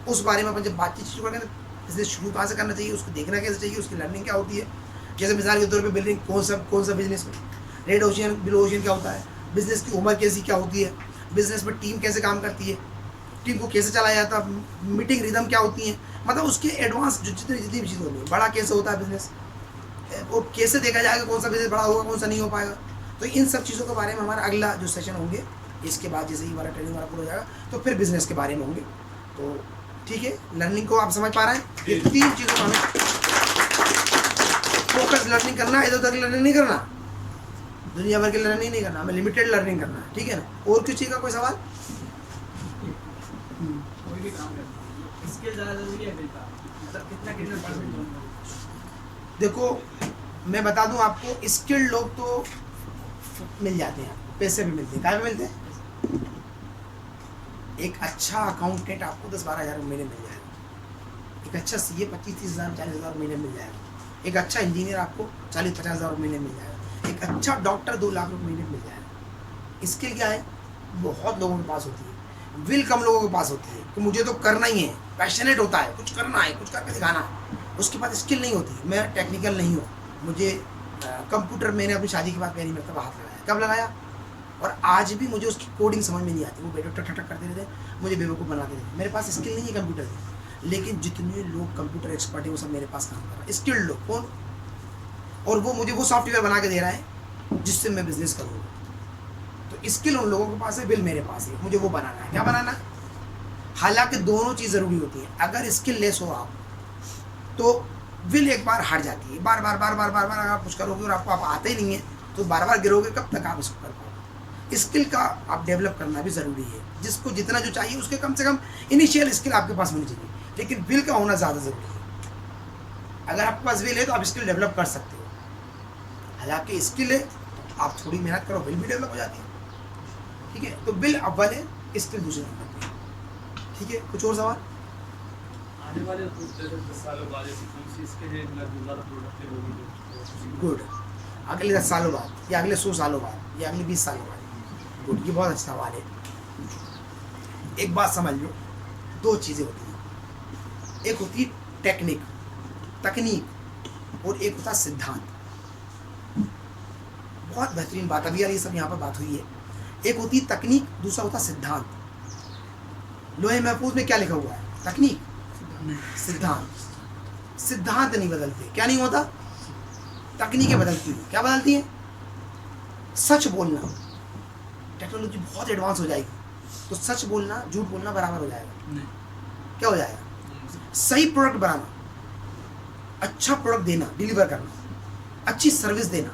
[SPEAKER 1] उस बारे में अपन जब बातचीत शुरू करेंगे तो बिजनेस शुरू कहाँ से करना चाहिए, उसको देखना कैसे चाहिए, उसकी लर्निंग क्या होती है। जैसे मिसाल के तौर पर बिल्डिंग कौन सा बिजनेस में रेड ओशियन, ब्लू ओशियन क्या होता है, बिजनेस की उम्र कैसी क्या होती है, बिजनेस में टीम कैसे काम करती है, टीम को कैसे चलाया जाता है, मीटिंग रिदम क्या होती है, मतलब उसके एडवांस जो जितनी भी चीज़ होती है। बड़ा कैसे होता है बिजनेस, वो कैसे देखा जाएगा कौन सा बिजनेस बड़ा होगा कौन सा नहीं हो पाएगा। तो इन सब चीज़ों के बारे में हमारा अगला जो सेशन होंगे, इसके बाद जैसे ही हमारा ट्रेनिंग वाला पूरा हो जाएगा तो फिर बिजनेस के बारे में होंगे। तो ठीक है, लर्निंग को आप समझ पा रहे हैं। ये 3 चीज़ों को हमें फोकस लर्निंग करना है, इधर उधर लर्निंग नहीं करना, दुनिया भर की लर्निंग नहीं करना, हमें लिमिटेड लर्निंग करना है। ठीक है ना? और किसी का कोई सवाल?
[SPEAKER 4] कोई भी काम करना स्किल ज़्यादा जरूरी है बेटा, मतलब कितना परसेंट।
[SPEAKER 1] देखो मैं बता दूं आपको, स्किल्ड लोग तो मिल जाते हैं, पैसे भी मिलते हैं। क्या मिलते हैं? एक अच्छा अकाउंटेंट आपको 10-12 हज़ार महीने मिल जाएगा। एक अच्छा CA 25-30 हज़ार 40 हज़ार महीने मिल जाएगा। एक अच्छा इंजीनियर आपको 40-50 हज़ार महीने मिल जाएगा। एक अच्छा डॉक्टर 2 लाख रुपये महीने मिल जाएगा। स्किल क्या है? बहुत लोगों के पास होती है, विल कम लोगों के पास होती है कि मुझे तो करना ही है, पैशनेट होता है, कुछ करना है, कुछ करके दिखाना है। उसके पास स्किल नहीं होती। मैं टेक्निकल नहीं हूँ, मुझे कंप्यूटर, मैंने अपनी शादी के बाद पहली मरतबा हाथ लगाया। कब लगाया? और आज भी मुझे उसकी कोडिंग समझ में नहीं आती। वो बेटे टक टक करते रहते, मुझे बेवकूफ़ बनाते रहते। मेरे पास स्किल नहीं है कंप्यूटर की, लेकिन जितने लोग कंप्यूटर एक्सपर्ट हैं वो सब मेरे पास काम कर रहे हैं, स्किल्ड लोग। कौन? और वो मुझे वो सॉफ्टवेयर बना के दे रहा है जिससे मैं बिजनेस करूँगा। तो स्किल उन लोगों के पास है, बिल मेरे पास है, मुझे वो बनाना है। क्या बनाना है? हालांकि दोनों चीज़ ज़रूरी होती है। अगर स्किल लेस हो आप तो विल एक बार हार जाती है। बार बार अगर आप कुछ करोगे और आपको आप आते ही नहीं है तो बार बार गिरोगे, कब तक आप इसको कर पाओगे। स्किल का आप डेवलप करना भी ज़रूरी है। जिसको जितना जो चाहिए उसके कम से कम इनिशियल स्किल आपके पास होनी चाहिए, लेकिन विल का होना ज़्यादा ज़रूरी है। अगर आपके पास विल है तो आप स्किल डेवलप कर सकते हो। हालांकि स्किल है, आप थोड़ी मेहनत करो, विल भी डेवलप हो जाती है। ठीक है, तो विल अव्वल है, स्किल दूसरे नंबर पे। ठीक है, कुछ और सवाल?
[SPEAKER 7] आने वाले 10 सालों बाद ऐसी कौन सी स्किल है मतलब ज़्यादा प्रोडक्टिव होगी?
[SPEAKER 1] गुड। अगले 10 सालों बाद या अगले 100 सालों बाद या अगले 20 सालों बाद? गुड, ये बहुत अच्छा सवाल है। एक बात समझ लो, दो चीज़ें होती हैं। एक होती है टेक्निक, तकनीक, और एक होता है सिद्धांत। बहुत बेहतरीन बात, अभी यार ये सब यहाँ पर बात हुई है। एक होती है तकनीक, दूसरा होता है सिद्धांत। लोहे महफूज में क्या लिखा हुआ है? तकनीक, सिद्धांत। सिद्धांत नहीं बदलते। क्या नहीं होता? तकनीकें बदलती हैं। क्या बदलती हैं? सच बोलना। टेक्नोलॉजी बहुत एडवांस हो जाएगी तो सच बोलना झूठ बोलना बराबर हो जाएगा। क्या हो जाएगा? सही प्रोडक्ट बनाना, अच्छा प्रोडक्ट देना, डिलीवर करना, अच्छी सर्विस देना,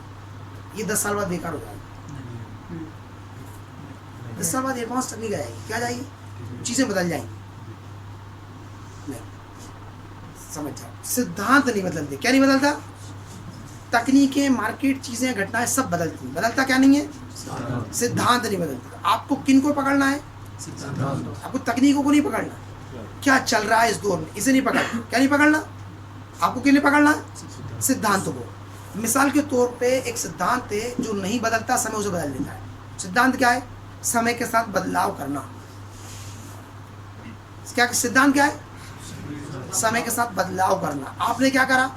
[SPEAKER 1] ये 10 साल बाद बेकार हो जाएगा। 10 साल बाद एडवांस तकनीक आएगी, क्या जाएगी? चीज़ें बदल जाएंगी। नहीं, समझ जाओ, सिद्धांत नहीं बदलते। क्या नहीं बदलता? तकनीकें, मार्केट, चीज़ें, घटनाएं सब बदलती हैं। बदलता क्या नहीं है? सिद्धांत नहीं बदलता। आपको किन को पकड़ना है? आपको तकनीकों को नहीं पकड़ना। क्या चल रहा है इस दौर में, इसे नहीं पकड़ना। क्या नहीं पकड़ना? आपको किन्हें पकड़ना है? सिद्धांतों को। मिसाल के तौर पे एक सिद्धांत है जो नहीं बदलता, समय उसे बदल देता है। सिद्धांत क्या है? समय के साथ बदलाव करना। क्या सिद्धांत क्या है? समय के साथ बदलाव करना। आपने क्या करा?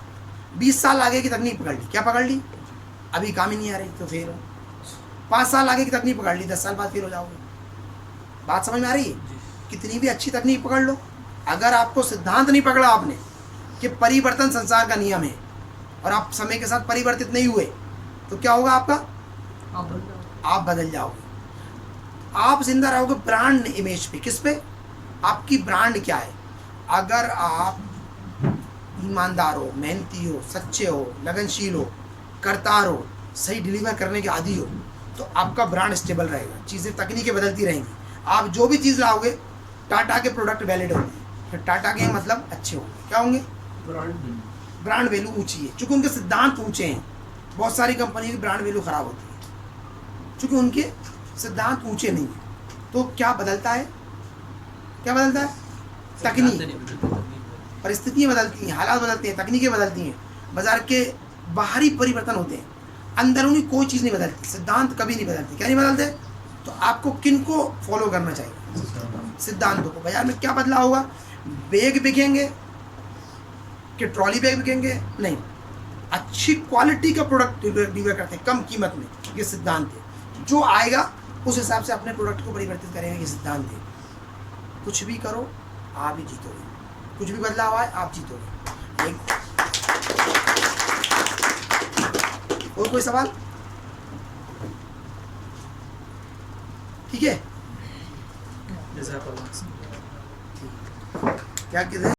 [SPEAKER 1] 20 साल आगे की तकनीक पकड़ ली। क्या पकड़ ली? अभी काम ही नहीं आ रही तो फेल हो। 5 साल आगे की तकनीक पकड़ ली, 10 साल बाद फेल हो जाओगे। बात समझ में आ रही है? कितनी भी अच्छी तकनीक पकड़ लो, अगर आपको सिद्धांत नहीं पकड़ा आपने कि परिवर्तन संसार का नियम है और आप समय के साथ परिवर्तित नहीं हुए, तो क्या होगा आपका? आप बदल जाओगे। आप जिंदा रहोगे ब्रांड इमेज पे। किस पे? आपकी ब्रांड क्या है? अगर आप ईमानदार हो, मेहनती हो, सच्चे हो, लगनशील हो, करतार हो, सही डिलीवर करने के आदी हो, तो आपका ब्रांड स्टेबल रहेगा। चीज़ें, तकनीकें बदलती रहेंगी। आप जो भी चीज़ लाओगे, टाटा के प्रोडक्ट वैलिड होंगे, फिर टाटा के मतलब अच्छे होंगे। क्या होंगे? ब्रांड वैल्यू ऊंची है, चूँकि उनके सिद्धांत ऊंचे हैं। बहुत सारी कंपनी की ब्रांड वैल्यू खराब होती है चूँकि उनके सिद्धांत ऊंचे नहीं हैं। तो क्या बदलता है? क्या बदलता है? तकनीक। परिस्थितियाँ बदलती हैं, हालात बदलते हैं, तकनीकें बदलती हैं, बाजार के बाहरी परिवर्तन होते हैं, अंदरूनी कोई चीज़ नहीं बदलती। सिद्धांत कभी नहीं बदलते। क्या नहीं बदलते? तो आपको किन को फॉलो करना चाहिए? सिद्धांतों को। बाजार में क्या बदलाव होगा? बैग बिकेंगे कि ट्रॉली बैग बिकेंगे? नहीं, अच्छी क्वालिटी का प्रोडक्ट डिलीवर करते हैं कम कीमत में, ये सिद्धांत है। जो आएगा उस हिसाब से अपने प्रोडक्ट को परिवर्तित करेंगे, ये सिद्धांत है। कुछ भी करो आप ही जीतोगे, कुछ भी बदलाव आए आप जीतोगे। और कोई सवाल? ठीक है, क्या कहते हैं?